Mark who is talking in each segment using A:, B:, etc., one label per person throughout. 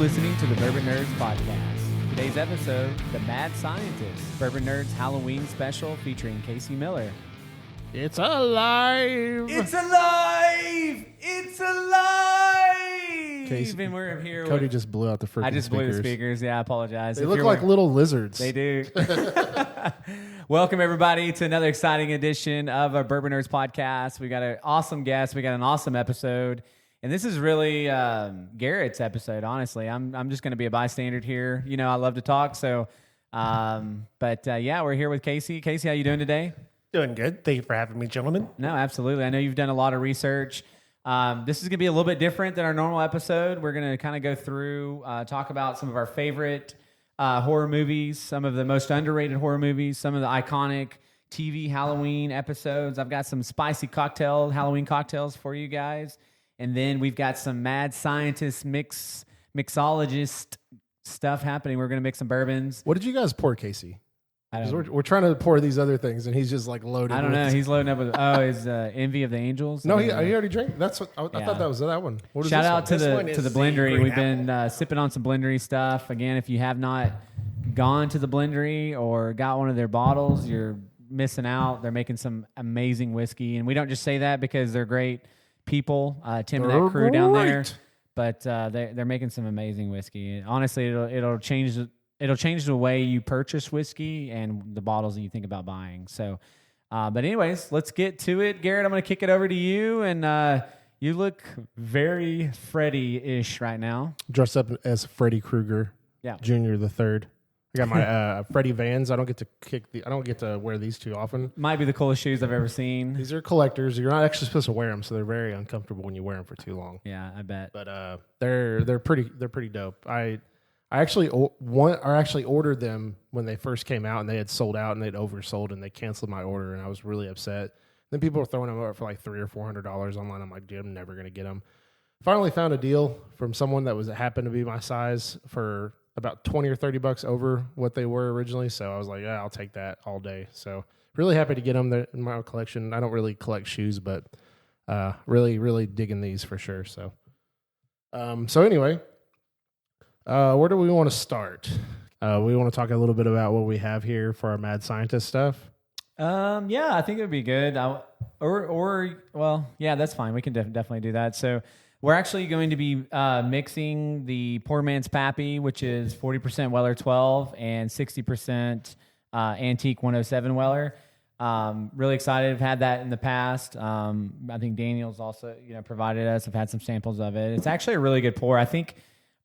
A: listening to the Bourbon Nerdz Podcast. Today's episode, The Mad Scientist, Bourbon Nerdz Halloween Special featuring Casey Miller.
B: It's alive!
A: It's alive! It's alive!
B: Casey,
A: And we're here
B: Cody
A: with...
B: just blew out the freaking speakers.
A: I just blew the speakers. Yeah, I apologize.
B: They look like little lizards.
A: They do. Welcome, everybody, to another exciting edition of our Bourbon Nerdz Podcast. We got an awesome guest. We got an awesome episode. And this is really Garrett's episode, honestly. I'm just going to be a bystander here. You know, I love to talk. So, yeah, we're here with Casey. Casey, how you doing today?
C: Doing good. Thank you for having me, gentlemen.
A: No, absolutely. I know you've done a lot of research. This is going to be a little bit different than our normal episode. We're going to kind of go through, talk about some of our favorite horror movies, some of the most underrated horror movies, some of the iconic TV Halloween episodes. I've got some spicy Halloween cocktails for you guys. And then we've got some mad scientist mixologist stuff happening. We're going to mix some bourbons.
B: What did you guys pour, Casey?
A: We're
B: trying to pour these other things, and he's just like loaded.
A: I don't know. He's loading up with his Envy of the Angels.
B: No, he already drank. That's what I thought that was that one. What is
A: Shout
B: this
A: out
B: one?
A: to the Blendery. We've been sipping on some Blendery stuff. Again, if you have not gone to the Blendery or got one of their bottles, you're missing out. They're making some amazing whiskey, and we don't just say that because they're great people, Tim and that crew down there, but they're making some amazing whiskey. And honestly, it'll change the way you purchase whiskey and the bottles that you think about buying. So, but anyways, let's get to it. Garrett, I'm going to kick it over to you, and you look very Freddy-ish right now.
B: Dressed up as Freddy Krueger, Jr. the Third. I got my Freddy Vans. I don't get to wear these too often.
A: Might be the coolest shoes I've ever seen.
B: These are collectors. You're not actually supposed to wear them, so they're very uncomfortable when you wear them for too long.
A: Yeah, I bet.
B: But they're pretty dope. I actually ordered them when they first came out, and they had sold out, and they'd oversold, and they canceled my order, and I was really upset. Then people were throwing them up for like $300 or $400 online. I'm like, dude, I'm never gonna get them. Finally found a deal from someone that happened to be my size for about $20 or $30 over what they were originally. So I was like, yeah, I'll take that all day. So really happy to get them there in my collection. I don't really collect shoes, but really, really digging these for sure. So, anyway, where do we want to start? We want to talk a little bit about what we have here for our mad scientist stuff.
A: Yeah, I think it would be good. That's fine. We can definitely do that. So we're actually going to be mixing the Poor Man's Pappy, which is 40% Weller 12 and 60% Antique 107 Weller. Really excited. I've had that in the past. I think Daniel's also provided us. I've had some samples of it. It's actually a really good pour. I think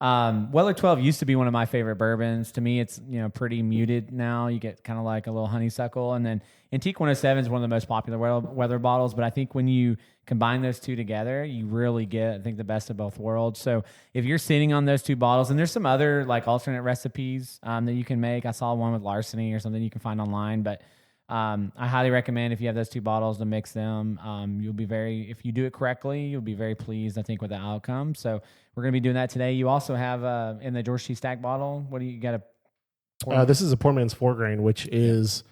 A: Weller 12 used to be one of my favorite bourbons. To me, it's pretty muted now. You get kind of like a little honeysuckle, and then Antique 107 is one of the most popular Weller bottles. But I think when you combine those two together, you really get, I think, the best of both worlds. So if you're sitting on those two bottles, and there's some other like alternate recipes that you can make. I saw one with larceny or something you can find online, but I highly recommend if you have those two bottles to mix them. If you do it correctly, you'll be very pleased, I think, with the outcome. So we're going to be doing that today. You also have in the George T. Stack bottle, what do you got?
B: This is a Poor Man's 4-grain, which is,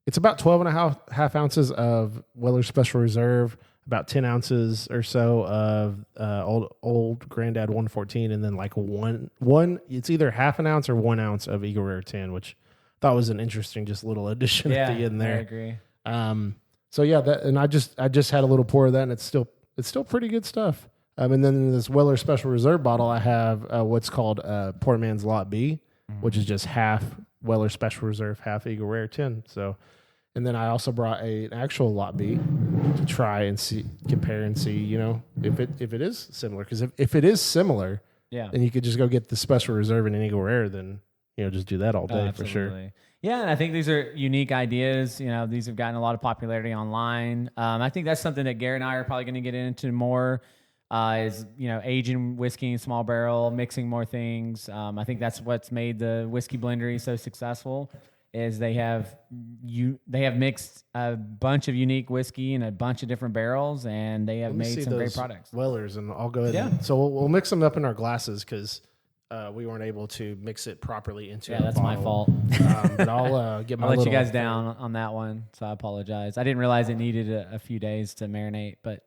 B: it's about 12 and a half ounces of Weller Special Reserve, about 10 ounces or so of old Granddad 114, and then like one, it's either half an ounce or 1 ounce of Eagle Rare 10, which I thought was an interesting just little addition at the end there.
A: I agree.
B: And I just had a little pour of that, and it's still pretty good stuff. And then in this Weller Special Reserve bottle, I have what's called Poor Man's Lot B, which is just half Weller Special Reserve, half Eagle Rare 10. So, and then I also brought an actual Lot B to try and compare and see, if it is similar. Because if it is similar, then you could just go get the Special Reserve and an Eagle Rare, then just do that all day for sure.
A: Yeah, and I think these are unique ideas. These have gotten a lot of popularity online. I think that's something that Garrett and I are probably going to get into more. Is aging whiskey in small barrel, mixing more things. I think that's what's made the whiskey blendery so successful. Is they have mixed a bunch of unique whiskey in a bunch of different barrels, and they have made some great products.
B: Wellers, and I'll go ahead. Yeah. So we'll mix them up in our glasses because we weren't able to mix it properly into.
A: Yeah, that's
B: bottle.
A: my fault.
B: But I'll get my.
A: I'll let you guys down on that one, so I apologize. I didn't realize it needed a few days to marinate, but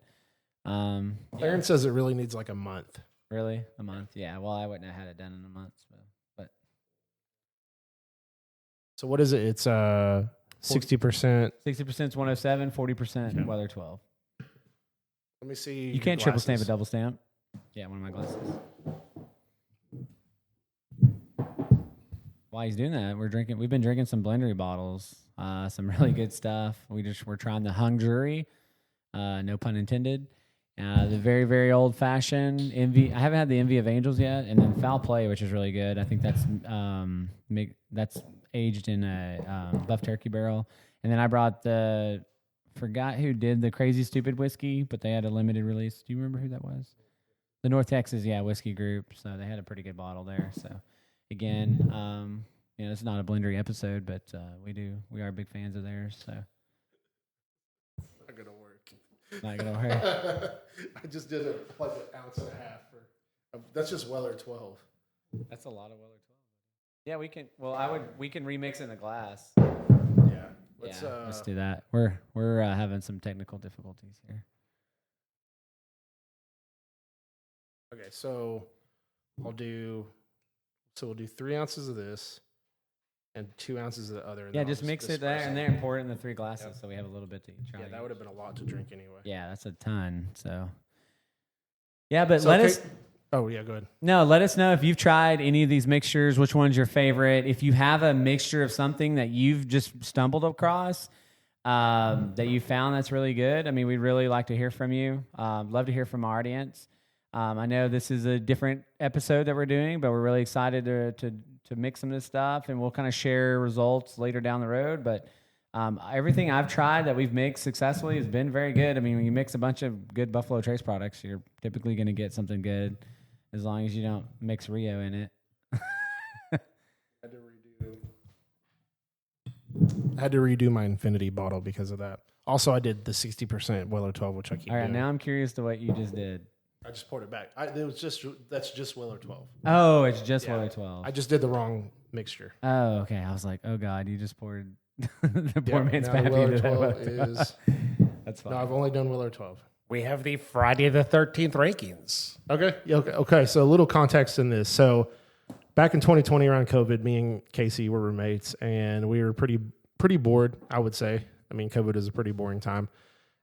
B: Aaron says it really needs like a month.
A: Really? A month? Yeah. Well, I wouldn't have had it done in a month. But
B: So what is it? It's 60%.
A: 60% is 107, 40% Weller 12.
B: Let me see.
A: You can't triple stamp a double stamp. Yeah, one of my glasses. While he's doing that, we've been drinking some blendery bottles, some really good stuff. We're trying the hung jury, no pun intended. The very, very old fashioned envy. I haven't had the envy of angels yet, and then foul play, which is really good. I think that's aged in a buff turkey barrel. And then I brought forgot who did the crazy stupid whiskey, but they had a limited release. Do you remember who that was? The North Texas, whiskey group. So they had a pretty good bottle there. So again, it's not a blendery episode, but we are big fans of theirs. So
B: Not gonna work.
A: not gonna hurt.
B: I just did like an ounce and a half. That's just Weller 12.
A: That's a lot of Weller 12. Yeah, we can. Well, we can remix it in a glass.
B: Yeah.
A: Let's do that. We're having some technical difficulties here.
B: Okay, so we'll do 3 ounces of this and 2 ounces of the other. And
A: Yeah,
B: then I'll
A: just mix it there and there and pour it in the 3 glasses so we have a little bit to each.
B: Yeah, that would have been a lot to drink anyway.
A: Yeah, that's a ton. So yeah, but
B: So,
A: let
B: okay.
A: us.
B: Oh yeah, go ahead.
A: No, let us know if you've tried any of these mixtures, which one's your favorite. If you have a mixture of something that you've just stumbled across that you found that's really good, I mean, we'd really like to hear from you. Love to hear from our audience. I know this is a different episode that we're doing, but we're really excited to mix some of this stuff, and we'll kind of share results later down the road. But everything I've tried that we've mixed successfully has been very good. I mean, when you mix a bunch of good Buffalo Trace products, you're typically going to get something good, as long as you don't mix Rio in it.
B: I had to redo my Infinity bottle because of that. Also, I did the 60% Weller 12, which I keep
A: All right,
B: doing.
A: now I'm curious to what you just did.
B: I just poured it back. That's just Weller 12.
A: Oh, it's just Weller 12.
B: I just did the wrong mixture.
A: Oh, okay. I was like, oh God, you just poured the poor man's
B: now
A: pappy.
B: Weller
A: into that
B: 12
A: Weller 12.
B: is.
A: That's fine.
B: No, I've only done Weller 12.
C: We have the Friday the 13th rankings.
B: Okay. Yeah, okay. So a little context in this. So back in 2020 around COVID, me and Casey were roommates, and we were pretty bored, I would say. I mean, COVID is a pretty boring time.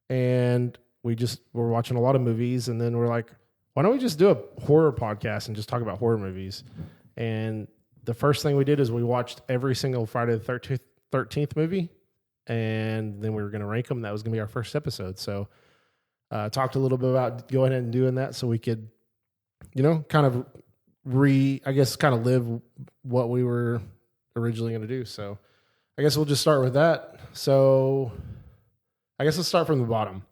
B: And we just were watching a lot of movies, and then we're like, why don't we just do a horror podcast and just talk about horror movies? And the first thing we did is we watched every single Friday the 13th movie, and then we were going to rank them. That was going to be our first episode. So talked a little bit about going ahead and doing that so we could, kind of live what we were originally going to do. So I guess we'll just start with that. So I guess let's start from the bottom.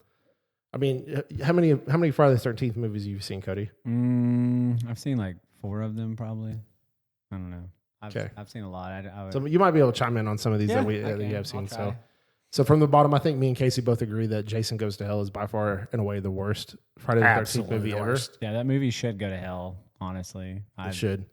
B: I mean, how many Friday the 13th movies have you seen, Cody?
A: I've seen like 4 of them, probably. I don't know. I've seen a lot.
B: So you might be able to chime in on some of these that you have seen. So from the bottom, I think me and Casey both agree that Jason Goes to Hell is by far and away the worst Friday the 13th movie ever.
A: Yeah, that movie should go to hell, honestly.
B: It should.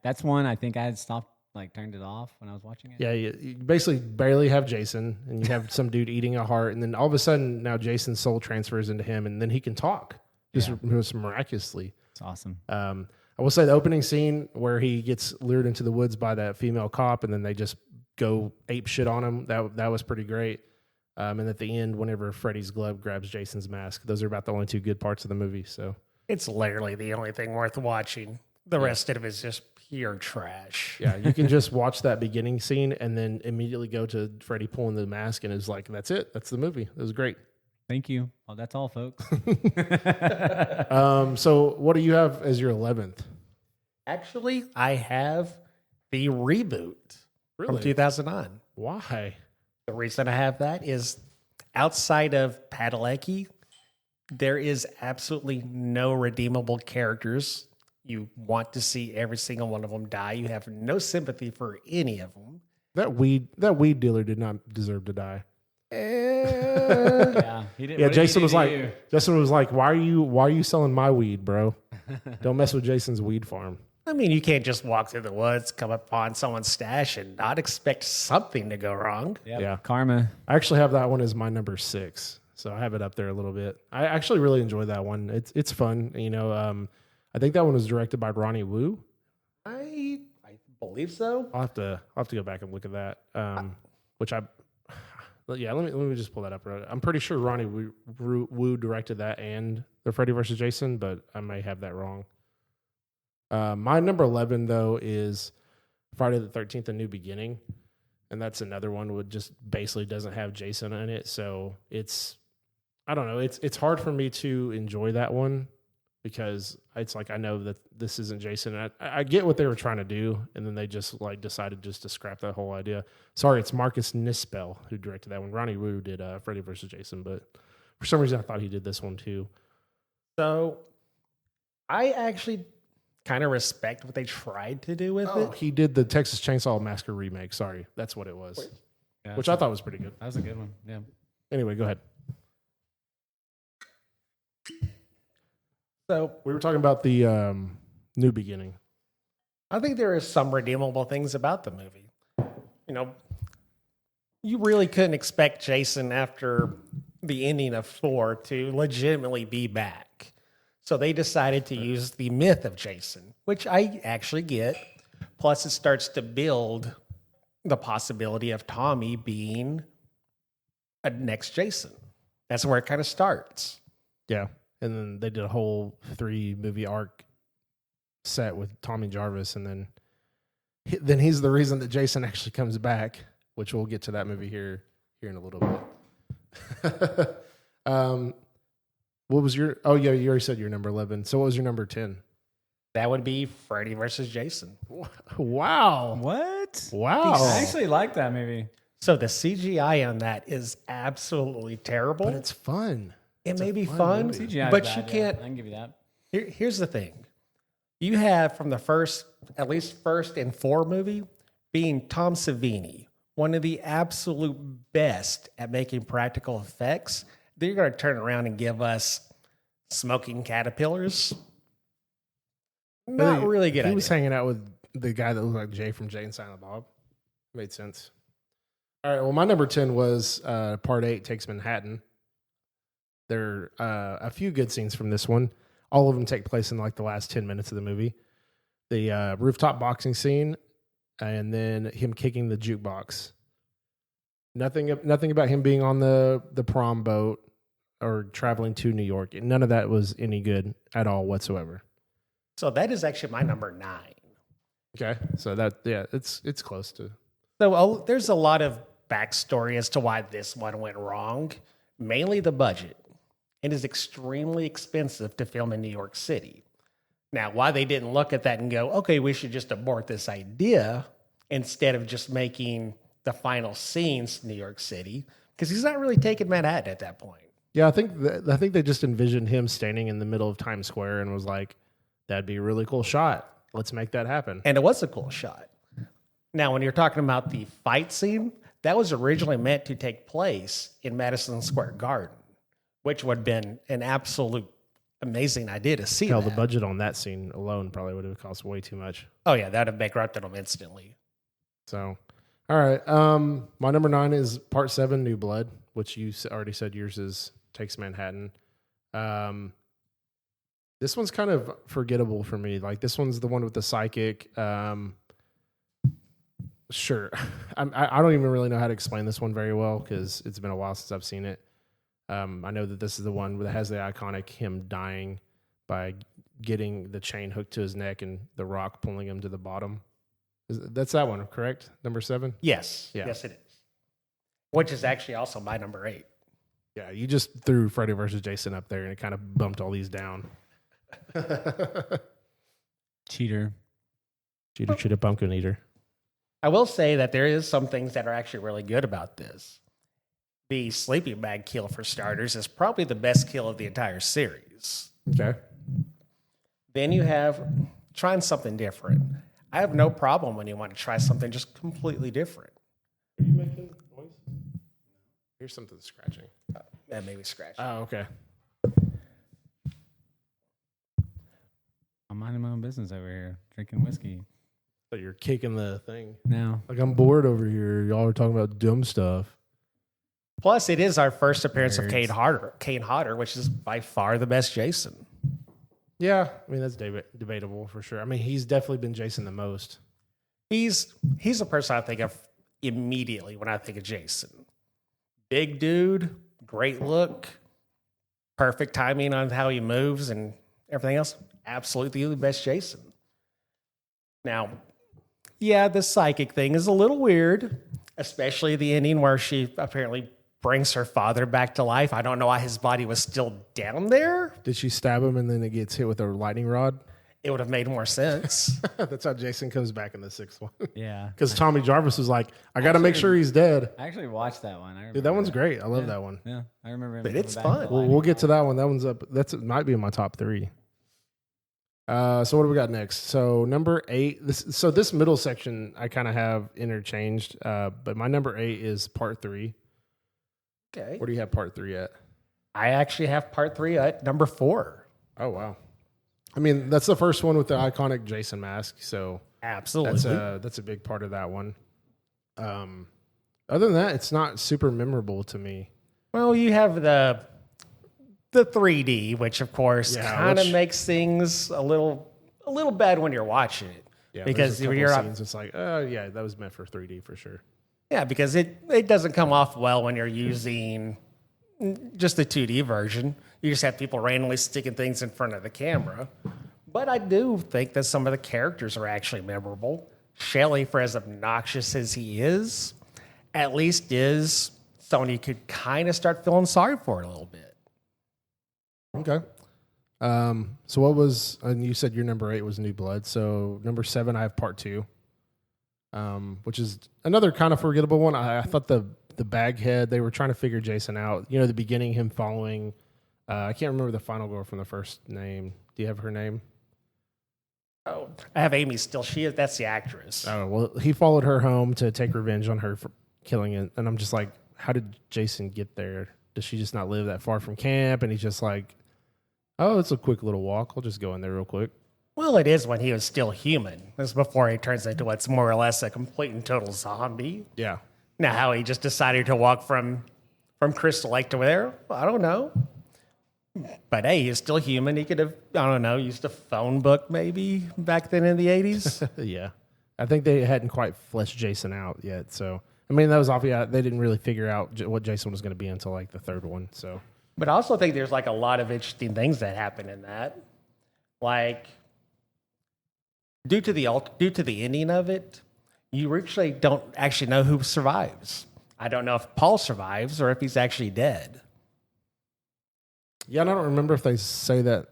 A: That's one I think I had stopped, turned it off when I was watching it.
B: Yeah, you basically barely have Jason, and you have some dude eating a heart, and then all of a sudden now Jason's soul transfers into him, and then he can talk just miraculously.
A: It's awesome.
B: I will say the opening scene where he gets lured into the woods by that female cop, and then they just go ape shit on him. That was pretty great. And at the end, whenever Freddy's glove grabs Jason's mask, those are about the only 2 good parts of the movie. So
C: It's literally the only thing worth watching. The rest of it is just pure trash.
B: yeah, you can just watch that beginning scene and then immediately go to Freddy pulling the mask, and it's like, that's it. That's the movie. It was great.
A: Thank you. Well, that's all, folks.
B: So what do you have as your 11th?
C: Actually, I have the reboot from 2009.
B: Why?
C: The reason I have that is outside of Padalecki, there is absolutely no redeemable characters. You want to see every single one of them die. You have no sympathy for any of them.
B: That weed dealer did not deserve to die.
A: Yeah, he did.
B: Yeah, Jason was like, why are you selling my weed, bro? Don't mess with Jason's weed farm.
C: I mean, you can't just walk through the woods, come upon someone's stash, and not expect something to go wrong.
A: Yep.
B: Yeah.
A: Karma.
B: I actually have that one as my number 6, so I have it up there a little bit. I actually really enjoy that one. It's fun. I I think that one was directed by Ronnie Wu.
C: I believe so.
B: I'll have to go back and look at that. Let me just pull that up. I'm pretty sure Ronnie Wu directed that and the Freddy vs. Jason, but I may have that wrong. My number 11 though is Friday the 13th: A New Beginning, and that's another one that just basically doesn't have Jason in it, so I don't know. It's hard for me to enjoy that one because it's like I know that this isn't Jason. And I get what they were trying to do, and then they just like decided just to scrap that whole idea. Sorry, it's Marcus Nispel who directed that one. Ronnie Wu did Freddy vs. Jason, but for some reason I thought he did this one too.
C: So I actually kind of respect what they tried to do with it.
B: He did the Texas Chainsaw Massacre remake. Sorry, that's what it was, which I thought was pretty good.
A: That was a good one. Yeah.
B: Anyway, go ahead.
C: So
B: We were talking about the New Beginning.
C: I think there is some redeemable things about the movie. You know, you really couldn't expect Jason after the ending of 4 to legitimately be back. So they decided to use the myth of Jason, which I actually get. Plus, it starts to build the possibility of Tommy being a next Jason. That's where it kind of starts.
B: Yeah. And then they did a whole 3-movie arc set with Tommy Jarvis, and then he's the reason that Jason actually comes back, which we'll get to that movie here in a little bit. What was your? Oh yeah, you already said your number 11. So what was your number 10?
C: That would be Freddy versus Jason.
B: Wow!
A: What?
B: Wow!
A: I actually like that movie.
C: So the CGI on that is absolutely terrible.
B: But it's fun.
C: It may be fun,
A: CGI
C: but
A: is
C: you
A: bad,
C: can't.
A: Yeah, I can give you that.
C: Here's the thing. You have from the first and 4 movie being Tom Savini, one of the absolute best at making practical effects. Then you're going to turn around and give us smoking caterpillars. Not really good.
B: He was hanging out with the guy that looked like Jay from Jay and Silent Bob. Made sense. All right. Well, my number 10 was Part 8 Takes Manhattan. There are a few good scenes from this one. All of them take place in like the last 10 minutes of the movie. The rooftop boxing scene, and then him kicking the jukebox. Nothing about him being on the prom boat or traveling to New York. None of that was any good at all whatsoever.
C: So that is actually my number 9.
B: Okay, so it's close to.
C: So there's a lot of backstory as to why this one went wrong. Mainly the budget. It is extremely expensive to film in New York City. Now, why they didn't look at that and go, okay, we should just abort this idea instead of just making the final scenes New York City, because he's not really taking Manhattan at that point.
B: Yeah, I think they just envisioned him standing in the middle of Times Square and was like, that'd be a really cool shot. Let's make that happen.
C: And it was a cool shot. Now, when you're talking about the fight scene, that was originally meant to take place in Madison Square Garden, which would have been an absolute amazing idea to see.
B: Hell, the budget on that scene alone probably would have cost way too much.
C: Oh, yeah, that would have bankrupted them instantly.
B: So, all right. My number 9 is Part 7, New Blood, which you already said yours is Takes Manhattan. This one's kind of forgettable for me. Like, this one's the one with the psychic. Sure. I don't even really know how to explain this one very well because it's been a while since I've seen it. I know that this is the one that has the iconic him dying by getting the chain hooked to his neck and the rock pulling him to the bottom. That's that one, correct? Number 7?
C: Yes.
B: Yeah.
C: Yes, it is. Which is actually also my number 8.
B: Yeah, you just threw Freddy versus Jason up there and it kind of bumped all these down.
A: Cheater.
B: Cheater, pumpkin eater.
C: I will say that there is some things that are actually really good about this. The sleeping bag kill, for starters, is probably the best kill of the entire series.
B: Okay.
C: Then you have trying something different. I have no problem when you want to try something just completely different.
B: Are you making noise? Here's something scratching.
C: That made me scratch.
B: Oh, okay.
A: I'm minding my own business over here, drinking whiskey.
B: So you're kicking the thing.
A: Now,
B: Like, I'm bored over here. Y'all are talking about dumb stuff.
C: Plus, it is our first appearance of
A: Nerds.
C: Kane Hodder, which is by far the best Jason.
B: Yeah, I mean that's debatable for sure. I mean he's definitely been Jason the most.
C: He's a person I think of immediately when I think of Jason. Big dude, great look, perfect timing on how he moves and everything else. Absolutely the best Jason. Now, yeah, the psychic thing is a little weird, especially the ending where she apparently brings her father back to life. I don't know why his body was still down there.
B: Did she stab him and then it gets hit with a lightning rod?
C: It would have made more sense.
B: That's how Jason comes back in the 6th one.
A: Yeah.
B: Because Tommy Jarvis was like, I got to make sure he's dead.
A: I actually watched that one.
B: Dude, that one's great. I love that one.
A: Yeah, I remember. Him
C: But
A: coming
C: it's
A: back
C: fun.
A: to
B: Well,
A: life.
B: we'll get to that one. That one's up. It might be in my top 3. So what do we got next? So number 8. This middle section I kind of have interchanged. But my number 8 is part 3.
C: Okay.
B: Where do you have part 3 at?
C: I actually have part 3 at number 4.
B: Oh wow. I mean, that's the first one with the iconic Jason mask. So
C: Absolutely.
B: that's a big part of that one. Other than that, it's not super memorable to me.
C: Well, you have the 3D, which of course
B: Yeah,
C: kind of
B: which-
C: makes things a little bad when you're watching it.
B: Yeah,
C: because
B: there's a
C: you're
B: couple
C: not,
B: scenes, it's like, oh yeah, that was meant for 3D for sure.
C: yeah, because it doesn't come off well when you're using just the 2D version. You just have people randomly sticking things in front of the camera. But I do think that some of the characters are actually memorable. Shelley, for as obnoxious as he is, at least is someone you could kind of start feeling sorry for a little bit.
B: Okay. So what was, and you said your number 8 was New Blood. So number 7, I have part 2, which is another kind of forgettable one. I thought the baghead, they were trying to figure Jason out. You know, the beginning, him following, I can't remember the final girl from the first name. Do you have her name?
C: Oh, I have Amy still. That's the actress.
B: Oh, well, he followed her home to take revenge on her for killing it. And I'm just like, how did Jason get there? Does she just not live that far from camp? And he's just like, oh, it's a quick little walk. I'll just go in there real quick.
C: Well, it is when he was still human. This is before he turns into what's more or less a complete and total zombie.
B: Yeah.
C: Now, how he just decided to walk from Crystal Lake to there, I don't know. But hey, he's still human. He could have, I don't know, used a phone book maybe back then in the 80s.
B: Yeah. I think they hadn't quite fleshed Jason out yet. So, I mean, that was obvious. They didn't really figure out what Jason was going to be until like the 3rd one. So,
C: But I also think there's like a lot of interesting things that happen in that. Like, due to the ending of it, you actually don't actually know who survives. I don't know if Paul survives or if he's actually dead.
B: yeah, and I don't remember if they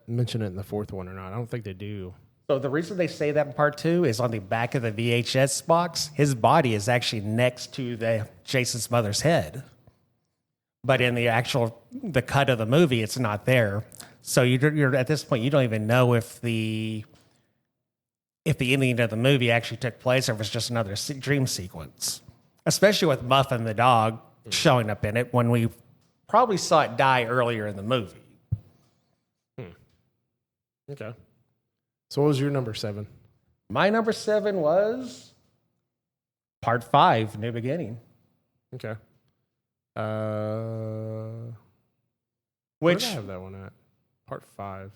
B: mention it in the 4th one or not. I don't think they do.
C: So the reason they say that in part 2 is on the back of the VHS box, his body is actually next to Jason's mother's head. But in the cut of the movie, it's not there. So you're at this point, you don't even know if the ending of the movie actually took place or if it's just another dream sequence. Especially with Muffin the dog showing up in it when we probably saw it die earlier in the movie.
B: Okay. So, what was your number 7?
C: My number 7 was part 5, New Beginning.
B: Okay. Where
C: Which
B: did I have that one at? Part 5.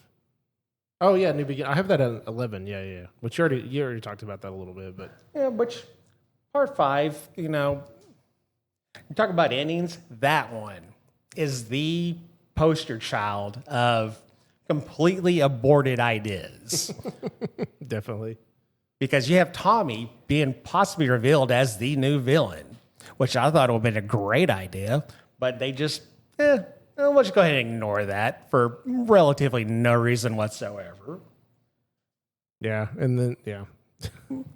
B: Oh yeah, New Beginning. I have that at 11. Yeah. Which you already talked about that a little bit, but
C: which part 5, you talk about endings, that one is the poster child of completely aborted ideas.
B: definitely.
C: Because you have Tommy being possibly revealed as the new villain, which I thought would have been a great idea, but they just, let's go ahead and ignore that for relatively no reason whatsoever.
B: Yeah, and then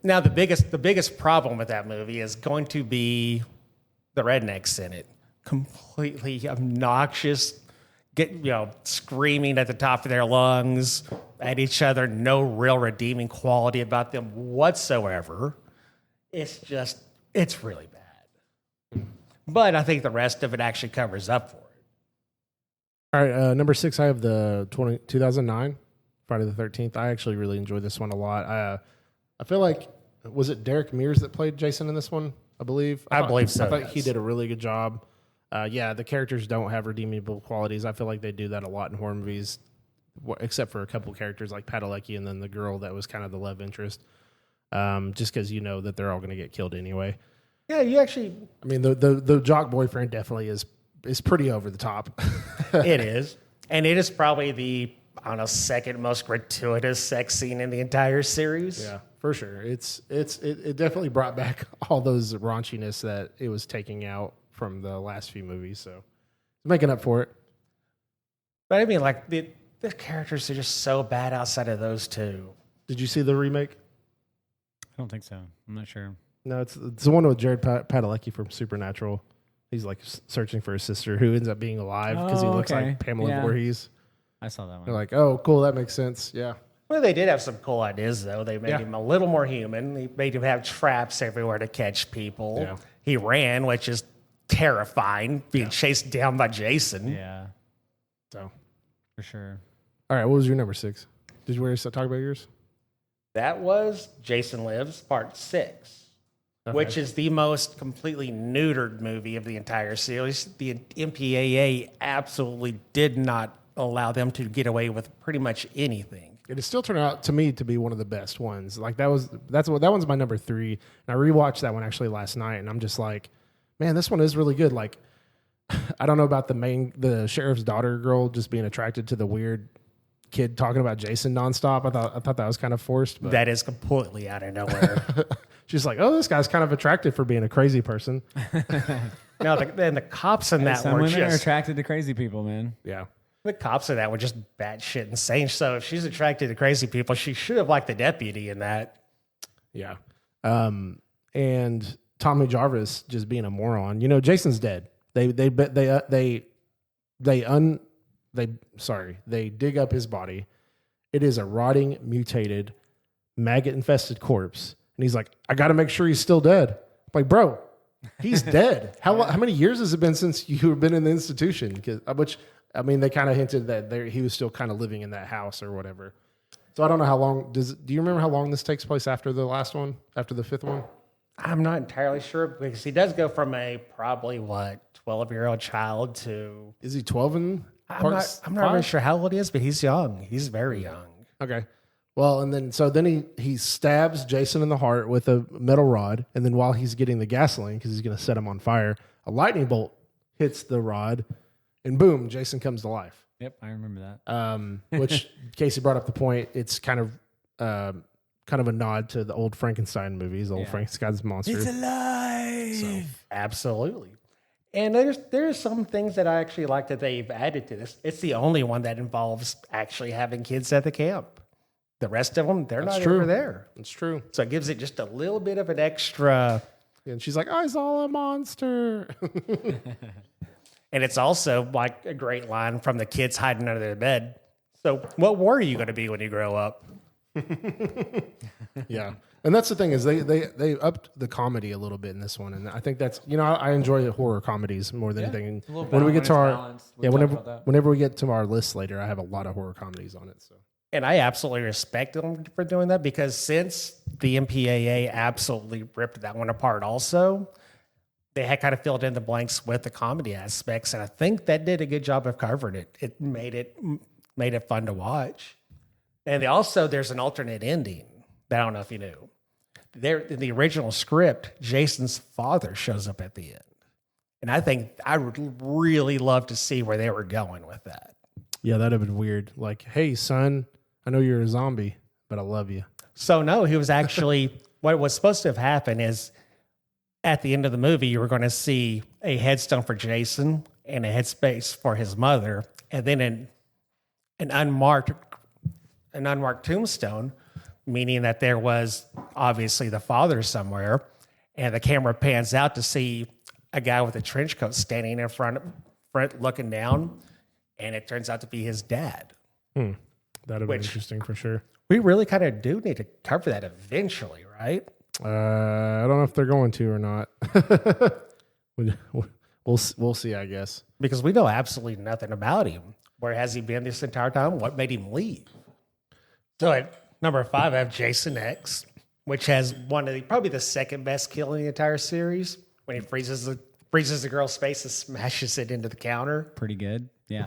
C: Now, the biggest problem with that movie is going to be the rednecks in it. Completely obnoxious, screaming at the top of their lungs at each other. No real redeeming quality about them whatsoever. It's really bad. But I think the rest of it actually covers up for it.
B: All right, number 6, I have the 2009 Friday the 13th. I actually really enjoyed this one a lot. I feel like, was it Derek Mears that played Jason in this one? I believe.
C: I believe so,
B: I thought
C: yes.
B: he did a really good job. The characters don't have redeemable qualities. I feel like they do that a lot in horror movies. except for a couple characters like Padalecki and then the girl that was kind of the love interest. Just because you know that they're all going to get killed anyway.
C: Yeah, you actually.
B: I mean, the jock boyfriend definitely is pretty over the top.
C: It is, and it is probably the second most gratuitous sex scene in the entire series.
B: Yeah, for sure. It definitely brought back all those raunchiness that it was taking out from the last few movies. So making up for it.
C: But I mean, like the characters are just so bad outside of those two.
B: Did you see the remake?
A: I don't think so. I'm not sure.
B: No, it's the one with Jared Padalecki from Supernatural. He's like searching for his sister who ends up being alive because he looks like Pamela Voorhees.
A: I saw that one.
B: They're like, oh, cool, that makes sense. Yeah.
C: Well, they did have some cool ideas, though. They made him a little more human. They made him have traps everywhere to catch people.
B: Yeah.
C: He ran, which is terrifying, being chased down by Jason.
A: Yeah,
B: So,
A: for sure.
B: all right, what was your number 6? Did you already talk about yours?
C: That was Jason Lives, Part 6, which is the most completely neutered movie of the entire series. The MPAA absolutely did not allow them to get away with pretty much anything.
B: It has still turned out to me to be one of the best ones. Like that one's my number 3, and I rewatched that one actually last night, and I'm just like, man, this one is really good. Like, I don't know about the sheriff's daughter girl just being attracted to the weird kid talking about Jason nonstop. I thought that was kind of forced. But
C: that is completely out of nowhere.
B: she's like, oh, this guy's kind of attractive for being a crazy person.
C: No, and the cops in that
A: Some
C: were
A: women are
C: just
A: attracted to crazy people, man.
B: Yeah.
C: the cops in that were just batshit insane. So if she's attracted to crazy people, she should have liked the deputy in that.
B: Yeah. And Tommy Jarvis just being a moron. You know, Jason's dead. They dig up his body. It is a rotting, mutated, maggot-infested corpse. And he's like, I got to make sure he's still dead. I'm like, bro, he's dead. How many years has it been since you've been in the institution? Which, I mean, they kind of hinted that he was still kind of living in that house or whatever. So I don't know how long. Do you remember how long this takes place after the last one, after the 5th one?
C: I'm not entirely sure because he does go from a probably 12-year-old child to.
B: Is he 12 in
C: I'm not really sure how old he is, but he's young. He's very young.
B: Okay. Well, and then he stabs Jason in the heart with a metal rod, and then while he's getting the gasoline because he's going to set him on fire, a lightning bolt hits the rod, and boom, Jason comes to life.
A: Yep, I remember that.
B: Which Casey brought up the point. It's kind of a nod to the old Frankenstein movies, old Frankenstein's monster.
A: It's alive.
B: So.
C: Absolutely. And there's some things that I actually like that they've added to this. It's the only one that involves actually having kids at the camp. The rest of them, they're not over there.
B: It's true.
C: So it gives it just a little bit of an extra.
B: And she's like, I saw a monster.
C: And it's also like a great line from the kids hiding under their bed. So what were you going to be when you grow up?
B: Yeah. And that's the thing is they upped the comedy a little bit in this one. And I think that's, I enjoy horror comedies more than anything. And when we get to whenever we get to our list later, I have a lot of horror comedies on it. So.
C: And I absolutely respect them for doing that because since the MPAA absolutely ripped that one apart also, they had kind of filled in the blanks with the comedy aspects. And I think that did a good job of covering it. It made it fun to watch. And there's an alternate ending that I don't know if you knew. In the original script, Jason's father shows up at the end. And I would really love to see where they were going with that.
B: Yeah, that'd have been weird. Like, hey, son, I know you're a zombie, but I love you.
C: So no, he was actually, what was supposed to have happened is at the end of the movie, you were going to see a headstone for Jason and a headspace for his mother. And then an unmarked tombstone, meaning that there was obviously the father somewhere, and the camera pans out to see a guy with a trench coat standing in front looking down, and it turns out to be his dad.
B: That'd have been interesting for sure.
C: We really kind of do need to cover that eventually, right?
B: I don't know if they're going to or not. We'll see, I guess.
C: Because we know absolutely nothing about him. Where has he been this entire time? What made him leave? So at number 5, I have Jason X, which has one of probably the second best kill in the entire series when he freezes freezes the girl's face and smashes it into the counter.
A: Pretty good. Yeah.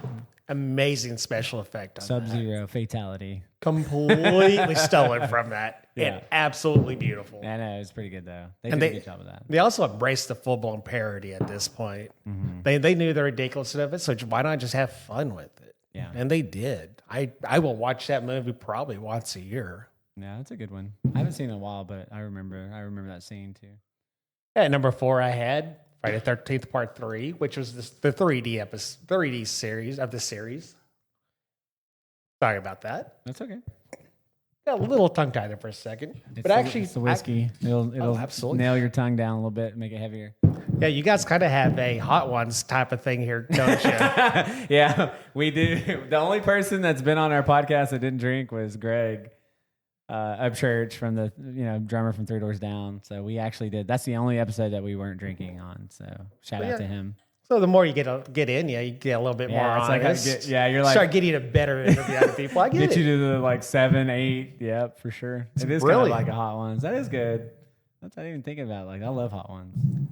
C: Amazing special effect on that.
A: Sub-Zero fatality.
C: Completely stolen from that.
A: Yeah.
C: And absolutely beautiful.
A: I know, it's pretty good though. They
C: And
A: did a good job of that.
C: They also embraced the full-blown parody at this point. They knew the ridiculousness of it, so why not just have fun with it?
A: Yeah.
C: And they did. I will watch that movie probably once a year.
A: Yeah, that's a good one. I haven't seen it in a while, but I remember that scene too.
C: At number 4, I had Friday the 13th Part 3, which was the 3D episode, 3D series of the series. Sorry about that.
A: That's okay.
C: Got a little tongue-tied there for a second.
A: It's the whiskey. It'll
C: absolutely.
A: nail your tongue down a little bit, make it heavier.
C: Yeah, you guys kind of have a hot ones type of thing here, don't you?
A: Yeah, we do. The only person that's been on our podcast that didn't drink was Greg Upchurch from the drummer from Three Doors Down. So we actually did. That's the only episode that we weren't drinking on. So shout out to him.
C: So the more you get in, you get a little bit more
A: it's
C: honest.
A: you're like
C: start getting a better interview out of people. I get
A: you to the like 7, 8. Yep, for sure. It is kind of like a Hot Ones. That is good. That's what I didn't even think about. Like I love Hot Ones.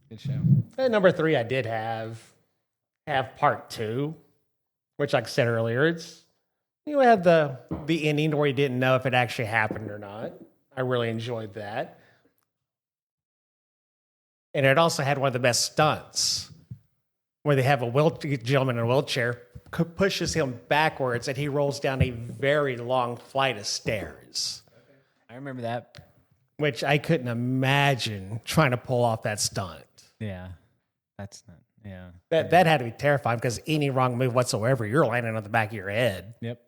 A: Good show.
C: At number 3, I did have Part 2, which, like I said earlier, you had the ending where you didn't know if it actually happened or not. I really enjoyed that, and it also had one of the best stunts, where they have a gentleman in a wheelchair pushes him backwards, and he rolls down a very long flight of stairs.
A: I remember that.
C: Which I couldn't imagine trying to pull off that stunt.
A: Yeah, that's not. Yeah,
C: that had to be terrifying because any wrong move whatsoever, you're landing on the back of your head.
A: Yep.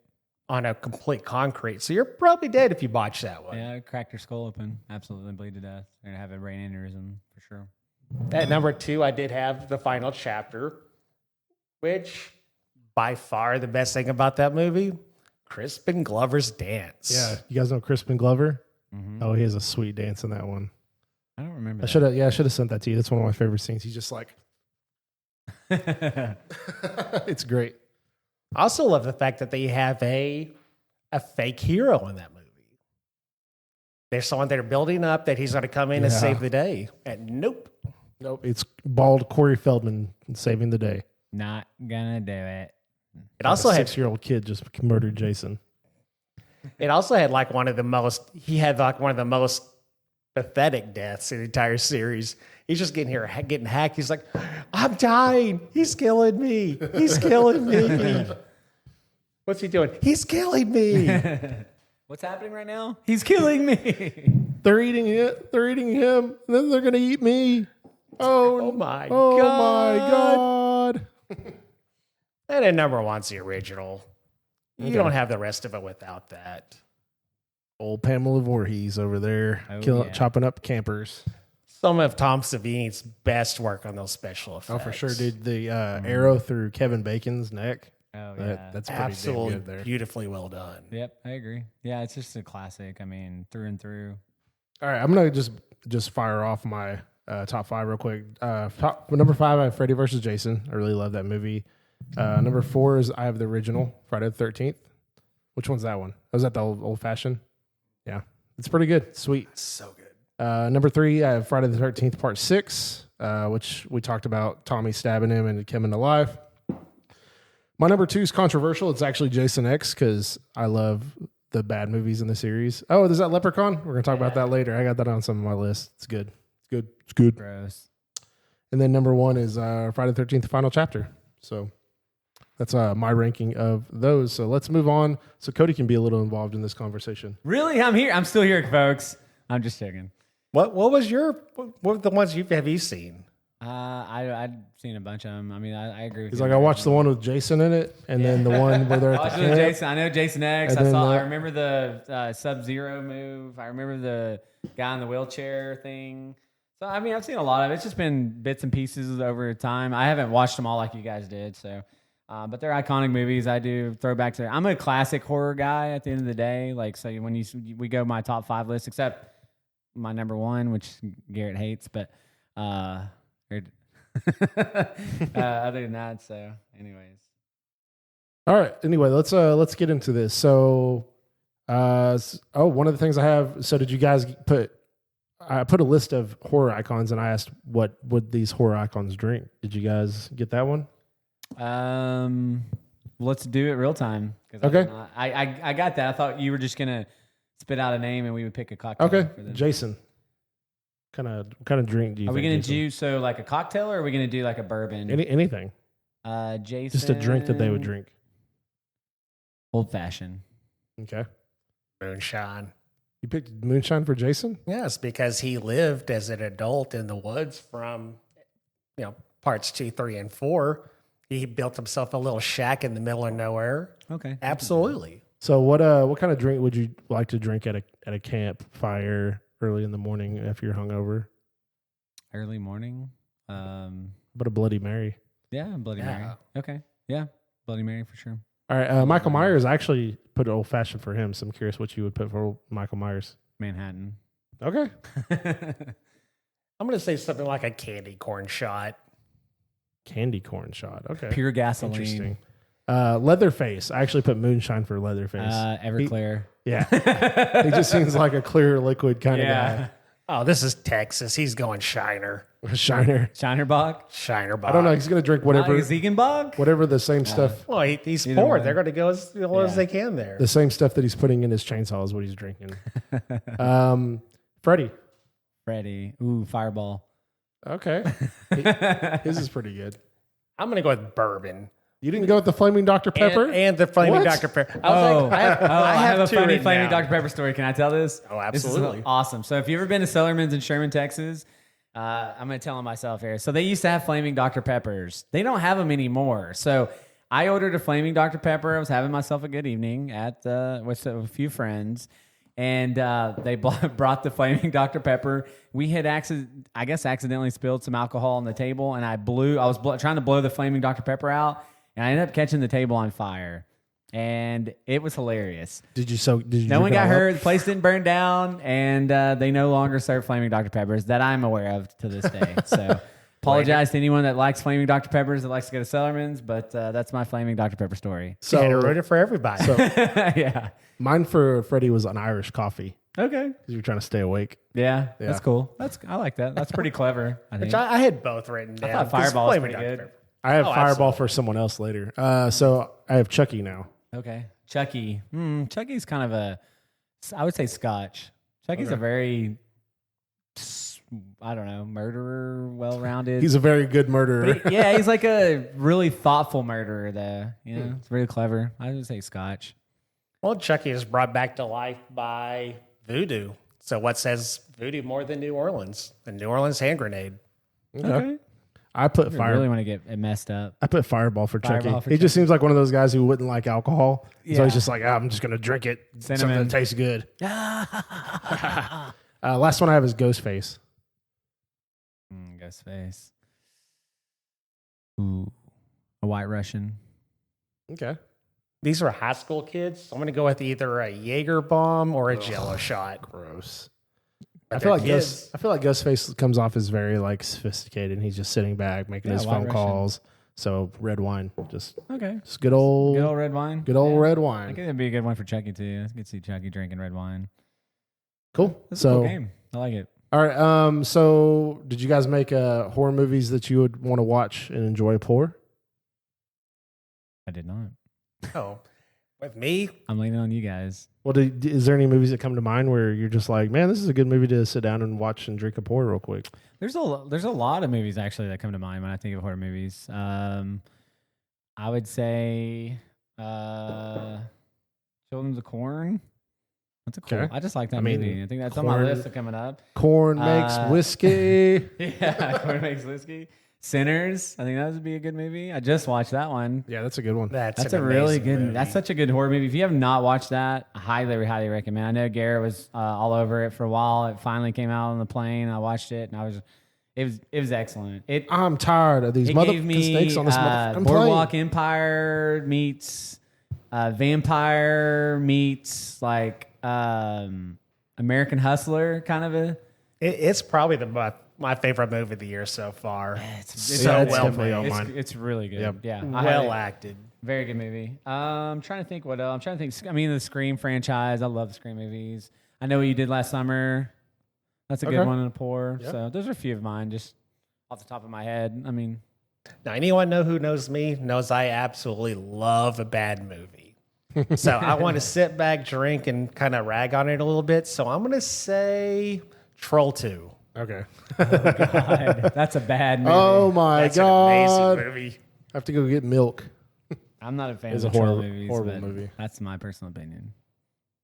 C: On a complete concrete, so you're probably dead if you botch that one.
A: Yeah, cracked your skull open, absolutely bleed to death. You're gonna have a brain aneurysm for sure.
C: At number 2, I did have the final chapter, which by far the best thing about that movie, Crispin Glover's dance.
B: Yeah, you guys know Crispin Glover?
A: Mm-hmm.
B: Oh, he has a sweet dance in that one.
A: I don't remember.
B: I should have sent that to you. That's one of my favorite scenes. He's just like, it's great.
C: I also love the fact that they have a fake hero in that movie. There's someone they're building up that he's going to come in and save the day. And nope.
B: It's bald Corey Feldman saving the day.
A: Not gonna do it.
C: It also had
B: 6-year-old kid just murdered Jason.
C: It also had one of the most pathetic deaths in the entire series. He's just getting hacked. He's like, I'm dying. He's killing me. He's killing me. What's he doing? He's killing me.
A: What's happening right now? He's killing me.
B: They're eating it. They're eating him. And then they're going to eat me. Oh
C: my
B: God.
C: And at number 1's the original. You don't have the rest of it without that.
B: Old Pamela Voorhees over there chopping up campers.
C: Some of Tom Savini's best work on those special effects.
B: Oh, for sure, dude. The arrow through Kevin Bacon's neck.
A: Oh, yeah.
B: That's pretty
C: absolutely
B: damn good there.
C: beautifully well done.
A: Yep, I agree. Yeah, it's just a classic. I mean, through and through.
B: All right, I'm going to just fire off my top 5 real quick. Number 5, I have Freddy vs. Jason. I really love that movie. Number 4 is I have the original, Friday the 13th. Which one's that one? Was that the old fashioned? Yeah, it's pretty good. Sweet.
C: So good.
B: Number 3, I have Friday the 13th, Part 6, which we talked about Tommy stabbing him and coming to life. My number 2 is controversial. It's actually Jason X because I love the bad movies in the series. Oh, there's that Leprechaun. We're going to talk about that later. I got that on some of my list. It's good. It's good.
A: Gross.
B: And then number 1 is Friday the 13th, the final chapter. So that's my ranking of those. So let's move on so Cody can be a little involved in this conversation.
A: Really? I'm here. I'm still here, folks. I'm just checking.
C: What were the ones have you seen?
A: I'd seen a bunch of them. I mean, I agree with
B: He's
A: you.
B: like, I watched the one with Jason in it, and then the one where they're at the camp.
A: Jason. I know Jason X.
B: And
A: I remember the Sub-Zero move. I remember the guy in the wheelchair thing. So, I mean, I've seen a lot of it. It's just been bits and pieces over time. I haven't watched them all like you guys did. So, but they're iconic movies. I do throwback to. I'm a classic horror guy at the end of the day. Like, so when we go my top 5 list, except my number 1, which Garrett hates, but other than that, so anyways.
B: All right. Anyway, let's get into this. So, one of the things I have. So, did you guys put I put a list of horror icons, and I asked what would these horror icons drink. Did you guys get that one?
A: Let's do it real time.
B: Okay.
A: I got that. I thought you were just gonna spit out a name and we would pick a cocktail.
B: Okay,
A: For them.
B: Jason. What kind of drink do you?
A: Are we
B: think,
A: gonna
B: Jason?
A: do so like a cocktail, or are we gonna do like a bourbon?
B: anything?
A: Jason.
B: Just a drink that they would drink.
A: Old fashioned.
B: Okay.
C: Moonshine.
B: You picked moonshine for Jason?
C: Yes, because he lived as an adult in the woods from, parts 2, 3, and 4. He built himself a little shack in the middle of nowhere.
A: Okay.
C: Absolutely.
B: So what kind of drink would you like to drink at a campfire early in the morning if you're hungover?
A: Early morning.
B: But a Bloody Mary.
A: Yeah, Bloody Mary. Okay. Yeah, Bloody Mary for sure.
B: All right. Michael Myers actually put an old fashioned for him, so I'm curious what you would put for Michael Myers.
A: Manhattan.
B: Okay.
C: I'm going to say something like a candy corn shot.
B: Candy corn shot. Okay.
A: Pure gasoline.
B: Interesting. Leatherface. I actually put moonshine for Leatherface.
A: Everclear.
B: Yeah. He just seems like a clear liquid kind of guy.
C: Oh, this is Texas. He's going Shiner.
B: Shiner.
A: Shinerbach.
C: Shiner
B: I don't know. He's going to drink whatever
A: Ziegenbach.
B: whatever the same stuff.
C: Well, he's
A: Either
C: poor.
A: way.
C: They're going to go as low as
A: Yeah.
C: they can there.
B: The same stuff that he's putting in his chainsaw is what he's drinking. Freddie.
A: Freddy. Ooh, Fireball.
B: Okay. His is pretty good.
C: I'm going to go with bourbon.
B: You didn't go with the Flaming Dr. Pepper?
C: And the Flaming
B: What?
C: Dr. Pepper. I was like,
A: I have a
C: two
A: funny
C: written
A: Flaming
C: down.
A: Dr. Pepper story. Can I tell this?
C: Oh,
A: This
C: absolutely.
A: is awesome. So if you've ever been to Sellerman's in Sherman, Texas, I'm going to tell them myself here. So they used to have Flaming Dr. Peppers. They don't have them anymore. So I ordered a Flaming Dr. Pepper. I was having myself a good evening with a few friends. And they brought the Flaming Dr. Pepper. We had accidentally spilled some alcohol on the table, and I was trying to blow the Flaming Dr. Pepper out, and I ended up catching the table on fire. And it was hilarious.
B: Did you
A: No one
B: drink it
A: got
B: all
A: hurt.
B: up?
A: The place didn't burn down, and they no longer serve Flaming Dr. Peppers that I'm aware of to this day. So apologize to anyone that likes Flaming Dr. Peppers that likes to go to Sellerman's, but that's my Flaming Dr. Pepper story.
C: So,
B: So
C: ruin it for everybody.
A: Yeah.
B: mine for Freddie was an Irish coffee
A: Okay.
B: because you were trying to stay awake.
A: Yeah,
B: Yeah.
A: that's cool. I like that. That's pretty clever. I think.
C: Which I had both written down.
A: thought
C: 'cause
A: Fireball was
C: Flaming
A: pretty
C: Dr.
A: good.
C: Pepper.
B: I have
C: Oh,
B: Fireball
C: absolutely.
B: for someone else later. So I have Chucky now.
A: Okay. Chucky. Chucky's kind of I would say Scotch. Chucky's a very, I don't know, murderer, well-rounded.
B: He's a very good murderer.
A: But he's like a really thoughtful murderer, though. It's very clever. I would say Scotch.
C: Well, Chucky is brought back to life by voodoo. So what says voodoo more than New Orleans? The New Orleans hand grenade.
B: Okay. I put
A: I really want to get it messed up.
B: I put Fireball for Chucky.
A: Fireball for
B: He just seems like one of those guys who wouldn't like alcohol. So
A: Yeah.
B: he's just like, I'm just going to drink it.
A: Cinnamon.
B: Something that tastes good. Last one I have is Ghostface.
A: Ghostface. Ooh. A White Russian.
B: Okay.
C: These are high school kids. I'm going to go with either a Jaeger bomb or a Jello shot.
B: Gross.
C: But
B: I feel like
C: they're kids.
B: Ghostface comes off as very like sophisticated, and he's just sitting back making his
A: White
B: phone
A: Russian.
B: calls. So red wine, just
A: Okay.
B: good old
A: Good old red wine.
B: red
A: I
B: wine.
A: think that'd be a good one for Chucky, too. I could see Chucky drinking red wine.
B: Cool.
A: That's a
B: So
A: cool game. I like it.
B: all right. So did you guys make horror movies that you would want to watch and enjoy pour?
A: I did not.
C: Oh, with me,
A: I'm leaning on you guys.
B: Well, is there any movies that come to mind where you're just like, man, this is a good movie to sit down and watch and drink a pour real quick?
A: There's a lot of movies actually that come to mind when I think of horror movies. I would say Children of the Corn. That's a cool.
B: Okay.
A: I just like that
B: I mean,
A: movie. I think that's on my
B: Corn-
A: list of coming up.
B: Corn makes whiskey.
A: Yeah, Corn makes whiskey. Sinners. I think that would be a good movie. I just watched that one.
B: Yeah, that's a good one.
A: That's
C: an
A: a really
C: amazing
A: good.
C: movie.
A: That's such a good horror movie. If you have not watched that, I highly, highly recommend. I know Garrett was all over it for a while. It finally came out on the plane. I watched it, and it was excellent.
B: I'm tired of these
A: It gave
B: motherfucking
A: me
B: snakes on this motherfucking
A: Boardwalk
B: plane.
A: Empire meets Vampire meets like American Hustler kind of a.
C: it's probably my favorite movie of the year so far.
A: It's
C: so
B: it's
C: well
B: definitely
C: made.
B: on
A: It's,
B: mine.
A: it's really good.
B: Yep.
A: Yeah,
C: Well acted.
A: very good movie. I'm trying to think what else. I'm trying to think. I mean, the Scream franchise. I love the Scream movies. I know what you did last summer. That's a good one to pour. Yep. So those are a few of mine, just off the top of my head. I mean,
C: now anyone who knows me knows I absolutely love a bad movie. So I want to sit back, drink, and kind of rag on it a little bit. So I'm going to say Troll 2.
B: Okay.
A: Oh, God. That's a bad movie.
B: Oh, my
C: That's
B: God.
C: an amazing movie.
B: I have to go get milk.
A: I'm not a fan
B: It's
A: of
B: a
A: horror movies.
B: horrible movie.
A: That's my personal opinion.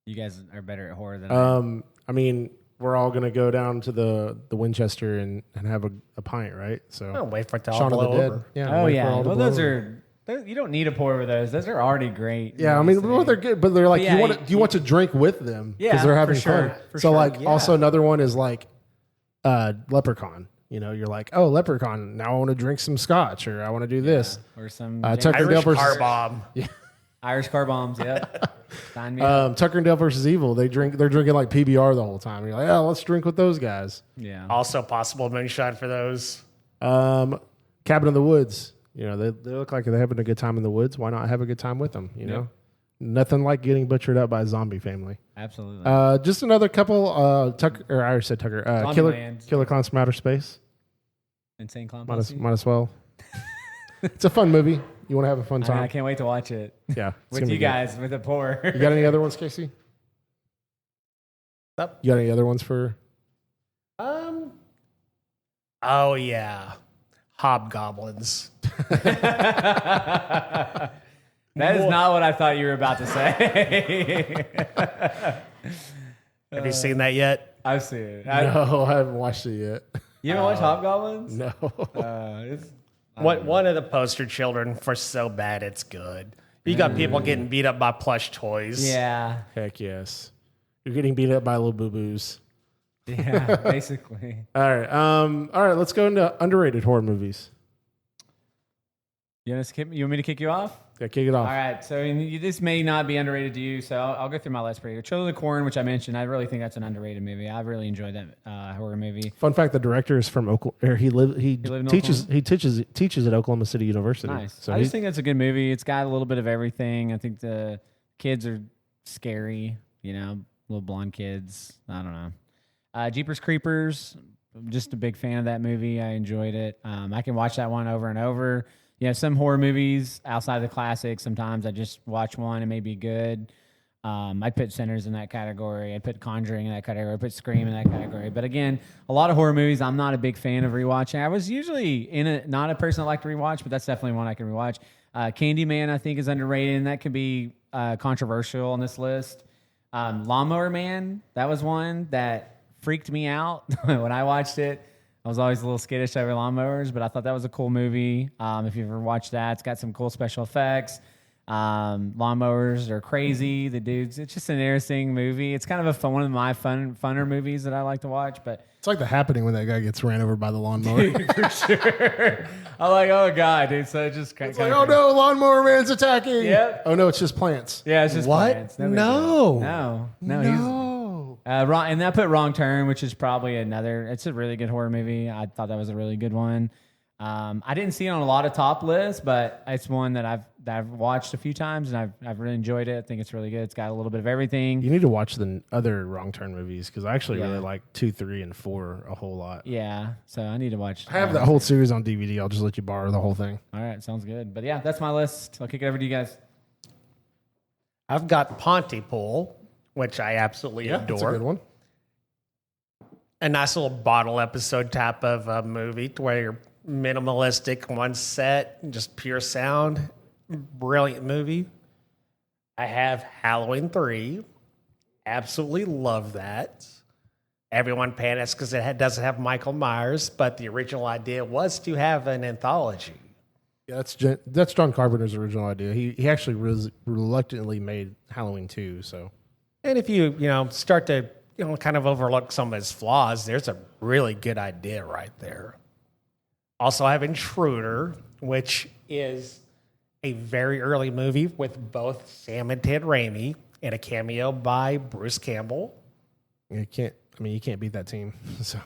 A: You guys are better at horror than
B: I mean, we're all going to go down to the Winchester and have a pint, right? So
C: I'll wait for it to all
B: Shaun of
C: blow
B: the Dead.
C: over.
B: Yeah.
A: Oh,
B: wait for
A: yeah.
B: all to
A: Well,
B: blow
A: those
B: over.
A: you don't need a pour over those. Those are already great.
B: Yeah, I mean, well, they're good, but they're like,
A: But yeah,
B: do you want to drink with them?
A: Yeah,
B: they're having
A: for sure,
B: fun.
A: for
B: So,
A: sure,
B: like,
C: yeah.
B: also another one is like Leprechaun. You know, you're like, oh, Leprechaun. Now I want to drink some scotch, or I want to do this.
A: Or some
B: Tucker and Dale
C: Irish
B: versus
C: car bomb.
B: Yeah.
A: Irish car bombs. Yep. Sign me up.
B: Tucker and Dale versus Evil. They're drinking like PBR the whole time. You're like, oh, let's drink with those guys.
A: Yeah.
C: Also possible moonshine for those.
B: Cabin in the Woods. You know, they look like they're having a good time in the woods. Why not have a good time with them? You know, nothing like getting butchered up by a zombie family.
A: Absolutely.
B: Just another couple. Tucker, or I already said Tucker. Killer Clowns from Outer Space.
A: Insane Clown
B: Might
A: Posse.
B: as well. It's a fun movie. You want to have a fun time?
A: I can't wait to watch it.
B: Yeah,
A: With you guys, with a pour.
B: You got any other ones, Casey?
C: Yep.
B: You got any other ones for?
C: Oh yeah, Hobgoblins.
A: That is not what I thought you were about to say.
C: Have you seen that yet?
A: I've seen it.
B: No, I haven't watched it yet.
A: You haven't watched Hobgoblins?
B: No.
C: One of the poster children for So Bad It's Good. You got people getting beat up by plush toys.
A: Yeah.
B: Heck yes. You're getting beat up by little boo-boos.
A: Yeah, basically.
B: All right. Let's go into underrated horror movies.
A: You want me to kick you off?
B: Yeah, kick it off.
A: All right. So this may not be underrated to you, so I'll go through my list for you. Children of the Corn, which I mentioned, I really think that's an underrated movie. I really enjoyed that horror movie.
B: Fun fact: the director is from Oklahoma. He teaches at Oklahoma City University.
A: Nice.
B: So
A: I just think that's a good movie. It's got a little bit of everything. I think the kids are scary. You know, little blonde kids. I don't know. Jeepers Creepers. I'm just a big fan of that movie. I enjoyed it. I can watch that one over and over. You know, some horror movies outside of the classics, sometimes I just watch one and may be good. I'd put Sinners in that category. I'd put Conjuring in that category. I'd put Scream in that category. But again, a lot of horror movies I'm not a big fan of rewatching. I was usually not a person that liked to rewatch, but that's definitely one I can rewatch. Candyman, I think, is underrated, and that could be controversial on this list. Lawnmower Man, that was one that freaked me out when I watched it. I was always a little skittish over lawnmowers, but I thought that was a cool movie. If you've ever watched that, it's got some cool special effects. Lawnmowers are crazy. The dudes, it's just an interesting movie. It's kind of one of my funner movies that I like to watch. But
B: it's like The Happening when that guy gets ran over by the lawnmower.
A: for sure. I'm like, oh god, dude. So it just kind
B: It's like, oh no, Lawnmower Man's attacking.
A: Yep.
B: Oh no, it's just plants.
A: Yeah, it's just
C: What?
A: plants.
C: No.
A: No. Wrong, and I put Wrong Turn, which is probably another. It's a really good horror movie. I thought that was a really good one. I didn't see it on a lot of top lists, but it's one that I've watched a few times and I've really enjoyed it. I think it's really good. It's got a little bit of everything.
B: You need to watch the other Wrong Turn movies because I actually really like 2, 3, and 4 a whole lot.
A: Yeah, so I need to watch.
B: I have that whole series on DVD. I'll just let you borrow the whole thing.
A: All right, sounds good. But yeah, that's my list. I'll kick it over to you guys.
C: I've got Pontypool, which I absolutely adore.
B: That's a good one.
C: A nice little bottle episode type of a movie to where you're minimalistic, one set, just pure sound. Brilliant movie. I have Halloween 3. Absolutely love that. Everyone panics because it doesn't have Michael Myers, but the original idea was to have an anthology.
B: Yeah, that's John Carpenter's original idea. He actually reluctantly made Halloween 2. So,
C: and if you start to kind of overlook some of his flaws, there's a really good idea right there. Also, I have Intruder, which is a very early movie with both Sam and Ted Raimi and a cameo by Bruce Campbell.
B: you can't beat that team. So,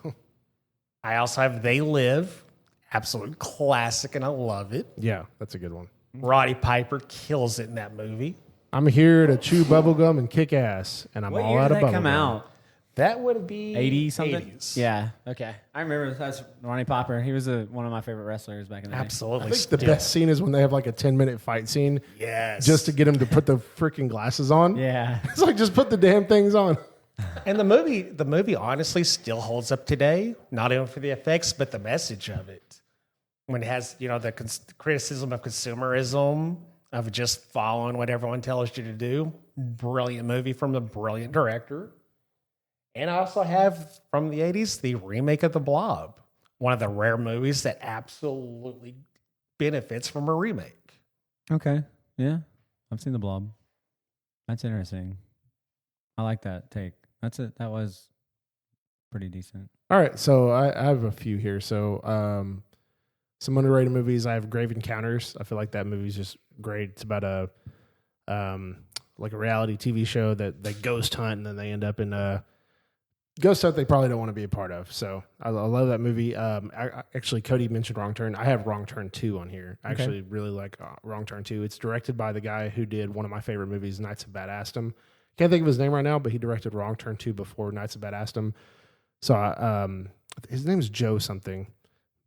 C: I also have They Live, absolute classic, and I love it.
B: yeah, that's a good one.
C: Roddy Piper kills it in that movie.
B: I'm here to chew bubblegum and kick ass, and I'm
A: What
B: all
A: year
B: out
A: did
B: of
A: that
B: bubblegum.
A: come out?
C: That would be
A: 80 something.
C: 80s.
A: Yeah. Okay. I remember that's Ronnie Popper. He was one of my favorite wrestlers back in the day.
C: Absolutely.
B: I think the best scene is when they have like a 10-minute fight scene.
C: Yes.
B: Just to get him to put the freaking glasses on.
A: Yeah.
B: It's like, just put the damn things on.
C: And the movie honestly still holds up today, not even for the effects, but the message of it. When it has, the criticism of consumerism, of just following what everyone tells you to do. Brilliant movie from a brilliant director. And I also have, from the 80s, the remake of The Blob. One of the rare movies that absolutely benefits from a remake.
A: Okay. Yeah. I've seen The Blob. That's interesting. I like that take. That's it. That was pretty decent.
B: All right. So I have a few here. So some underrated movies. I have Grave Encounters. I feel like that movie's just great. It's about a reality TV show that they ghost hunt and then they end up in a ghost hunt they probably don't want to be a part of. So I love that movie. Actually, Cody mentioned Wrong Turn. I have Wrong Turn 2 on here. I actually really like Wrong Turn 2. It's directed by the guy who did one of my favorite movies, Knights of Badassdom. Can't think of his name right now, but he directed Wrong Turn 2 before Knights of Badassdom. So his name is Joe something,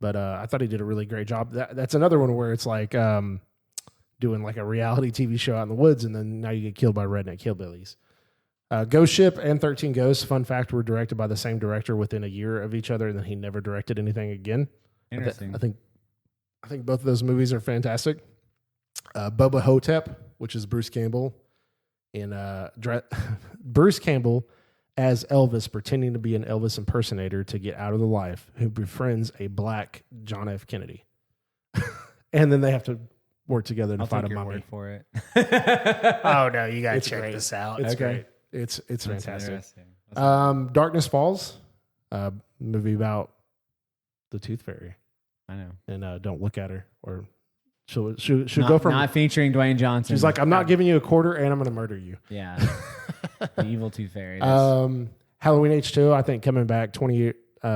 B: but I thought he did a really great job. That's another one where it's like doing like a reality TV show out in the woods, and then now you get killed by redneck hillbillies. Ghost Ship and 13 Ghosts, fun fact, were directed by the same director within a year of each other, and then he never directed anything again.
A: Interesting.
B: I think both of those movies are fantastic. Bubba Hotep, which is Bruce Campbell, in Bruce Campbell as Elvis, pretending to be an Elvis impersonator to get out of the life, who befriends a black John F. Kennedy. And then they have to work together to fight a mummy.
A: Word for it.
C: Oh, no, you got to check
B: great.
C: this out.
B: It's
A: Okay.
B: great. It's
A: That's
B: fantastic.
A: interesting.
B: Darkness Falls, movie about the Tooth Fairy.
A: I know.
B: And don't look at her, or she'll
A: Not,
B: go from.
A: not featuring Dwayne Johnson.
B: She's like, I'm not giving you a quarter, and I'm going to murder you.
A: Yeah. The evil Tooth Fairy. That's-
B: Halloween H2, I think coming back 20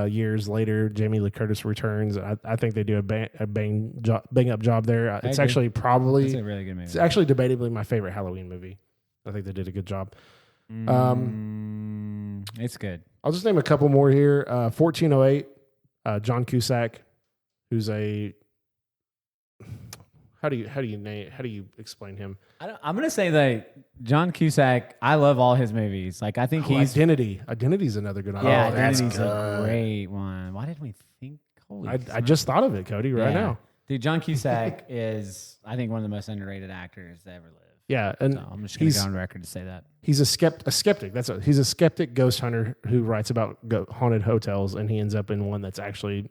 B: years later, Jamie Lee Curtis returns. I think they do a bang up job there. It's
A: agree.
B: actually probably
A: That's a really good movie.
B: it's actually debatably my favorite Halloween movie. I think they did a good job.
A: It's good.
B: I'll just name a couple more here. 1408, John Cusack, who's a how do you explain him?
A: I'm gonna say that John Cusack. I love all his movies. Like I think he's
B: Identity. Identity's another good one.
A: yeah.
C: that's
A: Identity's a
C: good.
A: great one. Why didn't we think? Holy,
B: I just thought of it, Cody, right
A: Yeah.
B: now.
A: Dude, John Cusack is I think one of the most underrated actors to ever live.
B: Yeah, and
A: So I'm just gonna go on record to say that.
B: he's a skeptic. He's a skeptic ghost hunter who writes about haunted hotels, and he ends up in one that's actually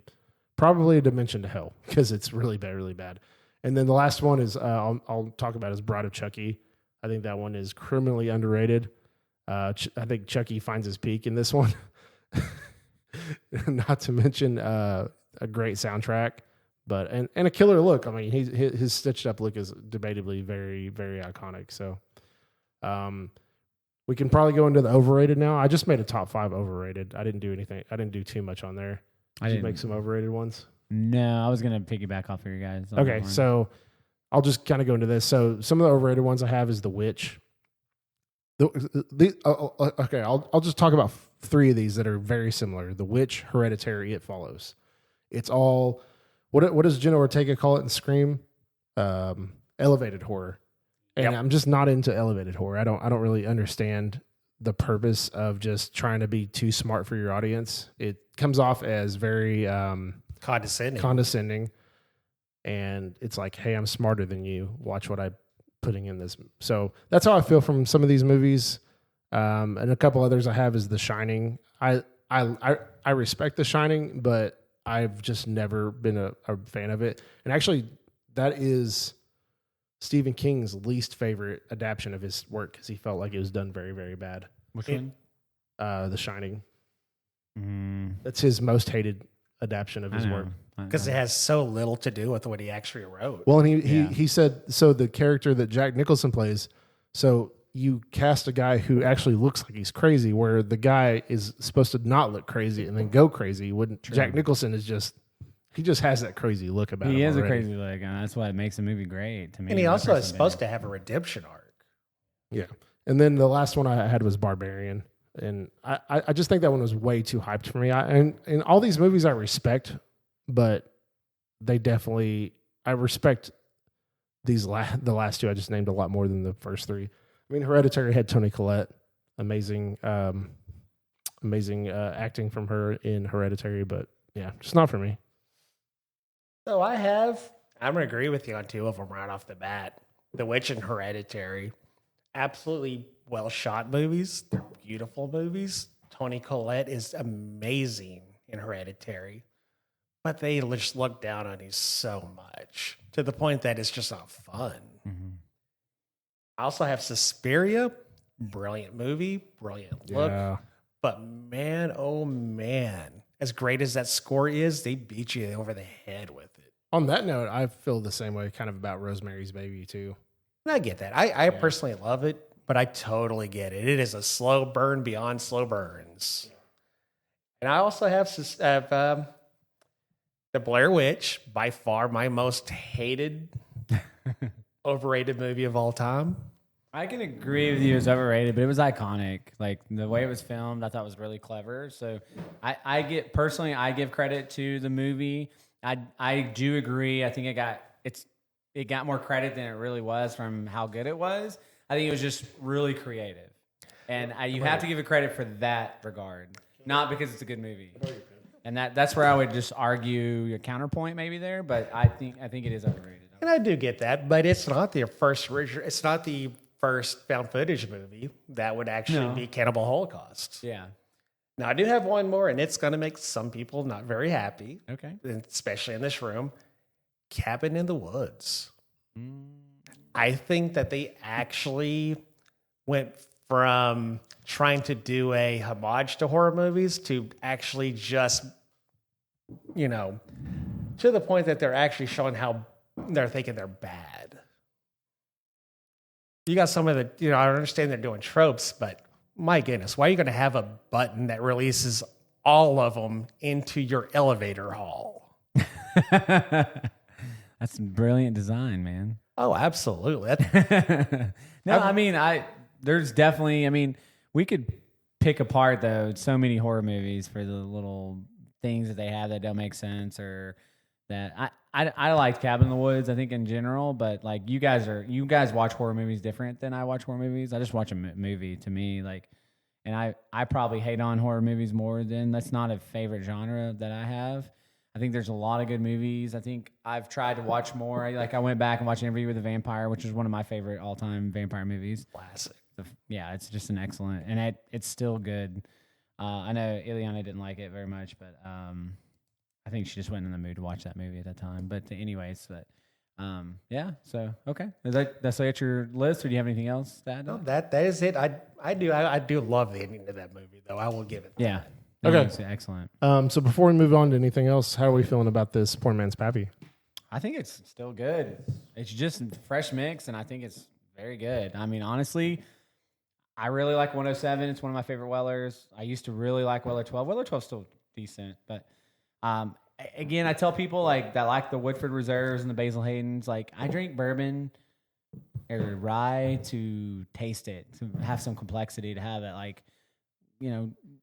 B: probably a dimension to hell because it's really bad, really bad. And then the last one is I'll talk about is Bride of Chucky. I think that one is criminally underrated. I think Chucky finds his peak in this one. Not to mention a great soundtrack, but and a killer look. I mean, his stitched up look is debatably very, very iconic. So we can probably go into the overrated now. I just made a top 5 overrated. I didn't do anything. I didn't do too much on there. Did you make some overrated ones?
A: No, I was gonna piggyback off of your guys. on
B: Okay,
A: that one.
B: so I'll just kind of go into this. So some of the overrated ones I have is The Witch. Okay, I'll just talk about 3 of these that are very similar: The Witch, Hereditary, It Follows. It's all what does Jenna Ortega call it in Scream? Elevated horror. And I'm just not into elevated horror. I don't really understand the purpose of just trying to be too smart for your audience. It comes off as very condescending, and it's like, hey, I'm smarter than you. Watch what I'm putting in this. So that's how I feel from some of these movies. And a couple others I have is The Shining. I respect The Shining, but I've just never been a fan of it. And actually, that is Stephen King's least favorite adaptation of his work because he felt like it was done very, very bad.
A: which one?
B: The Shining. That's his most hated adaptation of his work.
C: Because it has so little to do with what he actually wrote.
B: Well, and he said, so the character that Jack Nicholson plays, so you cast a guy who actually looks like he's crazy, where the guy is supposed to not look crazy and then go crazy. Jack Nicholson is he just has that crazy look about him.
A: He is
B: already.
A: a crazy look, and that's what makes the movie great to me.
C: And he also is supposed to have a redemption arc.
B: Yeah. And then the last one I had was Barbarian. And I just think that one was way too hyped for me. And all these movies I respect, but they definitely, I respect the last two I just named a lot more than the first three. I mean, Hereditary had Toni Collette, amazing acting from her in Hereditary, but yeah, just not for me.
C: So I'm going to agree with you on two of them right off the bat. The Witch and Hereditary, absolutely well shot movies. They're beautiful movies. Toni Collette is amazing in Hereditary, but they just look down on you so much to the point that it's just not fun. Mm-hmm. I also have Suspiria, brilliant movie, brilliant look.
B: Yeah.
C: But man, oh man, as great as that score is, they beat you over the head with it.
B: On that note, I feel the same way kind of about Rosemary's Baby too.
C: And I get that. I personally love it, but I totally get it. It is a slow burn beyond slow burns. And I also have The Blair Witch, by far my most hated, overrated movie of all time.
A: I can agree with you. It was overrated, but it was iconic. Like the way it was filmed, I thought was really clever. So I give credit to the movie. I do agree. I think it got more credit than it really was from how good it was. I think it was just really creative, and you have to give it credit for that regard, not because it's a good movie. And that's where I would just argue your counterpoint maybe there, but I think it is overrated.
C: And I do get that, but it's not the first. It's not the first found footage movie that would actually be Cannibal Holocaust.
A: Yeah.
C: Now I do have one more, and it's going to make some people not very happy.
A: Okay.
C: Especially in this room, Cabin in the Woods. I think that they actually went from trying to do a homage to horror movies to actually just, to the point that they're actually showing how they're thinking they're bad. You got some of the, I understand they're doing tropes, but my goodness, why are you going to have a button that releases all of them into your elevator hall?
A: That's brilliant design, man.
C: Oh, absolutely.
A: There's definitely, we could pick apart though so many horror movies for the little things that they have that don't make sense or that I like Cabin in the Woods, I think in general, but like you guys watch horror movies different than I watch horror movies. I just watch a movie to me, like, and I probably hate on horror movies more than that's not a favorite genre that I have. I think there's a lot of good movies. I think I've tried to watch more. I went back and watched Interview with the Vampire, which is one of my favorite all-time vampire movies.
C: Classic.
A: Yeah, it's just an excellent, and it's still good. I know Ileana didn't like it very much, but I think she just went in the mood to watch that movie at that time. But anyways, yeah. So okay, that's at your list, or do you have anything else to add?
C: No, that is it. I do love the ending of that movie, though. I will give it.
A: Yeah.
B: Okay.
A: Yeah, excellent.
B: So before we move on to anything else, how are we feeling about this Poor Man's Pappy?
A: I think it's still good. It's just a fresh mix, and I think it's very good. I mean, honestly, I really like 107. It's one of my favorite Wellers. I used to really like Weller 12. Weller 12 is still decent, but again, I tell people that like the Woodford Reserves and the Basil Haydens, I drink bourbon or rye to taste it, to have some complexity, to have it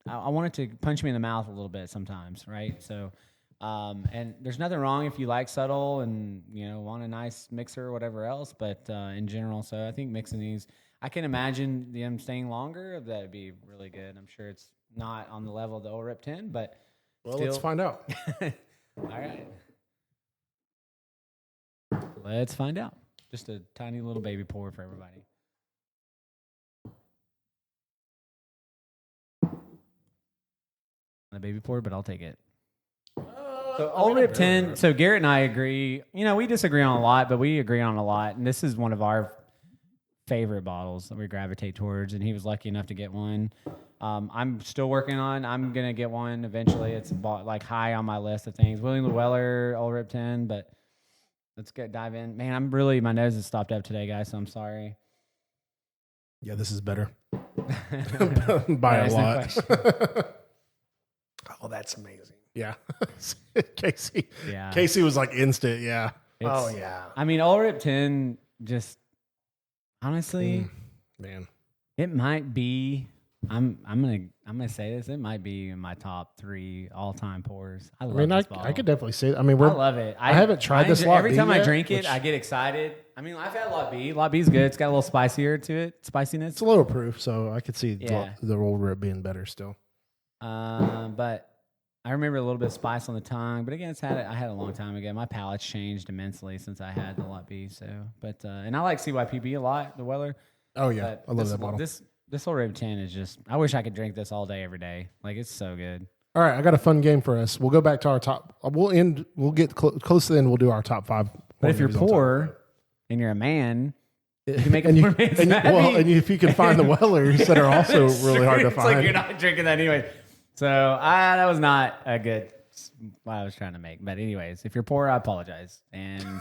A: I want it to punch me in the mouth a little bit sometimes, right? So, and there's nothing wrong if you like subtle and, want a nice mixer or whatever else, but in general, so I think mixing these, I can imagine them staying longer. That'd be really good. I'm sure it's not on the level of the Old Rip 10, but
B: let's find out.
A: All right. Let's find out. Just a tiny little baby pour for everybody. The baby pour, but I'll take it. So Old Rip 10. So Garrett and I agree. We disagree on a lot, but we agree on a lot. And this is one of our favorite bottles that we gravitate towards. And he was lucky enough to get one. I'm still working on. I'm gonna get one eventually. It's high on my list of things. William Llewellyn, Old Rip 10. But let's dive in. Man, my nose is stopped up today, guys. So I'm sorry.
B: Yeah, this is better by a lot.
C: Oh, that's amazing.
B: Yeah. Casey.
A: Yeah.
B: Casey was instant. Yeah.
C: Yeah.
A: I mean, Old Rip 10 just honestly,
B: man,
A: it might be I'm gonna say this. It might be in my top 3 all-time pours. I love
B: I mean,
A: this bottle.
B: I could definitely say. I mean,
A: I love it.
B: I haven't tried this lot
A: every
B: B
A: time I
B: yet,
A: drink it,
B: which-
A: I get excited. I mean, I've had lot B. Lot B's good. It's got a little spicier to it, spiciness.
B: It's a little proof, so I could see
A: Yeah.
B: the roll rip being better still.
A: But I remember a little bit of spice on the tongue. But again, I had it a long time ago. My palate's changed immensely since I had the lot B. So, but and I like CYPB a lot, the Weller.
B: Oh yeah,
A: But
B: I love that bottle.
A: This whole Rib 10 is just. I wish I could drink this all day, every day. Like it's so good.
B: All right, I got a fun game for us. We'll go back to our top. We'll get close to the end. We'll do our top 5.
A: But if you're
B: movies on top.
A: poor and you're a man, you can make a
B: and
A: poor man's happy.
B: if you can find the Wellers that are also really hard to
A: It's
B: find.
A: like you're not drinking that anyway. So that was not a good what I was trying to make. But anyways, if you're poor, I apologize. And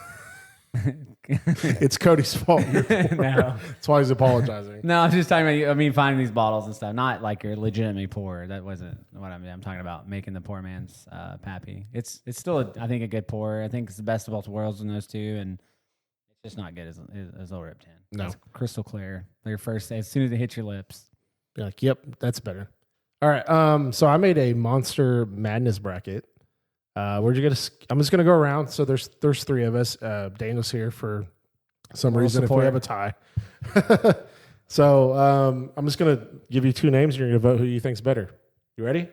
B: It's Cody's fault. You're poor.
A: No.
B: That's why he's apologizing.
A: no, I'm just talking about. I mean, finding these bottles and stuff. Not like you're legitimately poor. That wasn't what I mean. I'm talking about making the poor man's pappy. It's still, I think, a good pour. I think it's the best of both worlds in those two, and it's just not good as Old Rip 10.
B: No.
A: It's crystal clear. Your first, as soon as it hits your lips.
B: You're like, yep, that's better. All right. So I made a Monster Madness bracket. Where'd you get I'm just gonna go around. So there's 3 of us. Daniel's here for some reason.
A: support.
B: If we have a tie, so I'm just gonna give you 2 names. And you're gonna vote who you think's better. You ready?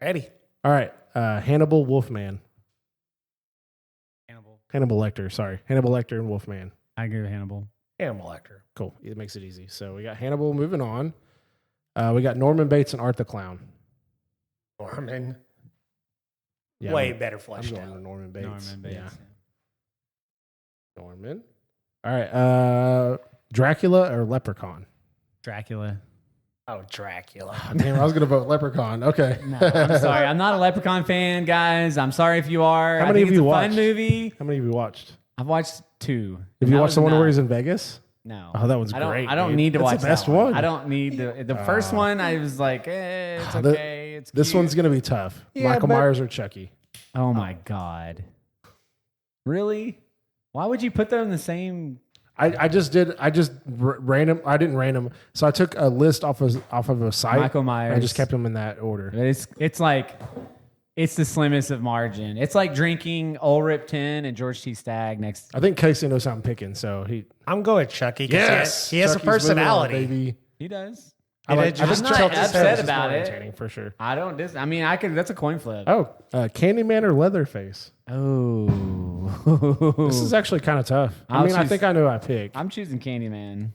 C: Ready?
B: All right. Hannibal, Wolfman.
A: Hannibal.
B: Hannibal Lecter. Sorry, Hannibal Lecter and Wolfman.
A: I agree with Hannibal.
C: Animal actor.
B: Cool. It makes it easy. So we got Hannibal. Moving on. We got Norman Bates and Art the Clown.
C: Norman.
B: Yeah,
C: Way
B: I'm
C: better fleshed
B: going
C: out.
B: with Norman Bates.
A: Norman Bates.
B: Yeah. Norman. All right. Dracula or Leprechaun?
A: Dracula.
C: Oh, Dracula.
B: Damn, I was going to vote Leprechaun. Okay.
A: No, I'm sorry. I'm not a Leprechaun fan, guys. I'm sorry if you are.
B: How
A: I
B: many
A: think
B: have
A: it's
B: you
A: a fun
B: watched?
A: movie.
B: How many have you watched?
A: I've watched 2.
B: Have
A: And
B: you
A: that
B: watched
A: was
B: the one where
A: enough.
B: he's in Vegas?
A: No.
B: Oh, that one's
A: I don't,
B: great,
A: I don't
B: dude.
A: need to
B: That's
A: watch
B: the best
A: that one.
B: one.
A: I don't need the first one. I was like, it's okay. It's
B: This
A: cute.
B: one's going to be tough.
C: Yeah,
B: Michael
C: but-
B: Myers or Chucky?
A: Oh my god. Really? Why would you put them in the same?
B: I just random. I didn't random. So I took a list off of a site.
A: Michael Myers.
B: And I just kept them in that order.
A: It's like it's the slimmest of margin. It's like drinking Old Rip 10 and George T. Stagg next.
B: I think Casey knows how I'm picking. So
C: I'm going Chucky. 'Cause he has a
B: Chucky's moving on,
C: personality.
B: baby.
A: He does.
B: I like.
C: I'm
B: I just
C: not
B: felt
A: upset
B: this is
A: about
B: more
A: it.
B: entertaining for sure.
A: I don't. I mean, I could. That's a coin flip.
B: Oh, Candyman or Leatherface?
A: Oh.
B: This is actually kind of tough. I
A: I'll
B: mean, I
A: choose-
B: think I know I picked.
A: I'm choosing Candyman.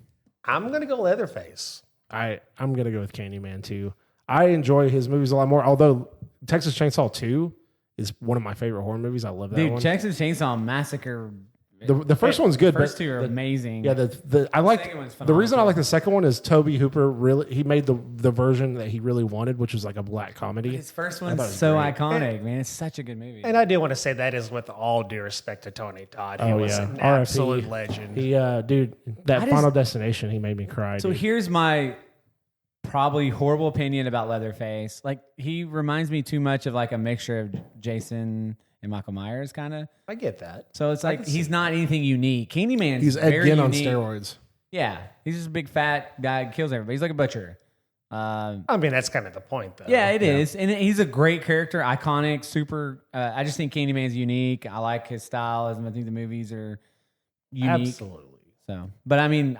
C: I'm going to go Leatherface.
B: I'm gonna go with Candyman too. I enjoy his movies a lot more. Although Texas Chainsaw 2 is one of my favorite horror movies. I love that
A: Dude,
B: one.
A: Texas Chainsaw Massacre.
B: The first one's good.
A: The first
B: but
A: 2 are amazing.
B: Yeah, I like
A: second one's
B: the reason I
A: phenomenal.
B: like the second one is Toby Hooper he made the version that he really wanted, which was like a black comedy.
A: His first
B: thought
A: one's
B: it was
A: so
B: great.
A: iconic, man. It's such a good movie.
C: And I do want to say that is with all due respect to Tony Todd. He
B: Oh,
C: was
B: yeah.
C: an
B: RIP.
C: absolute legend.
B: He dude, that
A: I just-
B: Final Destination, he made me cry.
A: So
B: dude.
A: here's my probably horrible opinion about Leatherface. Like he reminds me too much of like a mixture of Jason and Michael Myers, kind of.
C: I get that.
A: So it's like he's not anything unique. Candyman's
B: He's Ed
A: very
B: Gein on
A: unique.
B: steroids.
A: Yeah, he's just a big fat guy who kills everybody. He's like a butcher.
C: I mean, that's kind of the point, though.
A: Yeah, it is, and he's a great character, iconic, super. I just think Candyman's unique. I like his style. I think the movies are unique.
C: Absolutely.
A: So, but I mean,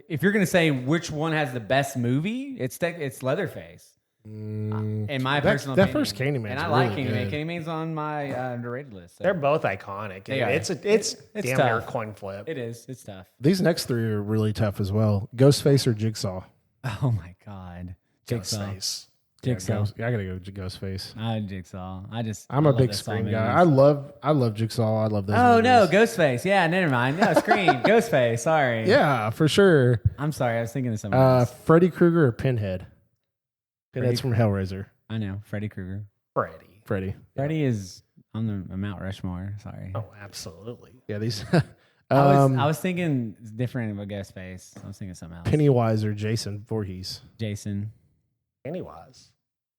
A: if you're gonna say which one has the best movie, it's Leatherface. In my personal
B: that
A: opinion.
B: first Candyman's
A: and I like
B: really
A: Candyman.
B: good.
A: Candyman's on my underrated list. So.
C: They're both iconic.
A: They are.
C: It's
A: It's
C: damn near a
A: tough.
C: coin flip.
A: It is. It's tough.
B: These next 3 are really tough as well. Ghostface or Jigsaw?
A: Oh my god, Jigsaw.
C: Ghostface.
A: Jigsaw.
B: I gotta go Ghostface.
A: Jigsaw.
B: I'm
A: I
B: a
A: love
B: big
A: those
B: Scream
A: Saw
B: guy.
A: movies.
B: I love Jigsaw. I love those.
A: Oh no,
B: movies.
A: Ghostface. Yeah, never mind. No, Scream. Ghostface. Sorry.
B: Yeah, for sure.
A: I'm sorry. I was thinking of something else.
B: Freddy Krueger or Pinhead? Pinhead's from Hellraiser.
A: I know. Freddy Krueger.
C: Freddy.
B: Freddy.
A: Freddy is on the Mount Rushmore. Sorry.
C: Oh, absolutely.
B: Yeah, these.
A: I was thinking different of a Ghostface. I was thinking something else.
B: Pennywise or Jason Voorhees?
A: Jason.
C: Pennywise.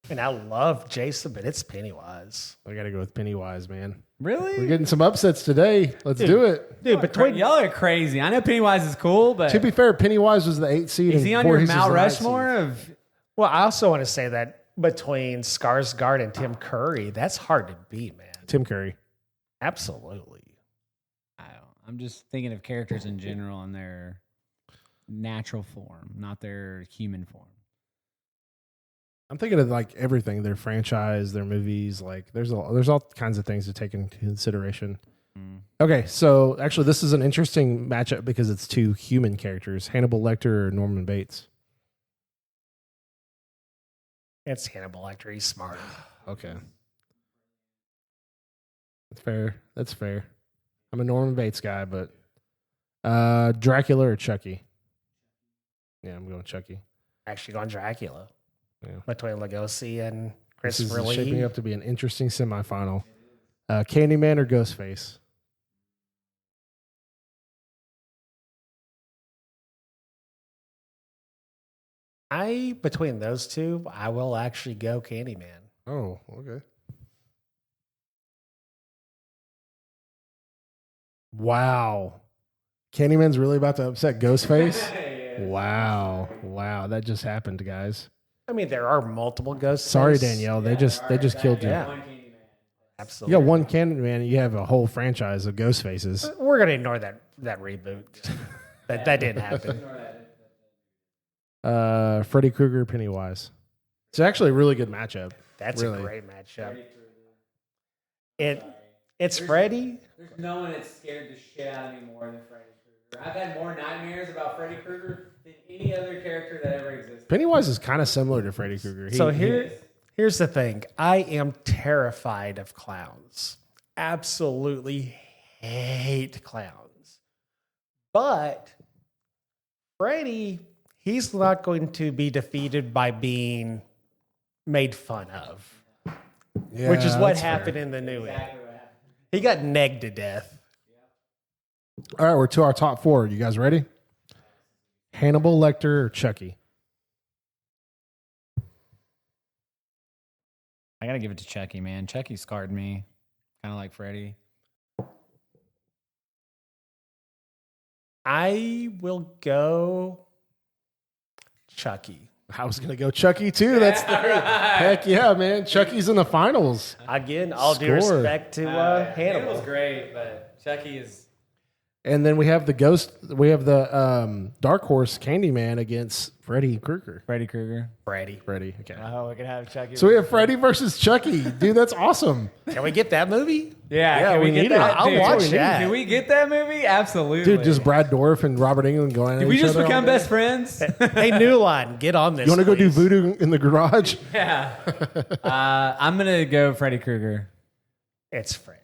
C: I mean, I love Jason, but it's Pennywise.
B: I gotta go with Pennywise, man.
A: Really?
B: We're getting some upsets today. Let's do it.
C: Dude, between
A: Y'all are crazy. I know Pennywise is cool, but
B: To be fair, Pennywise was the 8th seed.
A: is
B: and
A: he on
B: Voorhees
A: your
B: was
A: Mount
B: the 9th seed.
A: Rushmore of
C: Well, I also want to say that between Skarsgård and Tim Curry, that's hard to beat, man.
B: Tim Curry.
C: Absolutely.
A: I'm just thinking of characters in general and their natural form, not their human form.
B: I'm thinking of like everything, their franchise, their movies. Like there's all kinds of things to take into consideration. Okay, so actually, this is an interesting matchup because it's two human characters: Hannibal Lecter or Norman Bates.
C: It's Hannibal Lecter. He's smart.
B: Okay, that's fair. That's fair. I'm a Norman Bates guy, but Dracula or Chucky? Yeah, I'm going Chucky.
C: Actually, going Dracula.
B: Yeah.
C: Between Lugosi and
B: This is
C: Christopher Lee.
B: shaping up to be an interesting semifinal. Candyman or Ghostface?
C: Between those two, I will actually go Candyman.
B: Oh, okay. Wow. Candyman's really about to upset Ghostface? Wow. Wow. That just happened, guys.
C: I mean, there are multiple ghosts.
B: Sorry, Danielle. They just killed you.
C: Yeah.
B: You
C: Absolutely.
B: got one Candyman, you have a whole franchise of Ghostfaces.
C: We're gonna ignore that reboot. that didn't happen.
B: Freddy Krueger, Pennywise. It's actually a really good matchup.
C: That's
B: Really.
C: a great matchup. It's Freddy.
A: There's no one that's scared the shit out of me more than Freddy Krueger. I've had more nightmares about Freddy Krueger than any other character that ever existed.
B: Pennywise is kind of similar to Freddy Krueger.
C: Here's the thing. I am terrified of clowns. Absolutely hate clowns. But Freddy, he's not going to be defeated by being made fun of,
B: Yeah,
C: which is what
B: that's fair.
C: happened in the new one. He got negged to death.
B: All right, we're to our top four. You guys ready? Hannibal Lecter or Chucky?
A: I gotta give it to Chucky, man. Chucky scarred me, kind of like Freddy.
C: I will go Chucky.
B: I was gonna go Chucky too. That's heck yeah, man. Chucky's in the finals.
C: Again, all due
B: Score.
C: respect to Hannibal.
A: Great, but Chucky is.
B: And then we have the Dark Horse Candyman against Freddy Krueger.
A: Freddy Krueger.
C: Freddy.
B: Freddy, okay.
A: Oh, we can have Chucky.
B: So we have Freddy versus Chucky. Dude, that's awesome.
C: Can we get that movie?
A: Yeah,
B: Yeah,
A: can
B: we
A: we
B: need
A: get
B: it.
A: that?
C: I'll
A: Dude,
C: watch that.
A: Can we get that movie? Absolutely.
B: Dude, just Brad Dourif and Robert Englund going at
A: Did we
B: each
A: just
B: other
A: become
B: all day?
A: best friends?
C: Hey, New Line, get on this.
B: You want to go do
C: please.
B: voodoo in the garage?
A: Yeah. I'm gonna go Freddy Krueger.
C: It's Freddy.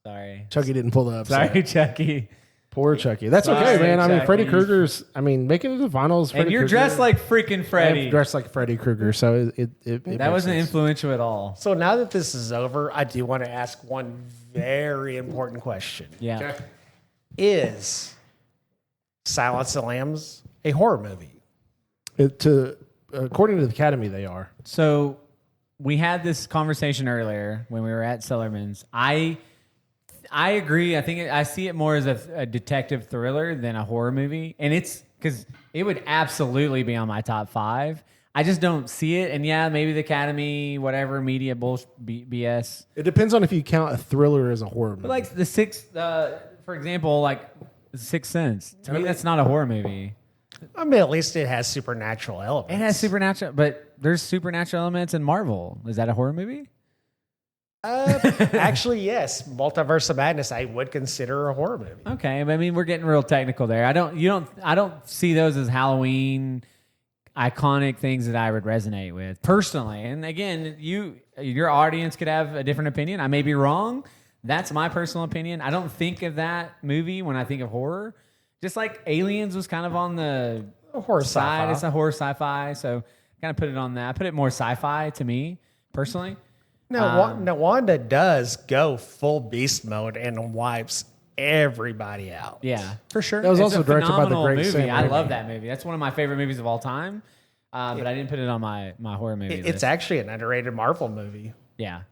A: Sorry.
B: Chucky didn't pull the upset.
A: Sorry, Chucky.
B: Poor Chucky. That's
A: Sorry,
B: okay, man. I mean,
A: Chucky.
B: Freddy Krueger's, making it to the finals.
A: And
B: Freddy
A: you're
B: Krueger-
A: dressed like freaking Freddy.
B: I'm dressed like Freddy Krueger, so it
A: That
B: makes
A: wasn't
B: sense.
A: influential at all.
C: So now that this is over, I do want to ask one very important question.
A: Yeah.
B: Okay.
C: Is Silence of the Lambs a horror movie?
B: According to the Academy, they are.
A: So we had this conversation earlier when we were at Sellerman's. I agree. I think I see it more as a detective thriller than a horror movie, and it's because it would absolutely be on my top 5. I just don't see it, and yeah, maybe the Academy, whatever media bullshit BS.
B: It depends on if you count a thriller as a horror movie.
A: But like the Sixth, for example, like Sixth Sense. To me, that's not a horror movie.
C: I mean, at least it has supernatural elements.
A: It has supernatural, but there's supernatural elements in Marvel. Is that a horror movie?
C: Actually, yes. Multiverse of Madness, I would consider a horror movie.
A: Okay, but I mean, we're getting real technical there. I don't see those as Halloween iconic things that I would resonate with personally. And again, your audience could have a different opinion. I may be wrong. That's my personal opinion. I don't think of that movie when I think of horror. Just like Aliens was kind of on the
C: Horror
A: side.
C: sci-fi.
A: It's a horror sci-fi, so kind of put it on that. I put it more sci-fi to me personally.
C: Now, Wanda does go full beast mode and wipes everybody out.
A: Yeah.
C: For sure.
B: That was
A: It's
B: also
A: a
B: directed by the
A: phenomenal
B: great
A: movie.
B: Sam
A: I
B: Raimi.
A: love that movie. That's one of my favorite movies of all time. But I didn't put it on my horror movie
C: It's
A: list.
C: actually an underrated Marvel movie.
A: Yeah.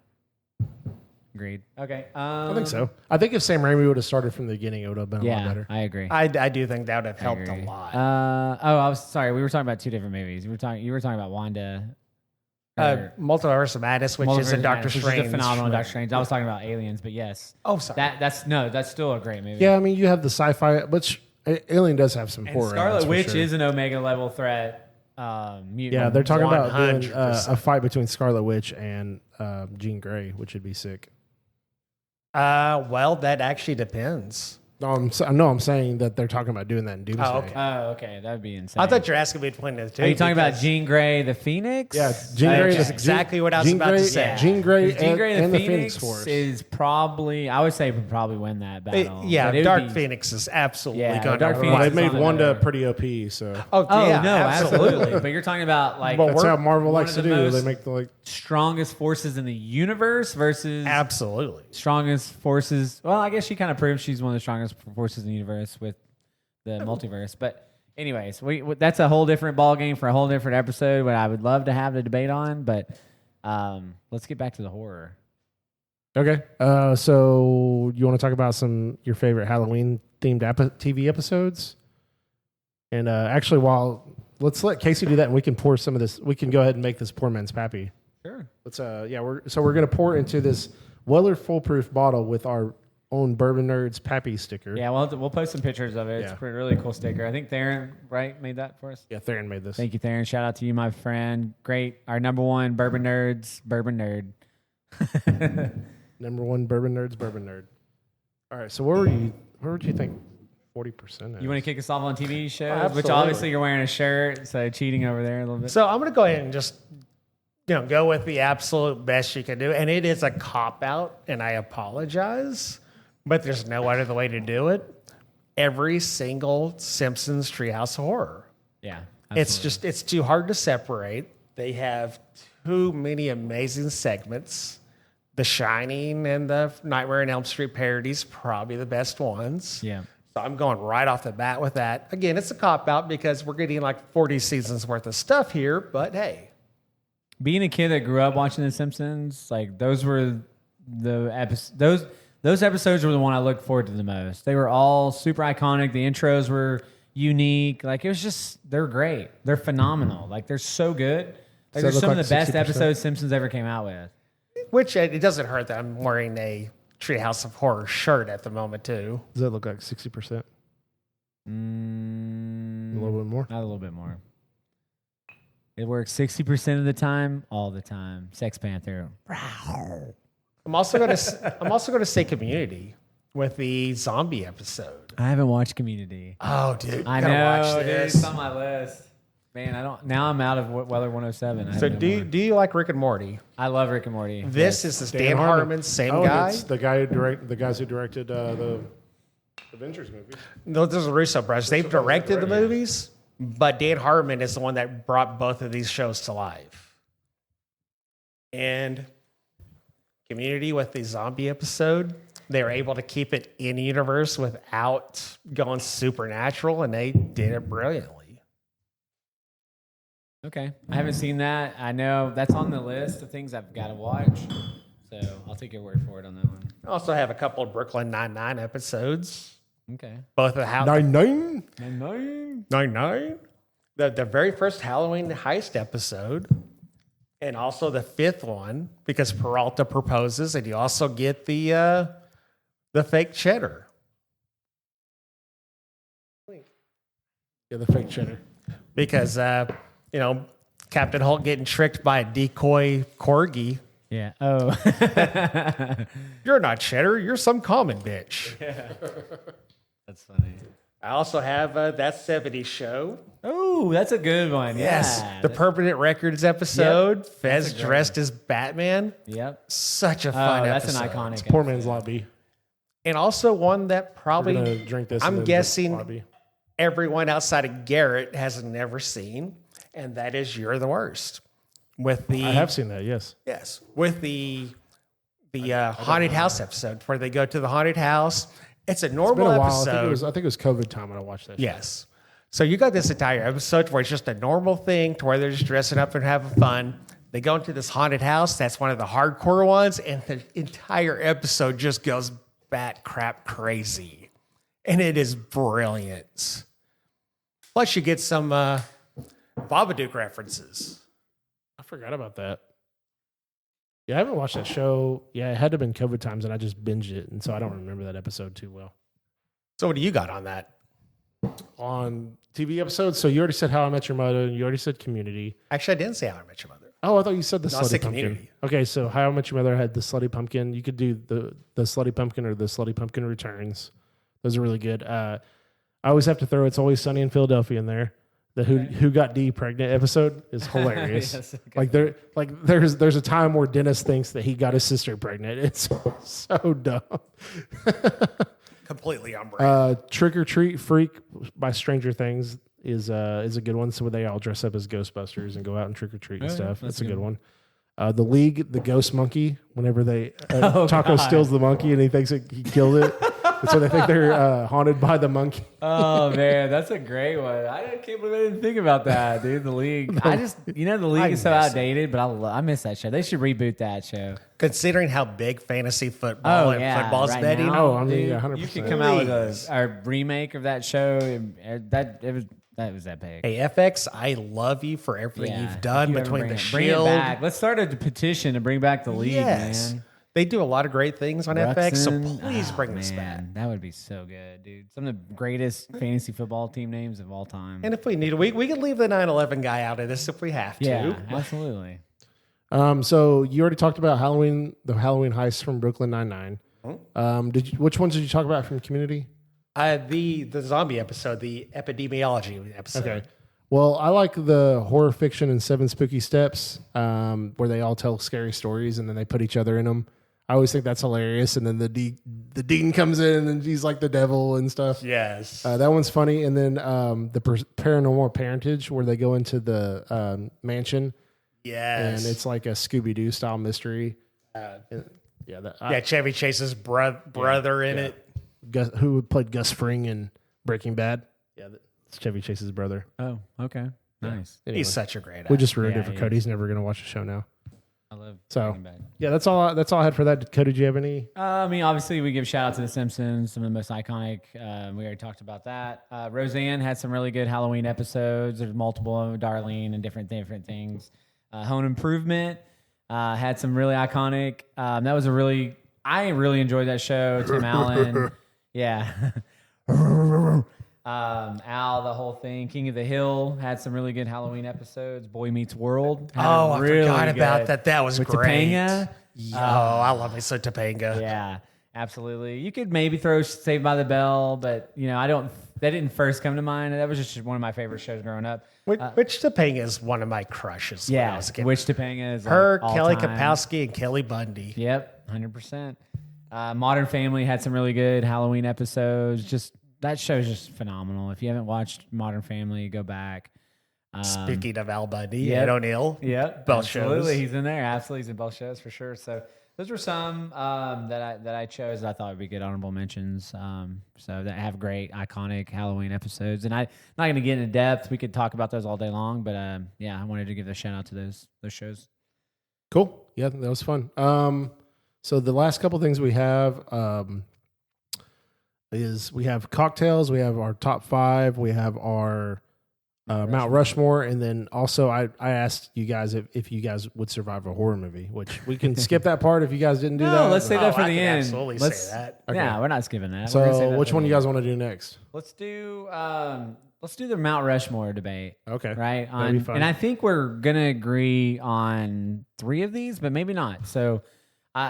A: Agreed. Okay.
B: I think so. I think if Sam Raimi would have started from the beginning, it would have been a lot
A: Yeah,
B: better.
A: I agree.
C: I do think that would have helped a lot.
A: I was sorry. We were talking about two different movies. You were talking about Wanda.
C: Multiverse of Madness, which is a Doctor Strange.
A: Which is a phenomenal Doctor Strange. I was talking about Aliens, but yes.
C: Oh, sorry.
A: That's still a great movie.
B: Yeah, I mean, you have the sci-fi, which Alien does have some
A: And
B: horror.
A: Scarlet Witch
B: sure.
A: is an Omega level threat. Mutant.
B: Yeah, they're talking about doing
C: 100%.
B: a fight between Scarlet Witch and Jean Grey, which would be sick.
C: Well, that actually depends.
B: No, I'm saying that they're talking about doing that in Doomsday.
C: Oh, okay.
A: Oh, okay. That would be insane.
C: I thought you were asking me between the two.
A: Are you talking about
C: because-
A: Jean Grey, the Phoenix?
B: Yeah, Jean Grey.
C: That's exactly what I was about to say.
B: Jean Grey,
A: Jean Grey
B: and
A: the
B: the Phoenix
A: Phoenix
B: Force.
A: is probably, I would say, would probably win that battle.
C: Yeah,
A: But it would
C: Dark
A: be-
C: Phoenix is absolutely
A: Yeah,
C: going
A: Dark
C: to
A: Phoenix
B: They
A: is
B: made
A: on
B: Wanda
A: another-
B: pretty OP, so
C: Oh,
A: Oh
C: yeah,
A: no, absolutely. But you're talking about like
C: Well,
B: that's how Marvel
A: one
B: likes
A: of
B: to
A: the
B: do.
A: most-
B: They make the
A: strongest forces in the universe versus
C: Absolutely.
A: strongest forces. Well, I guess she kind of proves she's one of the strongest forces in the universe with the multiverse. But anyways, that's a whole different ball game for a whole different episode. What I would love to have the debate on. But let's get back to the horror.
B: Okay. So you want to talk about your favorite Halloween themed TV episodes? And actually, let's let Casey do that, and we can pour some of this. We can go ahead and make this poor man's pappy.
A: Sure.
B: Let's. We're gonna pour into this Weller foolproof bottle with our own Bourbon Nerdz Pappy sticker.
A: Yeah, we'll post some pictures of it. It's
B: Yeah.
A: a really cool sticker. I think Theron, made that for us.
B: Yeah, Theron made this.
A: Thank you, Theron. Shout out to you, my friend. Great. Our number one Bourbon Nerd.
B: Number one Bourbon Nerd. All right. So where would you think 40%?
A: You want to kick us off on TV shows? Which
C: Absolutely.
A: obviously you're wearing a shirt, so cheating over there a little bit.
C: So I'm going to go ahead and just go with the absolute best you can do. And it is a cop-out, and I apologize, but there's no other way to do it. Every single Simpsons Treehouse of Horror.
A: Yeah.
C: It's too hard to separate. They have too many amazing segments. The Shining and the Nightmare on Elm Street parodies, probably the best ones.
A: Yeah.
C: So I'm going right off the bat with that. Again, it's a cop-out because we're getting like 40 seasons worth of stuff here, but hey.
A: Being a kid that grew up watching The Simpsons, like those were the episodes. Those episodes were the one I looked forward to the most. They were all super iconic. The intros were unique. Like it was just, they're great. They're phenomenal. Like they're so good. Like
B: So
A: they're
B: it looked
A: some of
B: like
A: the best
B: 60%?
A: episodes Simpsons ever came out with.
C: Which it doesn't hurt that I'm wearing a Treehouse of Horror shirt at the moment too.
B: Does that look like 60%? A little bit more.
A: Not a little bit more. It works 60% of the time, all the time. Sex Panther.
C: I'm also going to say Community with the zombie episode.
A: I haven't watched Community.
C: Oh, dude,
A: I
C: gotta
A: know,
C: watch
A: dude.
C: this.
A: It's on my list. Man, I don't. Now I'm out of Weather 107. I
C: So
A: have no more.
C: do you like Rick and Morty?
A: I love Rick and Morty.
C: This is Dan Harmon, same guy.
B: It's the guys who directed the Avengers movies.
C: No, this is Russo brothers. They've directed the movies, but Dan Harmon is the one that brought both of these shows to life. And Community with the zombie episode, they were able to keep it in universe without going supernatural, and they did it brilliantly.
A: Okay, I haven't seen that. I know that's on the list of things I've got to watch. So I'll take your word for it on that one.
C: I also have a couple of Brooklyn Nine-Nine episodes.
A: Okay.
C: Both of how
B: 9-9?
C: Nine-Nine. The very first Halloween heist episode. And also the fifth one, because Peralta proposes, and you also get the fake cheddar.
B: Yeah, the fake cheddar.
C: Because Captain Hulk getting tricked by a decoy corgi.
A: Yeah. Oh.
C: You're not cheddar, you're some common bitch.
A: That's funny.
C: I also have That 70s Show.
A: Oh, that's a good one.
C: Yes.
A: Yeah.
C: The Permanent Records episode.
A: Yep.
C: Fez
A: That's a great
C: dressed as Batman.
A: Yep.
C: Such a
A: Oh,
C: fun
A: that's
C: episode.
A: an iconic.
B: Poor man's lobby.
C: And also one that
B: We're
C: probably
B: gonna drink this. and
C: I'm
B: then
C: guessing
B: lobby.
C: everyone outside of Garrett has never seen, and that is You're the Worst. With the
B: I have seen that. Yes.
C: yes, with the haunted house episode where they go to the haunted house. It's a
B: It's
C: normal
B: been a while.
C: episode.
B: I think it was COVID time when I watched that.
C: Yes. So you got this entire episode where it's just a normal thing to where they're just dressing up and having fun. They go into this haunted house. That's one of the hardcore ones. And the entire episode just goes bat crap crazy. And it is brilliant. Plus, you get some Babadook references.
B: I forgot about that. Yeah, I haven't watched that show. Yeah, it had to have been COVID times, and I just binged it. And so I don't remember that episode too well.
C: So what do you got on that?
B: On TV episodes? So you already said How I Met Your Mother, and you already said Community.
C: Actually, I didn't say How I Met Your Mother.
B: Oh, I thought you said the
C: No, I
B: Slutty
C: said
B: Pumpkin.
C: Community.
B: Okay, so How I Met Your Mother had the Slutty Pumpkin. You could do the Slutty Pumpkin or the Slutty Pumpkin Returns. Those are really good. I always have to throw It's Always Sunny in Philadelphia in there. The Who Got Dee Pregnant episode is hilarious.
A: Yes, okay.
B: There's a time where Dennis thinks that he got his sister pregnant. It's so dumb.
C: Completely on brand.
B: Trick or Treat Freak by Stranger Things is a good one. So they all dress up as Ghostbusters and go out and trick or treat and stuff. That's a good one. The League, the Ghost Monkey. Whenever they Taco steals the monkey and he thinks he killed it, so they think they're haunted by the monkey.
A: Oh man, that's a great one. I can't believe I didn't think about that, dude. The League. The League is so outdated, but I miss that show. They should reboot that show.
C: Considering how big fantasy football and football's
A: right
C: betting.
A: now,
B: Oh, I mean,
A: dude,
B: 100%.
A: you could come out with a remake of that show. That was epic.
C: Hey, FX, I love you for everything you've done
A: If you ever
C: between
A: bring
C: the
A: bring it
C: Shield.
A: back. Let's start a petition to bring back the League,
C: Yes.
A: man.
C: They do a lot of great things on FX, so
A: Ruxin.
C: please
A: Oh,
C: bring this back.
A: man, that would be so good, dude. Some of the greatest fantasy football team names of all time.
C: And if we need to, we can leave the 9/11 guy out of this if we have to.
A: Yeah, absolutely.
B: So you already talked about the Halloween heist from Brooklyn Nine-Nine. Which ones did you talk about from Community?
C: The zombie episode, the epidemiology episode.
B: Okay. Well, I like the horror fiction and Seven Spooky Steps, where they all tell scary stories and then they put each other in them. I always think that's hilarious. And then the dean comes in and he's like the devil and stuff.
C: Yes.
B: That one's funny. And then the paranormal parentage, where they go into the mansion
C: Yes.
B: and it's like a Scooby-Doo style mystery.
C: Chevy Chase's brother in it.
B: Who played Gus Fring in Breaking Bad? Yeah, it's Chevy Chase's brother.
A: Oh, okay. Nice.
B: Anyway,
C: He's such a great actor.
B: we just ruined it for
A: he
B: Cody.
A: is.
B: He's never going to watch the show now.
A: I love
B: So,
A: Breaking Bad.
B: yeah, that's all I had for that. Cody, did you have any?
A: I mean, obviously, we give shout out to The Simpsons, some of the most iconic. We already talked about that. Roseanne had some really good Halloween episodes. There's multiple of Darlene and different things. Home Improvement had some really iconic. I really enjoyed that show. Tim Allen, yeah. Al, the whole thing. King of the Hill had some really good Halloween episodes. Boy Meets World. had
C: Oh,
A: a
C: I
A: really
C: forgot about
A: good-
C: that. That was
A: with
C: great.
A: Topanga.
C: I love me some Topanga.
A: Yeah, absolutely. You could maybe throw Saved by the Bell, but that didn't first come to mind. That was just one of my favorite shows growing up.
C: Which Topanga is one of my crushes. when I was a kid.
A: Which Topanga is
C: Her,
A: like
C: Kelly
A: all-time.
C: Kapowski, and Kelly Bundy.
A: Yep, 100%. Modern Family had some really good Halloween episodes. Just that show's just phenomenal. If you haven't watched Modern Family, go back.
C: Speaking of Al Bundy
A: yep.
C: and O'Neill.
A: Yep,
C: both
A: absolutely.
C: shows.
A: He's in there. Absolutely, he's in both shows for sure. So those were some that I chose that I thought would be good honorable mentions. So that have great iconic Halloween episodes. And I'm not going to get into depth. We could talk about those all day long. But yeah, I wanted to give a shout out to those shows.
B: Cool. Yeah, that was fun. So the last couple things we have is we have cocktails, we have our top 5, we have our Mount Rushmore, and then also I asked you guys if you guys would survive a horror movie, which we can skip that part if you guys didn't do that.
A: Let's save that for
C: I
A: the
C: can
A: end.
C: absolutely
A: Let's
C: say that.
B: Okay.
A: Yeah, we're not skipping that. We're gonna save
B: So
A: that
B: which
A: for
B: one
A: the
B: do you
A: end.
B: guys want to do next?
A: Let's do the Mount Rushmore debate.
B: Okay.
A: Right?
B: That'd be fun.
A: And I think we're going to agree on 3 of these, but maybe not. So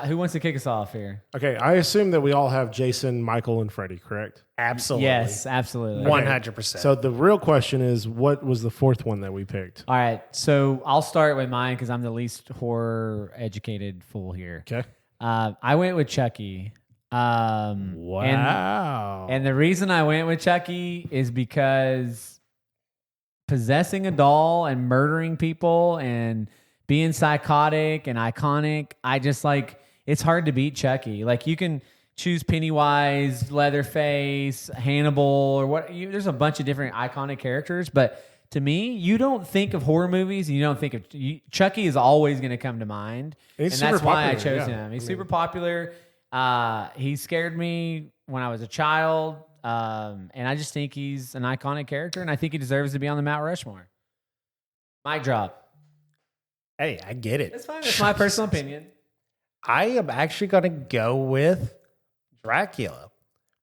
A: who wants to kick us off here?
B: Okay, I assume that we all have Jason, Michael, and Freddy, correct?
C: Absolutely.
A: Yes, absolutely.
C: 100%.
B: So the real question is, what was the 4th one that we picked?
A: All right. So I'll start with mine because I'm the least horror educated fool here.
B: Okay.
A: I went with Chucky.
B: Wow.
A: And the reason I went with Chucky is because possessing a doll and murdering people and being psychotic and iconic, I just it's hard to beat Chucky. Like you can choose Pennywise, Leatherface, Hannibal, or there's a bunch of different iconic characters, but to me, you don't think of horror movies. And you don't think of Chucky is always going to come to mind,
B: And
A: and
B: he's
A: that's
B: super
A: why I
B: popular,
A: chose
B: yeah.
A: him. He's super popular. He scared me when I was a child, and I just think he's an iconic character, and I think he deserves to be on the Mount Rushmore. Mic drop.
C: Hey, I get it.
A: That's fine. That's my personal opinion.
C: I am actually going to go with Dracula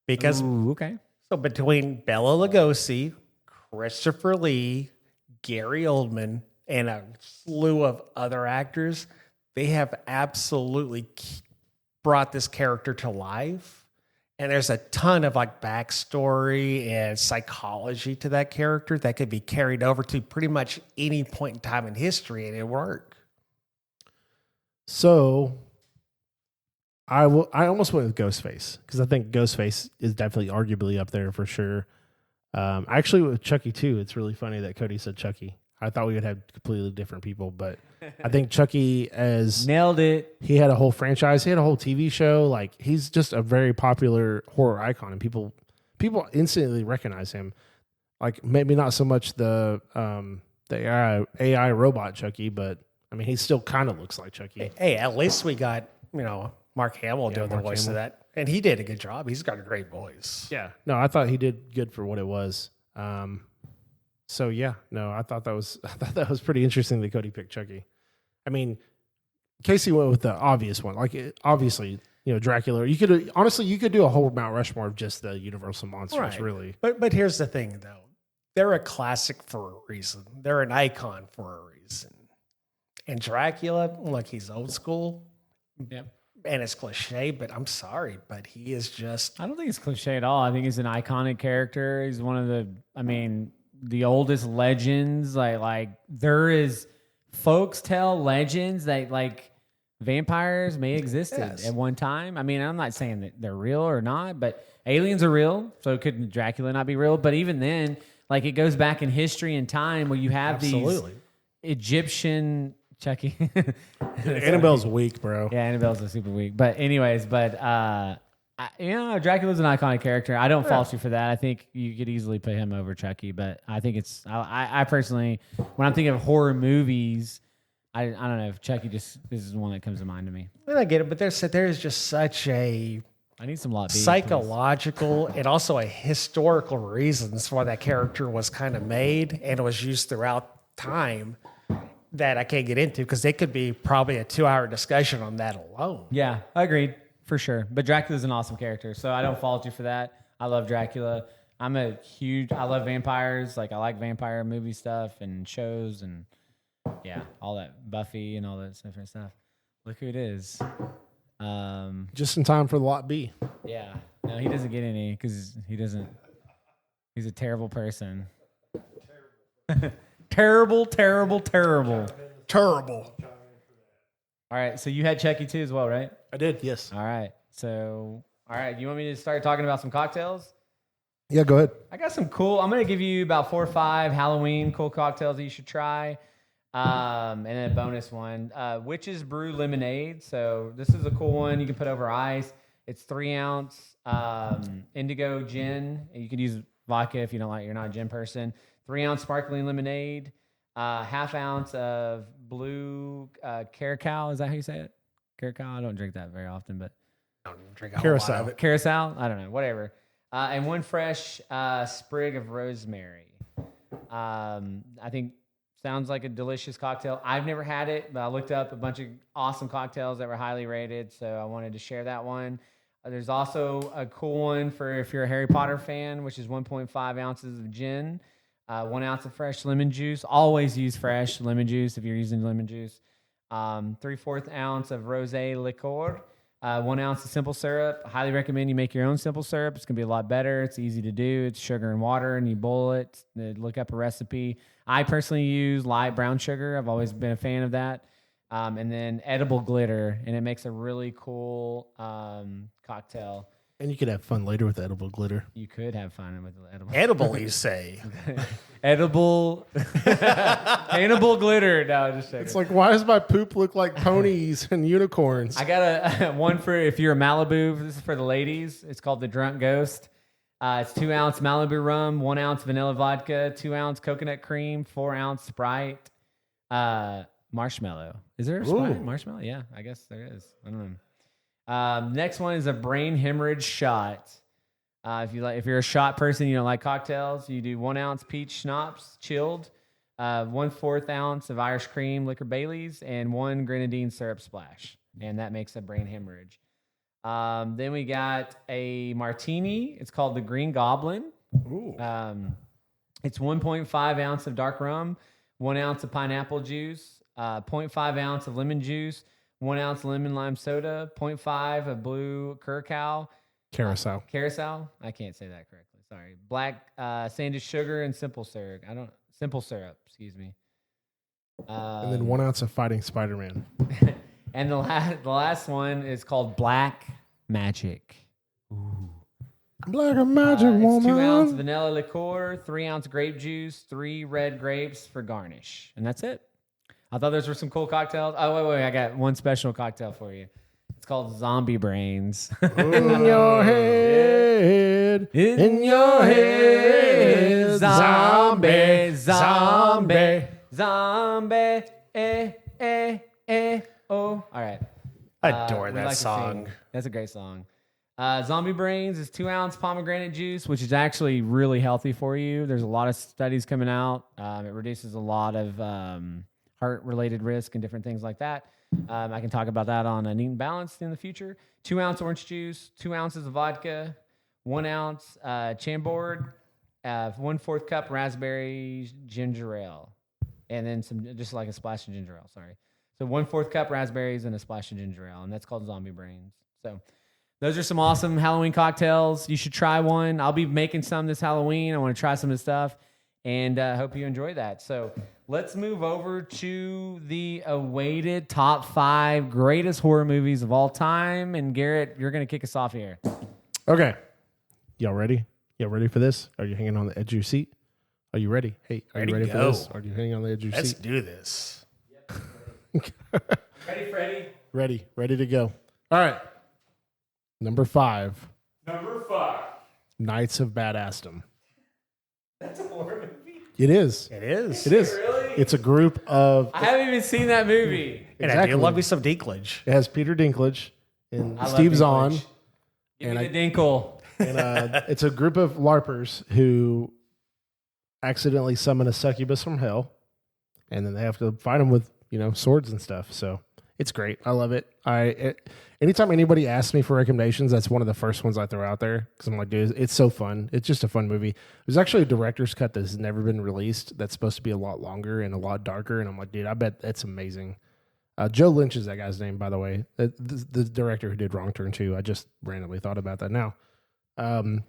C: because
A: Ooh, okay.
C: so between Bela Lugosi, Christopher Lee, Gary Oldman, and a slew of other actors, they have absolutely brought this character to life. And there's a ton of like backstory and psychology to that character that could be carried over to pretty much any point in time in history, and it work.
B: So I almost went with Ghostface because I think Ghostface is definitely arguably up there for sure. Actually, with Chucky too, it's really funny that Cody said Chucky. I thought we would have completely different people, but I think Chucky
A: Nailed it.
B: he had a whole franchise, he had a whole TV show. Like he's just a very popular horror icon, and people instantly recognize him. Like maybe not so much the AI robot Chucky, but I mean he still kind of looks like Chucky.
C: Hey, at least we got, Mark Hamill doing the
B: Mark
C: voice of
B: Hamill.
C: that. And he did a good job. He's got a great voice.
B: Yeah, no, I thought he did good for what it was. So yeah, no, I thought that was pretty interesting that Cody picked Chucky. I mean, Casey went with the obvious one. Like obviously, Dracula. You could do a whole Mount Rushmore of just the Universal monsters,
C: Right.
B: really.
C: But here's the thing, though. They're a classic for a reason. They're an icon for a reason. And Dracula, look, he's old school.
A: Yep.
C: And it's cliche, but I'm sorry, but he is just...
A: I don't think it's cliche at all. I think he's an iconic character. He's one of the oldest legends. Like there is folks tell legends that like vampires may have existed at one time. I mean, I'm not saying that they're real or not, but aliens are real. So could Dracula not be real? But even then, like it goes back in history and time where you have these Egyptian Chucky.
B: Annabelle's weak, bro.
A: Yeah, Annabelle's a super weak. But anyways, Dracula's an iconic character. I don't fault you for that. I think you could easily put him over Chucky, but I think I personally, when I'm thinking of horror movies, I don't know if Chucky this is one that comes to mind to me.
C: And I get it, but there is just such a
A: I need some lot B.
C: psychological and also a historical reasons why that character was kind of made and was used throughout time that I can't get into because they could be probably a 2-hour discussion on that alone.
A: Yeah, agreed for sure. But Dracula's an awesome character, so I don't fault you for that. I love Dracula. I love vampires. Like I like vampire movie stuff and shows and all that Buffy and all that different stuff. Look who it is.
B: Just in time for the lot B.
A: Yeah. No, he doesn't get any because he's a terrible person. Terrible. All right, so you had Chucky too as well, right?
B: I did, yes.
A: All right. You want me to start talking about some cocktails?
B: Yeah, go ahead.
A: I got some cool. I'm going to give you about 4 or 5 Halloween cool cocktails that you should try. And then a bonus one, Witch's Brew Lemonade. So this is a cool one you can put over ice. It's 3 ounce indigo gin. You can use vodka if you're not a gin person. 3 ounce sparkling lemonade. Half ounce of blue Caracal. Is that how you say it? Caracal? I don't drink that very often, but
C: I don't drink a whole lot of it.
A: Carousel? I don't know. Whatever. And 1 fresh sprig of rosemary. I think sounds like a delicious cocktail. I've never had it, but I looked up a bunch of awesome cocktails that were highly rated, so I wanted to share that one. There's also a cool one for if you're a Harry Potter fan, which is 1.5 ounces of gin, 1 ounce of fresh lemon juice. Always use fresh lemon juice if you're using lemon juice. 3/4 ounce of rosé liqueur. 1 ounce of simple syrup. I highly recommend you make your own simple syrup. It's going to be a lot better. It's easy to do. It's sugar and water, and you boil it. Look up a recipe. I personally use light brown sugar. I've always been a fan of that. And then edible glitter, and it makes a really cool cocktail.
B: And you could have fun later with edible glitter.
A: You could have fun with edible.
C: Edible, you say?
A: Edible. Edible glitter. No, just joking.
B: It's like, why does my poop look like ponies and unicorns?
A: I got a one for if you're a Malibu. This is for the ladies. It's called the Drunk Ghost. It's 2 ounce Malibu rum, 1 ounce vanilla vodka, 2 ounce coconut cream, 4 ounce Sprite, marshmallow. Is there a Sprite marshmallow? Yeah, I guess there is. I don't know. Next one is a brain hemorrhage shot. If you're a shot person, you don't like cocktails, you do 1 ounce peach schnapps, chilled, 1/4 ounce of Irish cream, liquor Baileys, and 1 grenadine syrup splash, and that makes a brain hemorrhage. Then we got a martini. It's called the Green Goblin. It's 1.5 ounce of dark rum, 1 ounce of pineapple juice, 0.5 ounce of lemon juice, 1 ounce lemon lime soda, 0.5 of blue curacao. Carousel. I can't say that correctly. Sorry. Black sanded sugar and simple syrup. Excuse me.
B: And then 1 ounce of Fighting Spider-Man.
A: And the last one is called Black Magic. Ooh.
B: Black Magic woman.
A: It's 2 ounce vanilla liqueur, 3 ounce grape juice, 3 red grapes for garnish. And that's it. I thought those were some cool cocktails. Oh, wait. I got one special cocktail for you. It's called Zombie Brains.
B: In your head. In your head.
A: Zombie. Oh. All right.
C: I adore
A: we
C: that
A: like to
C: song.
A: sing. That's a great song. Zombie Brains is 2 ounce pomegranate juice, which is actually really healthy for you. There's a lot of studies coming out. It reduces a lot of heart-related risk and different things like that. I can talk about that on a Neat and Balanced in the future. 2 ounce orange juice, 2 ounces of vodka, 1 ounce Chambord, 1/4 cup raspberry ginger ale, and then just like a splash of ginger ale. Sorry. So 1/4 cup raspberries and a splash of ginger ale, and that's called Zombie Brains. So those are some awesome Halloween cocktails. You should try one. I'll be making some this Halloween. I want to try some of the stuff, and hope you enjoy that. So let's move over to the awaited top 5 greatest horror movies of all time. And Garrett, you're going to kick us off here.
B: Okay. Y'all ready? Y'all ready for this? Are you hanging on the edge of your seat? Are you ready? Hey, are you ready for this? Are you hanging on the edge of your
C: Let's
B: seat?
C: do this.
A: Ready, Freddie?
B: Ready to go. All right. Number 5. Knights of Badassdom.
A: That's a horror movie?
B: It is.
C: It is.
B: It is.
A: Really?
B: It's a group of.
A: I haven't even seen that movie.
C: And I do love me some Dinklage.
B: It has Peter Dinklage and
A: I love
B: Steve
A: Dinklage.
B: Zahn.
A: Give
B: And
A: me the Dinkle.
B: And it's a group of LARPers who accidentally summon a succubus from hell, and then they have to fight them with swords and stuff. So it's great. I love it. Anytime anybody asks me for recommendations, that's one of the first ones I throw out there because I'm like, dude, it's so fun. It's just a fun movie. There's actually a director's cut that's never been released that's supposed to be a lot longer and a lot darker, and I'm like, dude, I bet that's amazing. Joe Lynch is that guy's name, by the way. The director who did Wrong Turn 2. I just randomly thought about that now.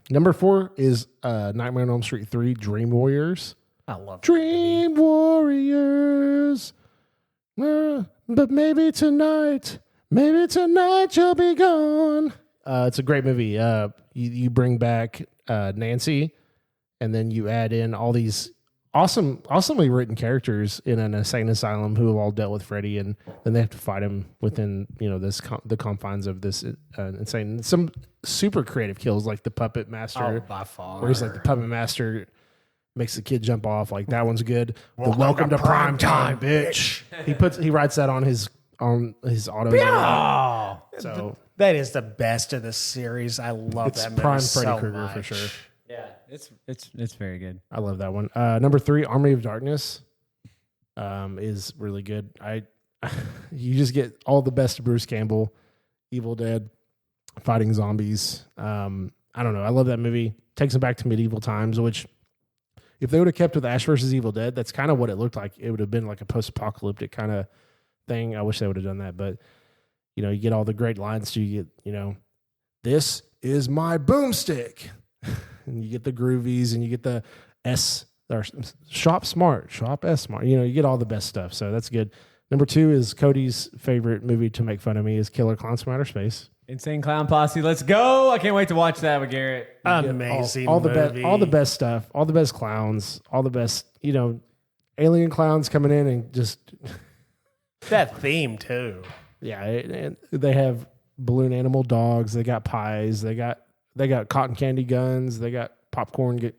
B: Number 4 is Nightmare on Elm Street 3, Dream Warriors.
C: I love
B: Dream Warriors. But maybe tonight you'll be gone. It's a great movie. You bring back Nancy, and then you add in all these awesomely written characters in an insane asylum who have all dealt with Freddy, and then they have to fight him within the confines of this insane. Some super creative kills like the puppet master,
C: by far.
B: where he's like the puppet master makes the kid jump off. Like that one's good. The Welcome to Prime Time, bitch. He writes that on his auto.
C: Oh,
B: So
C: that is the best of the series. I love
B: it's
C: that movie
B: prime
C: so
B: Freddy Krueger
C: much.
B: for sure.
A: Yeah, it's very good.
B: I love that one. Number 3, Army of Darkness, is really good. You just get all the best of Bruce Campbell, Evil Dead, fighting zombies. I don't know. I love that movie. Takes them back to medieval times, which if they would have kept with Ash versus Evil Dead, that's kind of what it looked like. It would have been like a post-apocalyptic kind of thing. I wish they would have done that, but you get all the great lines. So you get, this is my boomstick. And you get the groovies, and you get the S or shop S smart. You get all the best stuff. So that's good. Number 2 is Cody's favorite movie to make fun of me is Killer Clowns from Outer Space.
A: Insane Clown Posse. Let's go. I can't wait to watch that with Garrett.
C: Amazing
B: all the
C: movie.
B: all the best stuff, all the best clowns, all the best, alien clowns coming in and just
C: that theme too.
B: yeah, and they have balloon animal dogs, they got pies, they got They got cotton candy guns. They got popcorn.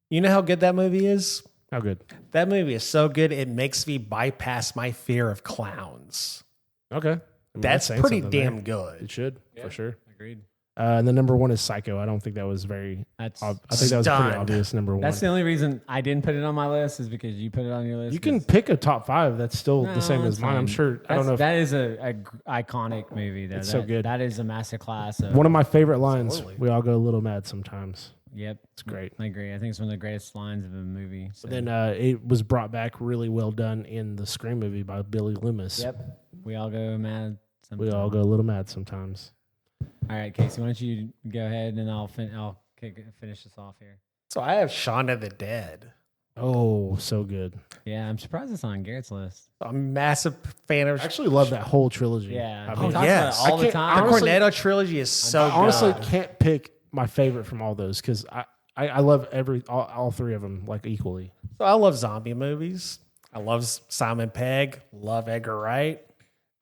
C: You know how good that movie is?
B: How good?
C: That movie is so good, it makes me bypass my fear of clowns.
B: Okay. I mean,
C: That's
B: saying
C: pretty
B: something
C: damn
B: there.
C: good.
B: It should, for sure.
A: Agreed.
B: And the number one is Psycho. I don't think that was very. I think that was pretty
C: Stunned.
B: obvious. Number one.
A: That's the only reason I didn't put it on my list is because you put it on your list.
B: You can pick a top 5 that's still the same as mine. I'm sure. I don't know.
A: That is a iconic movie. Though.
B: It's so good.
A: That is a masterclass.
B: One of my favorite lines. We all go a little mad sometimes.
A: Yep,
B: It's great.
A: I agree. I think it's one of the greatest lines of a movie. So.
B: Then it was brought back really well done in the Scream movie by Billy Loomis.
A: Yep, we all go mad. Sometimes.
B: We all go a little mad sometimes.
A: All right, Casey, why don't you go ahead and I'll finish this off here.
C: So I have Shaun of the Dead.
B: Oh, so good.
A: Yeah, I'm surprised it's on Garrett's list.
C: I'm a massive fan of.
B: I actually love that whole trilogy.
A: Yeah,
B: I
A: he
B: mean,
A: talks
C: yes.
A: about it all
B: I
A: the
B: can't-
A: time.
C: The
B: honestly-
C: Cornetto trilogy is so
B: I honestly
C: good.
B: can't pick my favorite from all those because I love all 3 of them like equally.
C: So I love zombie movies. I love Simon Pegg. Love Edgar Wright.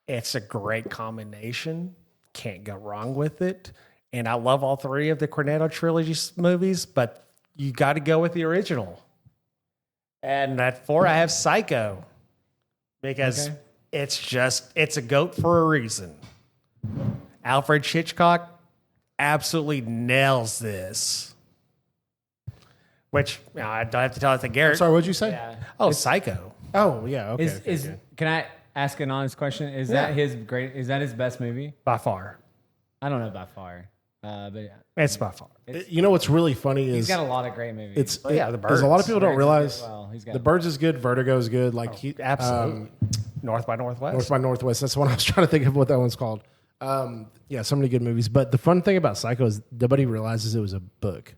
C: It's a great combination. Can't go wrong with it. And I love all 3 of the Cornetto trilogy movies, but you got to go with the original. And at 4, I have Psycho because it's a goat for a reason. Alfred Hitchcock absolutely nails this. Which I don't have to tell it to Garrett.
B: Sorry, what'd you say?
A: Yeah.
C: Oh, Psycho.
B: Oh, yeah. Okay. okay.
A: Can I ask an honest question? Is that his best movie?
C: By far.
A: I don't know by far, but
C: It's by far.
B: You know what's really funny is
A: he's got a lot of great movies.
B: it's
C: Oh, yeah, The
B: because a lot of
C: Birds.
B: people don't
A: Birds is
B: realize
A: good. Well, he's got-
B: The Birds is good. Vertigo is good. Like
C: Absolutely. North by Northwest.
B: North by Northwest. That's what I was trying to think of what that one's called. Yeah, so many good movies. But the fun thing about Psycho is nobody realizes it was a book.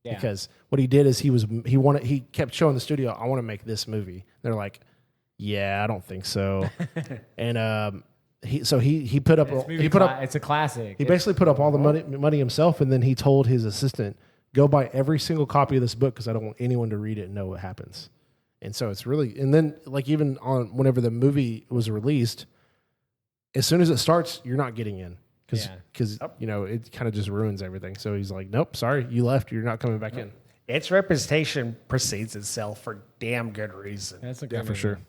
A: Yeah.
B: Because what he did is he kept showing the studio, I want to make this movie. They're like, yeah, I don't think so. And he put up
A: it's a classic.
B: he basically put up all the money himself, and then he told his assistant, go buy every single copy of this book because I don't want anyone to read it and know what happens. And so it's really, and then like even on whenever the movie was released, as soon as it starts, you're not getting in because you know it kind of just ruins everything. So he's like, nope, sorry, you left, you're not coming back in.
C: Its representation precedes itself for damn good reason.
A: That's a
B: Yeah,
A: great
B: for
A: movie.
B: sure.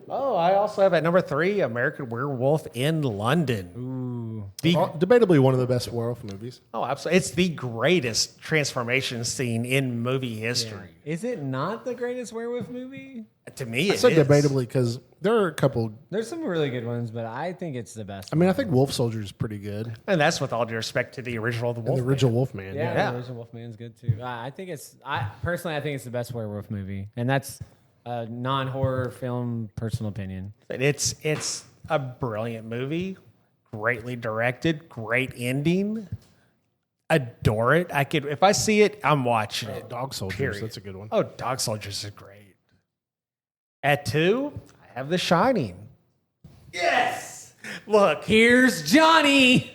C: Oh, I also have at number 3, American Werewolf in London.
A: Ooh,
B: Debatably one of the best werewolf movies.
C: Oh, absolutely. It's the greatest transformation scene in movie history.
A: is it not the greatest werewolf movie?
C: To me,
B: I
C: it
B: said
C: is.
B: debatably because there are a couple.
A: There's some really good ones, but I think it's the best.
B: I mean, I think Wolf Soldier is pretty good.
C: And that's with all due respect to the original The
B: And
C: Wolf.
B: the original Wolfman.
A: Yeah,
B: Yeah.
A: the original Wolfman's good too. I think it's. I think it's the best werewolf movie, and that's a non-horror film personal opinion.
C: It's a brilliant movie, greatly directed, great ending. Adore it. If I see it, I'm watching it.
B: Dog Soldiers.
C: Period.
B: That's a good one.
C: Oh, Dog Soldiers is great. At 2, I have The Shining. Yes. Look,
A: Here's Johnny.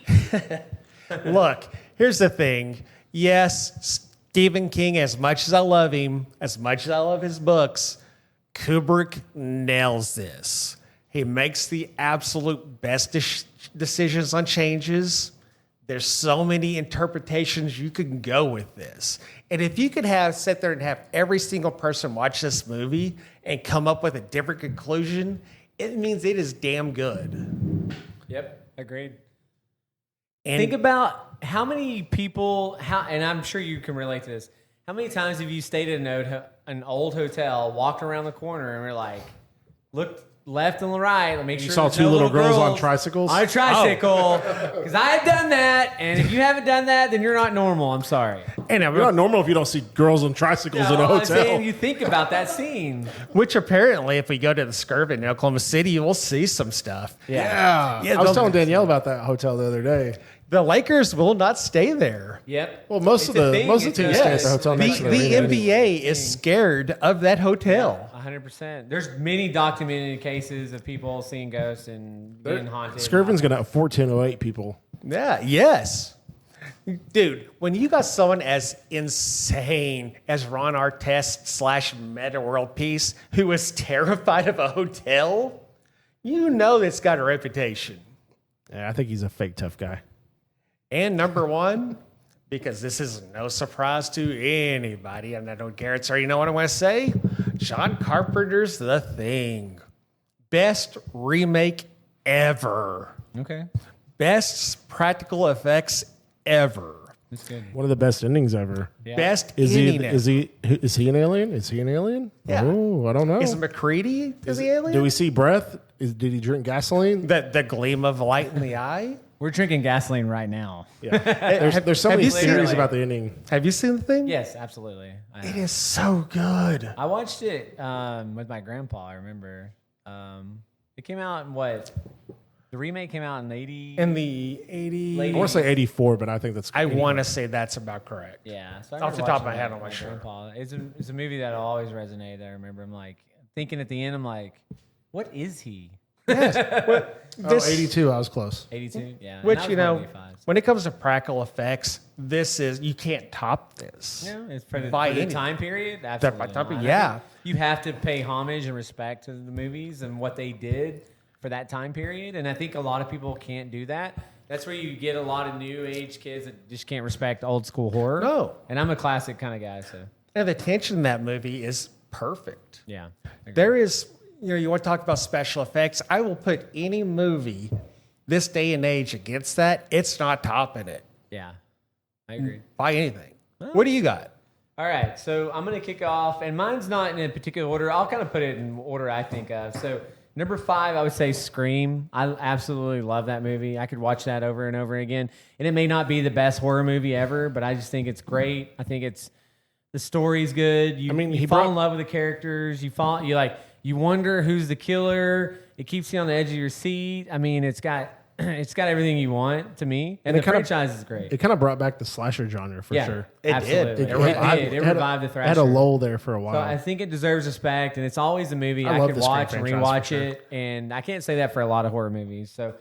C: Look, here's the thing. Yes, Stephen King, as much as I love him, as much as I love his books, Kubrick nails this. He makes the absolute best decisions on changes. There's so many interpretations you can go with this. And if you could sit there and have every single person watch this movie and come up with a different conclusion, it means it is damn good.
A: Yep, agreed.
C: And
A: Think about how many people, and I'm sure you can relate to this. How many times have you stayed at an old hotel, walked around the corner, and we're like, looked left and right, make sure
B: You saw
A: there's
B: two
A: no
B: little girls on
A: girls
B: tricycles?
A: on a tricycle, because I have done that, and if you haven't done that, then you're not normal. I'm sorry.
C: and
B: You're not normal if you don't see girls on tricycles in a
A: I'm
B: hotel.
A: saying you think about that scene.
C: which apparently, if we go to the Skirvin in Oklahoma City, we'll see some stuff.
B: Yeah.
C: Yeah,
B: I was
C: they'll-
B: telling Danielle about that hotel the other day.
C: The Lakers will not stay there.
A: Yep.
B: Well, most of the teams stay at the hotel next to the
C: The
B: arena.
C: NBA is scared of that hotel.
A: 100%. There's many documented cases of people seeing ghosts and being haunted.
B: Skirvin's going to have 1408 people.
C: Yeah, yes. Dude, when you got someone as insane as Ron Artest / Meta World Peace who is terrified of a hotel, you know it's got a reputation.
B: Yeah, I think he's a fake tough guy.
C: And number one, because this is no surprise to anybody, and I know Garrett's already know what I'm going to say, John Carpenter's The Thing. Best remake ever.
A: Okay.
C: Best practical effects ever.
A: That's good.
B: One of the best endings ever.
A: Yeah.
C: Best
B: Is he
C: ending
B: is he is he an alien? Is he an alien?
C: Yeah.
B: Oh, I don't know.
C: Is McCready the alien?
B: Do we see breath? Did he drink gasoline?
C: The gleam of light in the eye?
A: We're drinking gasoline right now.
B: Yeah. There's so
C: have
B: many
C: you seen
B: theories
A: it?
B: about the ending.
C: Have you seen The Thing?
A: Yes, absolutely.
C: It is so good.
A: I watched it with my grandpa. I remember it came out in what? The remake came out in 80.
C: In the 80s.
B: I want to say 84, but I think that's.
C: I want to say that's about correct.
A: Yeah, so I
C: Off the
A: remember
C: top of my
A: watching
C: head,
A: it
C: I'm
A: with
C: not sure.
A: grandpa. It's a movie that always resonated. I remember I'm like thinking at the end, I'm like, what is he?
B: Oh, 82. I was close.
A: 82. Yeah, and
C: Which,
A: that was
C: you know,
A: one of the 85s.
C: when it comes to practical effects, you can't top this.
A: Yeah, it's for the,
C: By
A: for the
C: any-
A: time period.
C: by
A: Absolutely.
C: time period,
A: not. I
C: yeah.
A: think you have to pay homage and respect to the movies and what they did for that time period. And I think a lot of people can't do that. That's where you get a lot of new age kids that just can't respect old school horror.
C: No.
A: And I'm a classic kind of guy, so
C: And the tension in that movie is perfect.
A: yeah.
C: There is, you want to talk about special effects. I will put any movie this day and age against that. It's not topping it
A: Yeah. I agree.
C: by anything. What do you got?
A: All right, so I'm going to kick off, and mine's not in a particular order. I'll kind of put it in order I think of. So number 5, I would say Scream. I absolutely love that movie. I could watch that over and over again. And it may not be the best horror movie ever, but I just think it's great. I think the story's good. You fall in love with the characters. You wonder who's the killer. It keeps you on the edge of your seat. I mean, it's got everything you want to me, and the franchise is great.
B: It kind of brought back the slasher genre for sure.
C: It
A: absolutely.
C: did.
A: It revived the
B: It
A: thrasher.
B: had a lull there for a while.
A: So I think it deserves respect, and it's always a movie
B: I
A: I
B: love
A: could
B: the Scream
A: watch and
B: franchise
A: rewatch
B: for sure.
A: it, and I can't say that for a lot of horror movies. So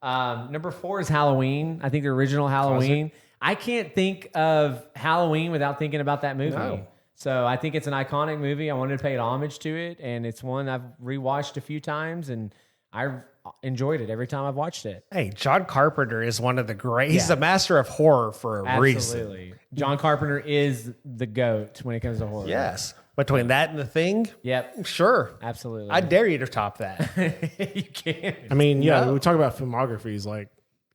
A: number 4 is Halloween. I think the original Halloween. I can't think of Halloween without thinking about that movie.
C: No.
A: So I think it's an iconic movie. I wanted to pay homage to it, and it's one I've rewatched a few times, and I enjoyed it every time I've watched it.
C: Hey, John Carpenter is one of the great. He's
A: Yeah.
C: the master of horror for a reason.
A: Absolutely. John Carpenter is the GOAT when it comes to horror.
C: Yes. Between that and The Thing,
A: Yep.
C: sure.
A: Absolutely.
C: I dare you to top that.
A: You can't.
B: I mean, yeah,
C: No.
B: we talk about filmographies. Like,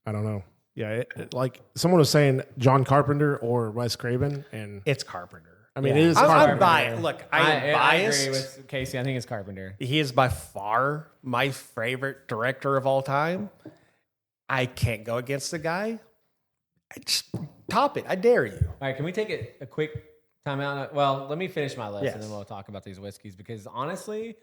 B: I don't know. Yeah, like someone was saying John Carpenter or Wes Craven, and
C: It's Carpenter.
B: I mean,
A: Yeah.
B: it is
C: I'm
B: Carpenter.
C: biased. Look, I am biased.
A: I agree with Casey. I think it's Carpenter.
C: He is by far my favorite director of all time. I can't go against the guy. I just top it. I dare you.
A: All right, can we take a quick time out? Well, let me finish my list
C: Yes.
A: and then we'll talk about these whiskeys because honestly,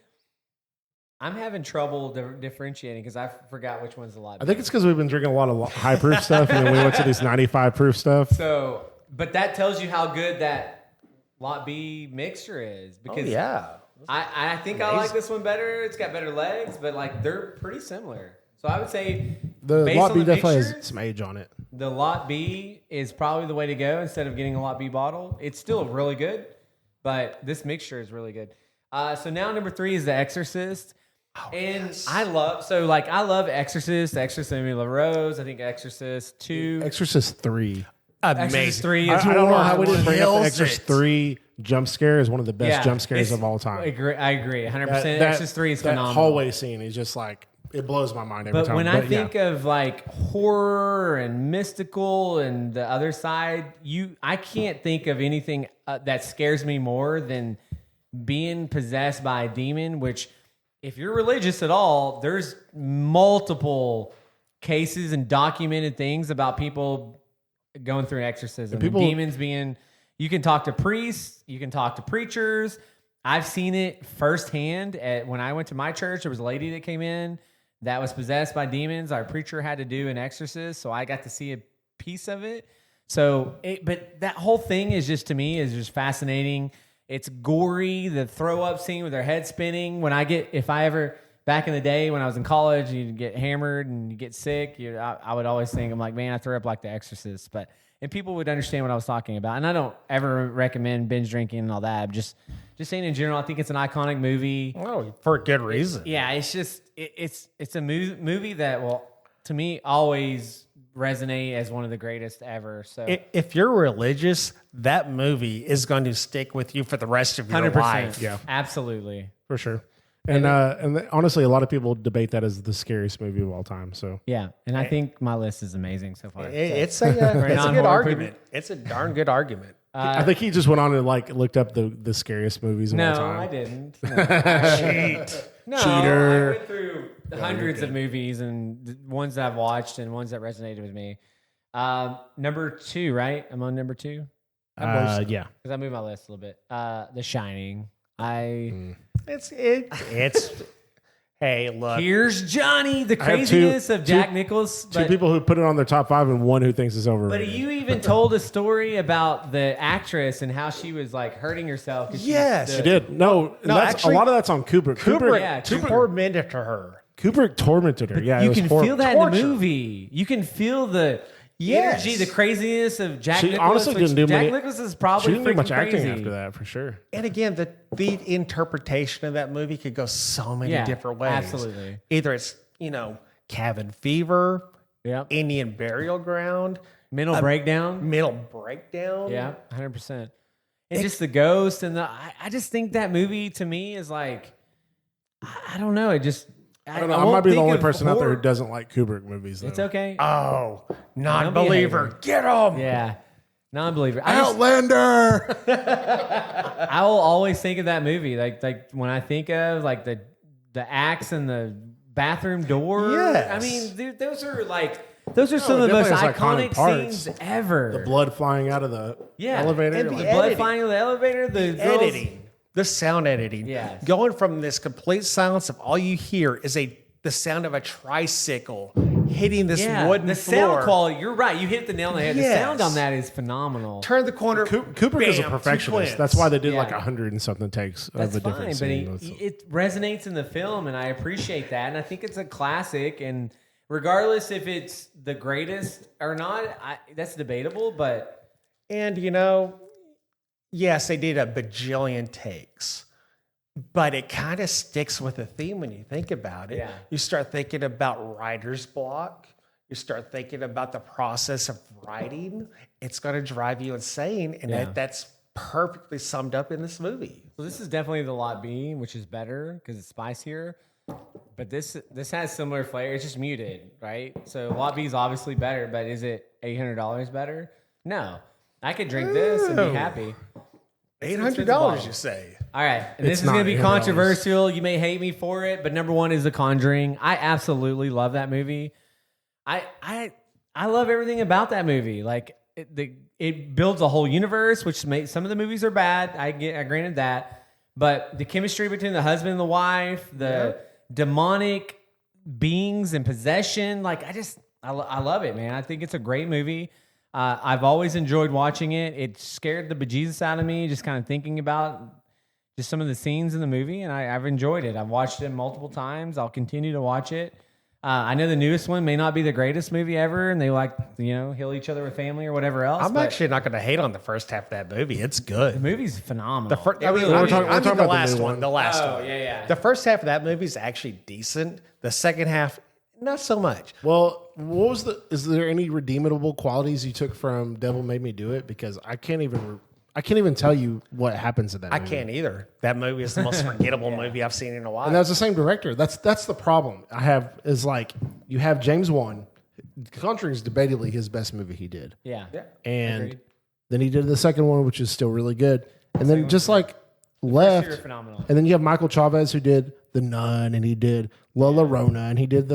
A: I'm having trouble differentiating because I forgot which one's a lot
B: I
A: better.
B: think it's because we've been drinking a lot of high proof stuff, and then we went to this 95 proof stuff.
A: So, but that tells you how good that Lot B mixture is because I think I like this one better. It's got better legs, but like they're pretty similar. So I would say
B: The
A: based
B: Lot
A: on
B: B
A: the
B: definitely
A: mixture,
B: has some age on it.
A: the Lot B is probably the way to go instead of getting a Lot B bottle. It's still really good, but this mixture is really good. So now number 3 is The Exorcist. I love Exorcist, The Exorcist Emily LaRose. I think Exorcist 2.
B: Exorcist 3.
A: Exorcist
C: Amazing.
A: 3
B: I
A: is
B: don't know
A: horror.
B: how we didn't bring up the
C: Kills
B: Exorcist
C: it.
B: 3 jump scare is one of the best jump scares
A: it's-
B: of all time.
A: I agree. 100%. Exorcist 3 is
B: that
A: phenomenal.
B: hallway scene is just like, it blows my mind every
A: But
B: time.
A: when I
B: yeah.
A: think of like horror and mystical and the other side, I can't think of anything that scares me more than being possessed by a demon, which if you're religious at all, there's multiple cases and documented things about people going through an exorcism.
B: People-
A: And demons being, you can talk to priests, you can talk to preachers. I've seen it firsthand when I went to my church. There was a lady that came in that was possessed by demons. Our preacher had to do an exorcist, so I got to see a piece of it. But that whole thing is just, to me, is just fascinating. It's gory. The throw up scene with their head spinning. Back in the day when I was in college, you'd get hammered and you get sick. I would always think, I'm like, man, I threw up like the Exorcist. And people would understand what I was talking about. And I don't ever recommend binge drinking and all that. Just saying in general, I think it's an iconic movie.
C: Oh, for a good reason.
A: Yeah, it's just it's a movie that will, to me, always resonate as one of the greatest ever. So
C: If you're religious, that movie is going to stick with you for the rest of your
A: 100%.
C: life.
B: Yeah.
A: Absolutely.
B: For sure. And honestly, a lot of people debate that as the scariest movie of all time. So
A: Yeah. And I think my list is amazing so far.
C: It's a good
A: non-horror
C: argument. It's a darn good argument.
B: I think he just went on and looked up the scariest movies of all
A: No,
B: time.
A: I didn't. No. No,
B: Cheater.
A: I went through hundreds of movies and the ones that I've watched and ones that resonated with me. Number 2, right? I'm on number 2.
B: Yeah.
A: Because I moved my list a little bit. The Shining.
C: It's hey, look.
A: Here's Johnny, the
B: I have
A: craziness of Jack Nicholson.
B: Two people who put it on their top 5 and one who thinks it's
A: But
B: overrated.
A: you even told a story about the actress and how she was like hurting herself. 'Cause
C: Yes.
B: She did. No,
C: actually,
B: a lot of that's on Kubrick.
C: Kubrick tormented her.
B: Kubrick tormented her. Yeah, it
A: you
B: was
A: can
B: horrible.
A: feel that
C: Torture.
A: in the movie. You can feel the
C: Yes.
A: energy, the craziness of Jack
B: She
A: Nicholson.
B: honestly didn't do
A: Jack
B: many-
A: Nicholson is probably
B: She didn't do
A: freaking
B: much acting
A: crazy.
B: after that, for sure.
C: And again, the interpretation of that movie could go so many
A: Yeah,
C: different ways.
A: absolutely.
C: Either it's, cabin fever,
A: Yep.
C: Indian burial ground,
A: Mental breakdown.
C: mental breakdown.
A: Yeah, 100%. And just the ghost and I just think that movie to me is like, I don't know. It just
B: I don't know. I
A: won't
B: might be the
A: think
B: only
A: of
B: person out there
A: horror.
B: who doesn't like Kubrick movies, though.
A: It's okay.
C: Oh,
A: Don't be a
C: non-believer.
A: hater.
C: Get him.
A: Yeah, non-believer.
B: Outlander!
A: I will always think of that movie. Like when I think of like the axe and the bathroom door.
C: Yes.
A: I mean, dude, those are some of the
B: definitely
A: most
B: has
A: iconic
B: iconic parts.
A: scenes ever.
B: The blood flying out of the
A: Yeah.
B: elevator.
C: And the
B: like-
A: blood
C: editing.
A: flying in the elevator. The girls-
C: Editing. The sound editing.
A: Yes.
C: Going from this complete silence of all you hear is the sound of a tricycle hitting this wooden
A: the
C: floor.
A: sound quality. You're right. You hit the nail on the head.
C: Yes.
A: The sound on that is phenomenal.
C: Turn the corner.
B: Kubrick is a
C: bam,
B: perfectionist.
C: 2
B: That's why they did
A: Yeah.
B: like 100 and something takes
A: That's
B: of a
A: fine,
B: different
A: but
B: scene.
A: it resonates in the film, and I appreciate that. And I think it's a classic. And regardless if it's the greatest or not, that's debatable. But
C: And yes, they did a bajillion takes, but it kind of sticks with the theme when you think about it.
A: Yeah.
C: You start thinking about writer's block. You start thinking about the process of writing. It's going to drive you insane, and
A: Yeah.
C: that's perfectly summed up in this movie.
A: so this is definitely the Lot B, which is better because it's spicier. But this has similar flavor. It's just muted, right? So Lot B is obviously better, but is it $800 better? No. I could drink this and be happy.
C: $800, you say?
A: All right, and this
B: It's
A: is going to
B: not
A: be
B: $800.
A: controversial. You may hate me for it, but number 1 is The Conjuring. I absolutely love that movie. I love everything about that movie. Like it builds a whole universe, which makes some of the movies are bad. I granted that, but the chemistry between the husband and the wife, the demonic beings and possession, like I love it, man. I think it's a great movie. I've always enjoyed watching it. It scared the bejesus out of me just kind of thinking about just some of the scenes in the movie, and I've enjoyed it. I've watched it multiple times. I'll continue to watch it. I know the newest one may not be the greatest movie ever, and they heal each other with family or whatever else.
C: I'm
A: but
C: actually not going to hate on the first half of that movie. It's good.
A: the movie's phenomenal.
B: we're talking about
C: the
B: the
C: last
B: new
C: one.
B: one.
C: The last
A: Oh,
C: one.
A: yeah.
C: The first half of that movie is actually decent. The second half, not so much.
B: Well, is there any redeemable qualities you took from Devil Made Me Do It? Because I can't even tell you what happens in that
C: I
B: movie.
C: can't either. That movie is the most forgettable movie I've seen in a while.
B: And that's the same director. That's the problem I have is like you have James Wan. Conjuring is debatably his best movie he did.
A: Yeah.
B: And
A: Agreed.
B: then he did the second one, which is still really good. And then just like
A: You're
B: left.
A: phenomenal.
B: And then you have Michael Chavez who did The Nun and he did La Llorona and he did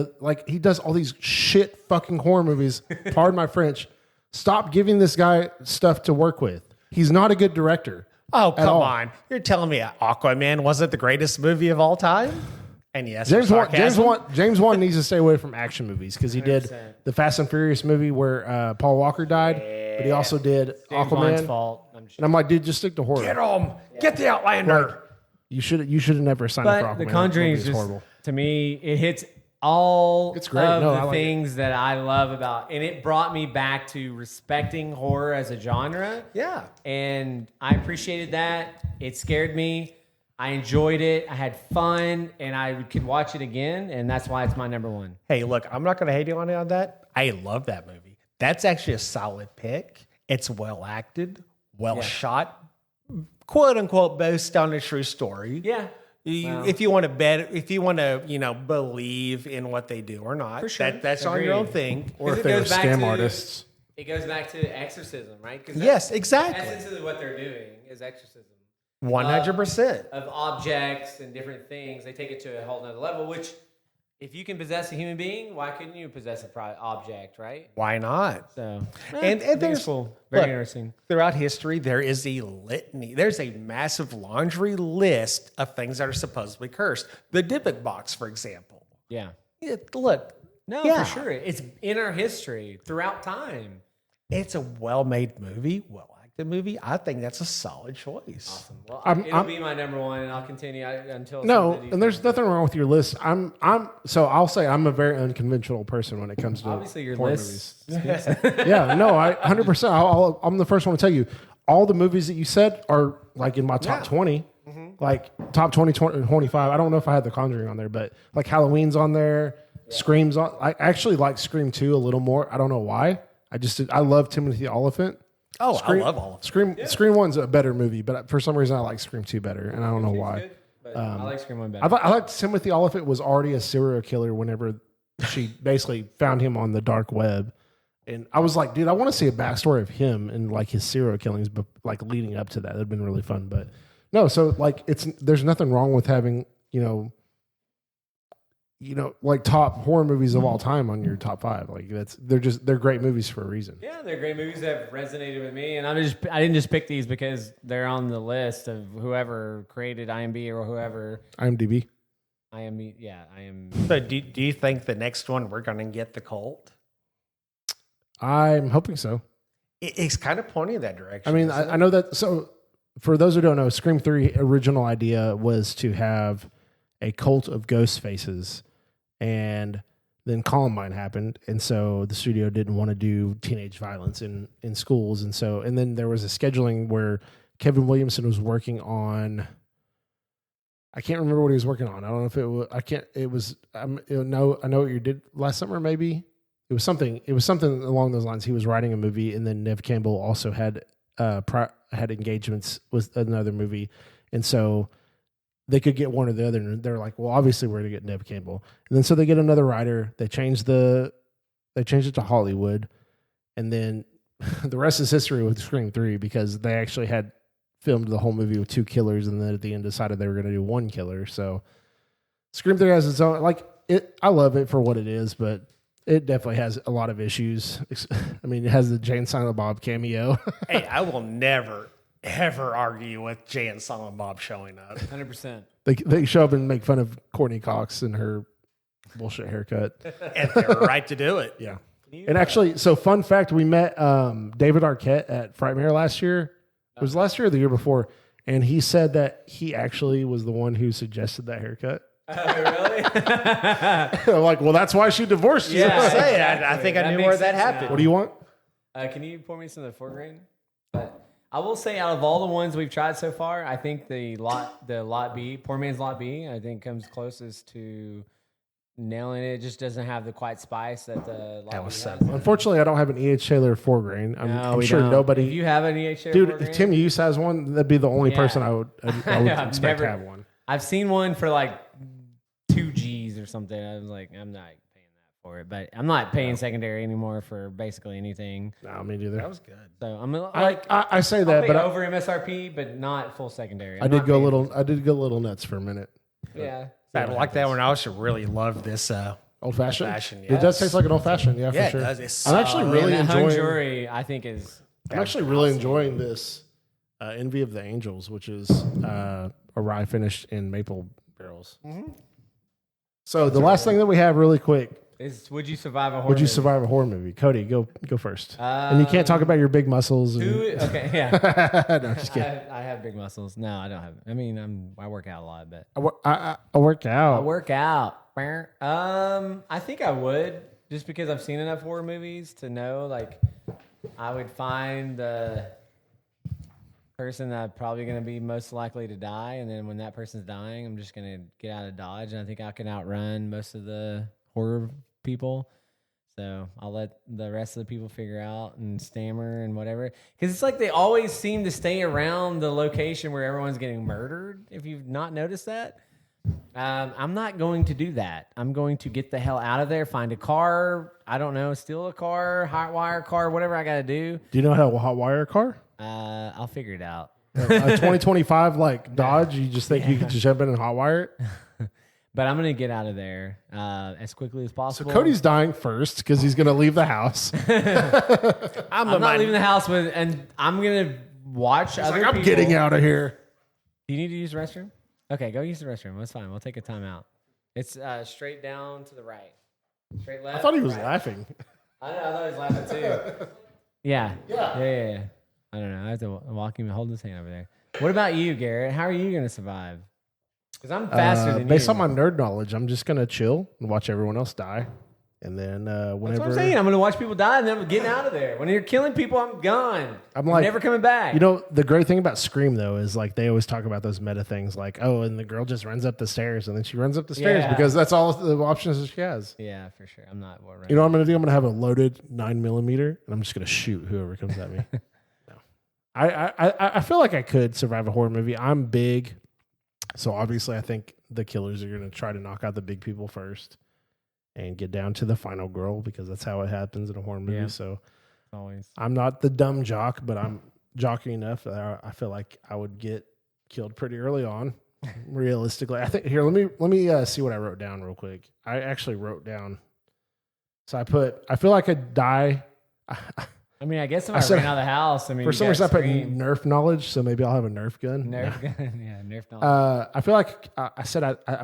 B: he does all these shit fucking horror movies. Pardon my French. Stop giving this guy stuff to work with. He's not a good director.
C: oh, come
B: all.
C: on. You're telling me Aquaman wasn't the greatest movie of all time? And yes,
B: James
C: sarcasm.
B: Wan needs to stay away from action movies because he did
A: 100%.
B: the Fast and Furious movie where Paul Walker died, but he also did
A: James Bond's
B: Aquaman.
A: fault.
B: And I'm like, dude, just stick to horror.
C: Get him. Get the Outlander.
B: You should have never signed up for
A: But
B: Aquaman.
A: The Conjuring
B: That
A: is
B: movie
A: just,
B: horrible.
A: to me, it hits all
B: It's great.
A: of
B: No,
A: the
B: I like
A: things that I love about, and it brought me back to respecting horror as a genre.
C: Yeah.
A: And I appreciated that. It scared me. I enjoyed it. I had fun, and I could watch it again, and that's why it's my number 1.
C: Hey, look, I'm not going to hate you on that. I love that movie. That's actually a solid pick. It's well acted, well shot, quote unquote, based on a true story.
A: Yeah.
C: If you want to bet, if you want to, believe in what they do or not,
A: For sure.
C: that's on your own thing.
B: Or if
A: it
B: they were
A: goes back
B: scam
A: to-
B: artists.
A: It goes back to exorcism, right? 'Cause
C: Yes,
A: that's
C: exactly.
A: essentially what they're doing is exorcism.
C: 100%.
A: Of objects and different things. They take it to a whole nother level, which if you can possess a human being, why couldn't you possess a object, right?
C: Why not?
A: So,
C: And
A: I think
C: there's
A: it's cool. Very
C: look,
A: interesting.
C: Throughout history, there is a litany. There's a massive laundry list of things that are supposedly cursed. The Dybbuk box, for example.
A: Yeah.
C: Look,
A: No,
C: yeah,
A: for sure. It's in our history throughout time.
C: it's a well-made movie, well-acted movie. I think that's a solid choice.
A: Awesome. Well,
B: I'm-
A: it'll be my number one, and I'll continue until
B: No,
A: somebody-
B: and there's nothing wrong with your list. So I'll say I'm a very unconventional person when it comes to
A: obviously your
B: horror
A: list.
B: movies. Yeah, no, I 100%. I'm the first one to tell you. All the movies that you said are like in my top 20, like top 20, 25. I don't know if I had The Conjuring on there, but like Halloween's on there. Scream's on. I actually like Scream 2 a little more. I don't know why. I love Timothy Olyphant.
C: Oh, I love all of them.
B: Scream 1's a better movie, but for some reason I like Scream 2 better, and I don't know why.
A: Good, but I like Scream 1 better.
B: I like Timothy Olyphant was already a serial killer whenever she basically found him on the dark web. And I was like, dude, I want to see a backstory of him and like his serial killings, but like leading up to that, it'd been really fun. But no, so like there's nothing wrong with having, like top horror movies of all time on your top 5. Like they're great movies for a reason.
A: Yeah, they're great movies that have resonated with me, and I didn't just pick these because they're on the list of whoever created IMDb or whoever.
B: IMDb.
A: IMDb, yeah, I am.
C: So do you think the next one we're going to get The Cult?
B: I'm hoping so.
C: It's kind of pointing in that direction.
B: I mean,
C: isn't
B: I know that. So for those who don't know, Scream 3 original idea was to have a cult of ghost faces, and then Columbine happened, and so the studio didn't want to do teenage violence in schools, and then there was a scheduling where Kevin Williamson was working on. I can't remember what he was working on. I don't know if it was. I can't. It was. I know what you did last summer. Maybe it was something. It was something along those lines. He was writing a movie, and then Nev Campbell also had engagements with another movie, and so they could get one or the other. And they're like, well, obviously we're going to get Nev Campbell, and then so they get another writer. They changed it to Hollywood, and then the rest is history with Scream 3 because they actually had filmed the whole movie with 2 killers, and then at the end decided they were going to do 1 killer. So Scream 3 has its own, like it. I love it for what it is, but it definitely has a lot of issues. I mean, it has the Jane Silent Bob cameo.
C: Hey, I will never, ever argue with Jay and Silent Bob showing up.
A: 100%.
B: They show up and make fun of Courtney Cox and her bullshit haircut.
C: And they're right to do it.
B: Yeah. And actually, so fun fact, we met David Arquette at Frightmare last year. It was last year or the year before. And he said that he actually was the one who suggested that haircut.
A: Really?
B: I'm like, well, that's why she divorced you.
A: Yeah.
C: Say,
A: Exactly.
C: I think I
A: That
C: knew
A: makes
C: where that
A: sense
C: happened.
B: What do you want?
A: Can you pour me some of the 4 grain? But I will say, out of all the ones we've tried so far, I think the lot B, Poor Man's Lot B, I think comes closest to nailing it. It just doesn't have the quite spice that the lot
C: That
A: B
C: was
A: has.
C: so-
B: Unfortunately, I don't have an E.H. Taylor 4 grain. I'm
A: we
B: sure
A: don't.
B: nobody.
A: If you have an EH,
B: Dude, if Tim Hughes has one, that'd be the only
A: Yeah.
B: person I would
A: I've
B: expect
A: never-
B: to have one.
A: I've seen one for like 2 G's or something. I was like, I'm not paying that for it, but I'm not paying secondary anymore for basically anything.
B: No, me neither.
C: That was good.
A: So I'm like,
B: I say
A: I'll
B: that,
A: pay
B: but
A: over MSRP, but not full secondary.
B: I did go a little nuts for a minute.
A: Yeah.
C: I like that one. I also really love this.
B: Old fashioned.
C: Old-fashioned,
B: It does taste like an old fashioned, yeah,
C: Yeah,
B: for
C: it
B: sure.
C: does. It's
B: I'm actually
C: solid.
B: really
A: And that
B: enjoying.
A: Honjuri, I think is
B: I'm actually really enjoying this Envy of the Angels, which is a rye finished in maple barrels. So the last thing that we have, really quick,
A: Would you survive a horror?
B: would you
A: movie?
B: survive a horror movie? Cody, go first. And you can't talk about your big muscles. And,
A: Okay, yeah.
B: no, just kidding.
A: I have big muscles. No, I don't have. I mean, I work out a lot, but
B: I work out.
A: I work out. I think I would, just because I've seen enough horror movies to know, like, I would find the person that's probably going to be most likely to die, and then when that person's dying, I'm just going to get out of Dodge, and I think I can outrun most of the horror people. So I'll let the rest of the people figure out and stammer and whatever. Because it's like they always seem to stay around the location where everyone's getting murdered. If you've not noticed that. I'm not going to do that. I'm going to get the hell out of there, find a car. I don't know, steal a car, hot wire car, whatever I got to do.
B: Do you know how to hot wire a car?
A: I'll figure it out.
B: A 2025 like Dodge, you just think you could just jump in and hot wire it?
A: But I'm going to get out of there as quickly as
B: So
A: possible.
B: Cody's dying first because he's going to leave the house.
A: I'm not leaving the house and I'm going to watch other people.
B: I'm getting out of here.
A: Do you need to use the restroom? Okay, go use the restroom. That's fine. We'll take a time out. It's straight down to the right. Straight left.
B: I thought he was
A: right.
B: laughing.
A: I know. I thought he was laughing too. Yeah. I don't know. I have to walk him and hold his hand over there. What about you, Garrett? How are you going to survive? Because I'm faster than you.
B: Based on my nerd knowledge, I'm just going to chill and watch everyone else die. And then whenever...
A: That's what I'm saying. I'm going to watch people die and then I'm getting out of there. When you're killing people, I'm gone. I'm
B: like,
A: never coming back.
B: You know, the great thing about Scream, though, is like they always talk about those meta things like, oh, and the girl just runs up the stairs and then she runs up the stairs because that's all the options that she has.
A: Yeah, for sure. I'm not worried.
B: You know what I'm going to do? I'm going to have a loaded 9mm and I'm just going to shoot whoever comes at me. No. I feel like I could survive a horror movie. I'm big. So obviously I think the killers are going to try to knock out the big people first and get down to the final girl because that's how it happens in a horror movie. Yeah. So
A: always,
B: I'm not the dumb jock, but I'm jockey enough that I feel like I would get killed pretty early on. Realistically, I think here. Let me see what I wrote down real quick. I actually wrote down. So I feel like I'd die.
A: I mean, I guess if I ran out of the house, I mean,
B: for some reason I put Nerf knowledge, so maybe I'll have a Nerf gun.
A: Nerf knowledge.
B: I feel like I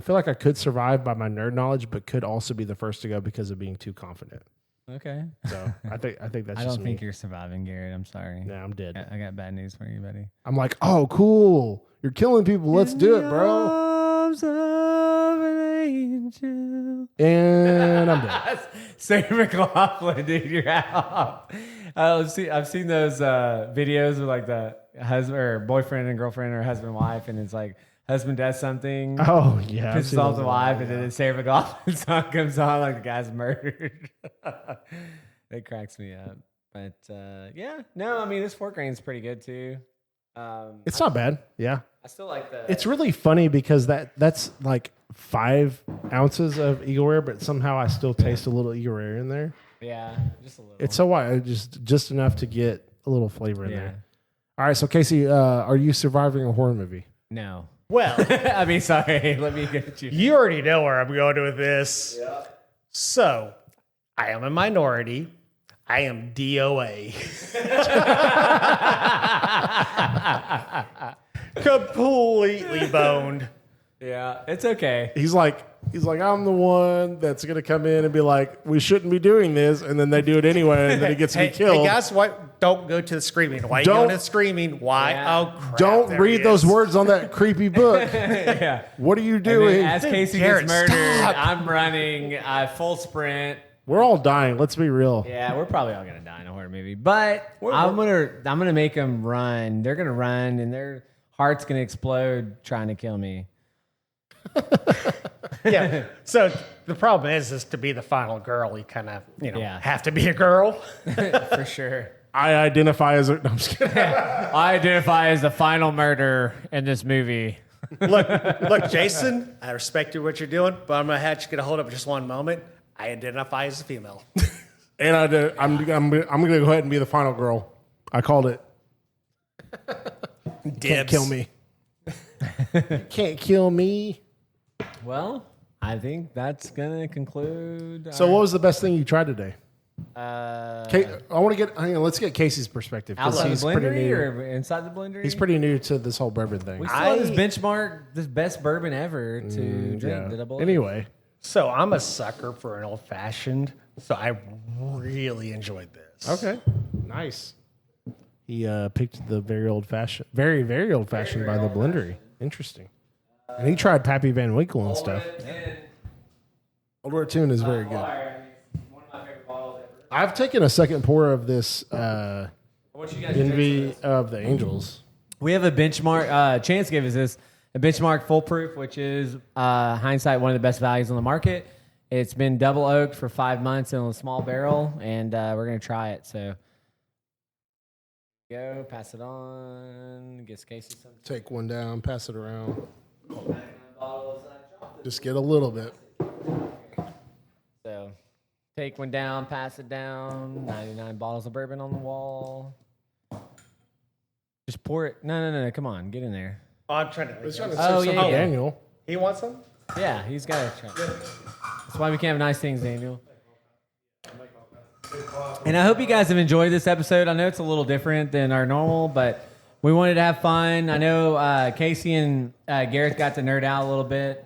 B: feel like I could survive by my nerd knowledge, but could also be the first to go because of being too confident.
A: Okay.
B: So I think that's.
A: I don't think you're surviving, Garrett. I'm sorry.
B: Nah, I'm dead.
A: I got bad news for you, buddy.
B: I'm like, oh, cool. You're killing people. Let's do it, bro.
A: Arms of an angel.
B: And I'm dead.
A: Sarah McLachlan, dude, you're out. I've seen those videos with like the husband or boyfriend and girlfriend or husband and wife, and it's like husband does something.
B: Oh yeah,
A: pisses off the wife, and then the Sarah McLachlan song comes on like the guy's murdered. It cracks me up. But yeah, no, I mean this 4 grain's pretty good too.
B: It's not bad. Yeah,
A: I still like the.
B: It's really funny because that's like 5 ounces of Eagle Rare, but somehow I still taste a little Eagle Rare in there.
A: Yeah, just a little.
B: It's so why just enough to get a little flavor in there. All right, so Casey, are you surviving a horror movie?
A: No.
C: Well,
A: I mean, sorry. Let me get you.
C: You already know where I'm going with this. Yeah. So, I am a minority. I am DOA. Completely boned.
A: Yeah, it's okay.
B: He's like, I'm the one that's going to come in and be like, we shouldn't be doing this. And then they do it anyway. And then he gets to be killed.
C: Hey, guys, what? Don't go to the screaming. Why are you going to the screaming? Why?
A: Yeah.
C: Oh, crap.
B: Don't read those words on that creepy book.
A: Yeah.
B: What are you doing?
A: As Casey
C: Garrett,
A: gets murdered,
C: stop.
A: I'm running full sprint.
B: We're all dying. Let's be real.
A: Yeah, we're probably all gonna die in a horror movie. But I'm gonna make them run. They're gonna run, and their heart's gonna explode trying to kill me.
C: Yeah. So the problem is to be the final girl, you kind of have to be a girl.
A: For sure.
B: I identify as no, I'm just kidding.
A: I identify as the final murder in this movie.
C: Look, Jason, I respect you what you're doing, but I'm gonna have you to hold up just one moment. I identify as a female.
B: And I'm going to go ahead and be the final girl. I called it.
C: Dibs.
B: Can't kill me. You can't kill me.
A: Well, I think that's gonna conclude.
B: So, what was the best thing you tried today?
A: I
B: want to get. Let's get Casey's perspective because
A: outside
B: he's
A: the
B: pretty
A: blendery
B: new.
A: or inside the blendery?
B: He's pretty new to this whole bourbon thing.
A: We still have this benchmark, this best bourbon ever to drink.
B: Yeah.
A: Did I believe?
B: Anyway,
C: So I'm a sucker for an old fashioned. So I really enjoyed this.
B: okay, nice. He picked the very old fashioned by the blendery. Interesting. And he tried Pappy Van Winkle and stuff. Old Rare Tune is very good.
A: One of my favorite bottles ever.
B: I've taken a second pour of this
A: What you guys
B: Envy of the Angels.
A: We have a benchmark. Chance gave us this a benchmark full proof, which is hindsight one of the best values on the market. It's been double oaked for 5 months in a small barrel, and we're going to try it. So, go, pass it on, get Casey some.
B: Take one down, pass it around. Just get a little bit.
A: So, take one down, pass it down. 99 bottles of bourbon on the wall. Just pour it. No. Come on, get in there.
C: Oh, I'm trying to.
A: Oh, yeah.
B: Daniel.
C: He wants some?
A: Yeah, he's got to try. That's why we can't have nice things, Daniel. And I hope you guys have enjoyed this episode. I know it's a little different than our normal, but we wanted to have fun. I know Casey and Gareth got to nerd out a little bit.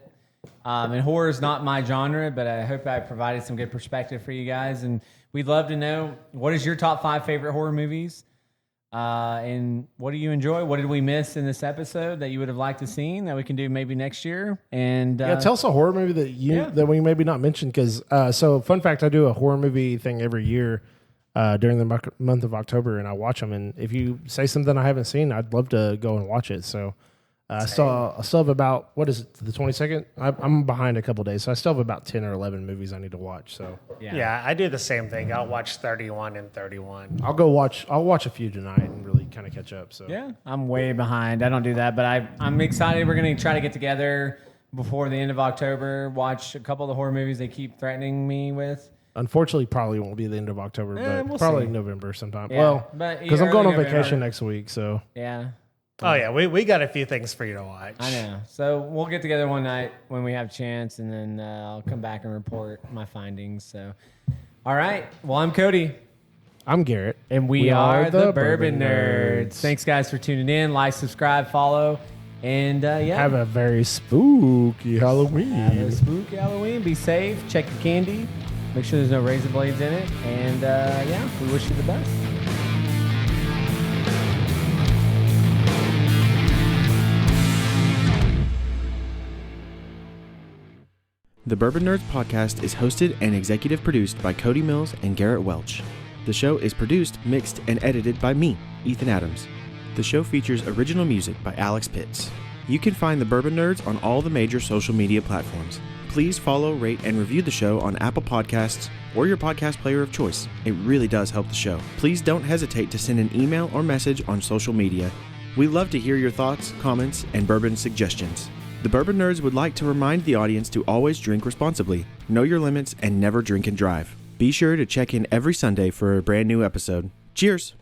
A: And horror is not my genre, but I hope I provided some good perspective for you guys. And we'd love to know, what is your top 5 favorite horror movies? And what do you enjoy? What did we miss in this episode that you would have liked to seen that we can do maybe next year? And
B: tell us a horror movie that we maybe not mentioned. Because so fun fact, I do a horror movie thing every year during the month of October, and I watch them. And if you say something I haven't seen, I'd love to go and watch it. So I still have about, what is it, the 22nd? I'm behind a couple days, so I still have about 10 or 11 movies I need to watch. So
C: Yeah, I do the same thing. I'll watch 31 and 31.
B: I'll watch a few tonight and really kind of catch up. So
A: yeah, I'm way behind. I don't do that, but I'm excited. We're going to try to get together before the end of October, watch a couple of the horror movies they keep threatening me with.
B: Unfortunately, probably won't be the end of October, but
A: we'll
B: probably
A: see.
B: November sometime.
A: Yeah,
B: well,
A: but
B: because I'm going on
A: early
B: vacation
A: November.
B: next week, so
A: Yeah,
C: Oh, yeah, we got a few things for you to watch.
A: I know. So we'll get together one night when we have a chance, and then I'll come back and report my findings. So, all right. Well, I'm Cody.
B: I'm Garrett.
A: And we are the Bourbon Nerds. Thanks, guys, for tuning in. Like, subscribe, follow. And,
B: Have a very spooky Halloween.
A: Have a spooky Halloween. Be safe. Check your candy. Make sure there's no razor blades in it. And, we wish you the best.
D: The Bourbon Nerdz podcast is hosted and executive produced by Cody Mills and Garrett Welch. The show is produced, mixed, and edited by me, Ethan Adams. The show features original music by Alex Pitts. You can find the Bourbon Nerds on all the major social media platforms. Please follow, rate, and review the show on Apple Podcasts or your podcast player of choice. It really does help the show. Please don't hesitate to send an email or message on social media. We love to hear your thoughts, comments, and bourbon suggestions. The Bourbon Nerds would like to remind the audience to always drink responsibly, know your limits, and never drink and drive. Be sure to check in every Sunday for a brand new episode. Cheers!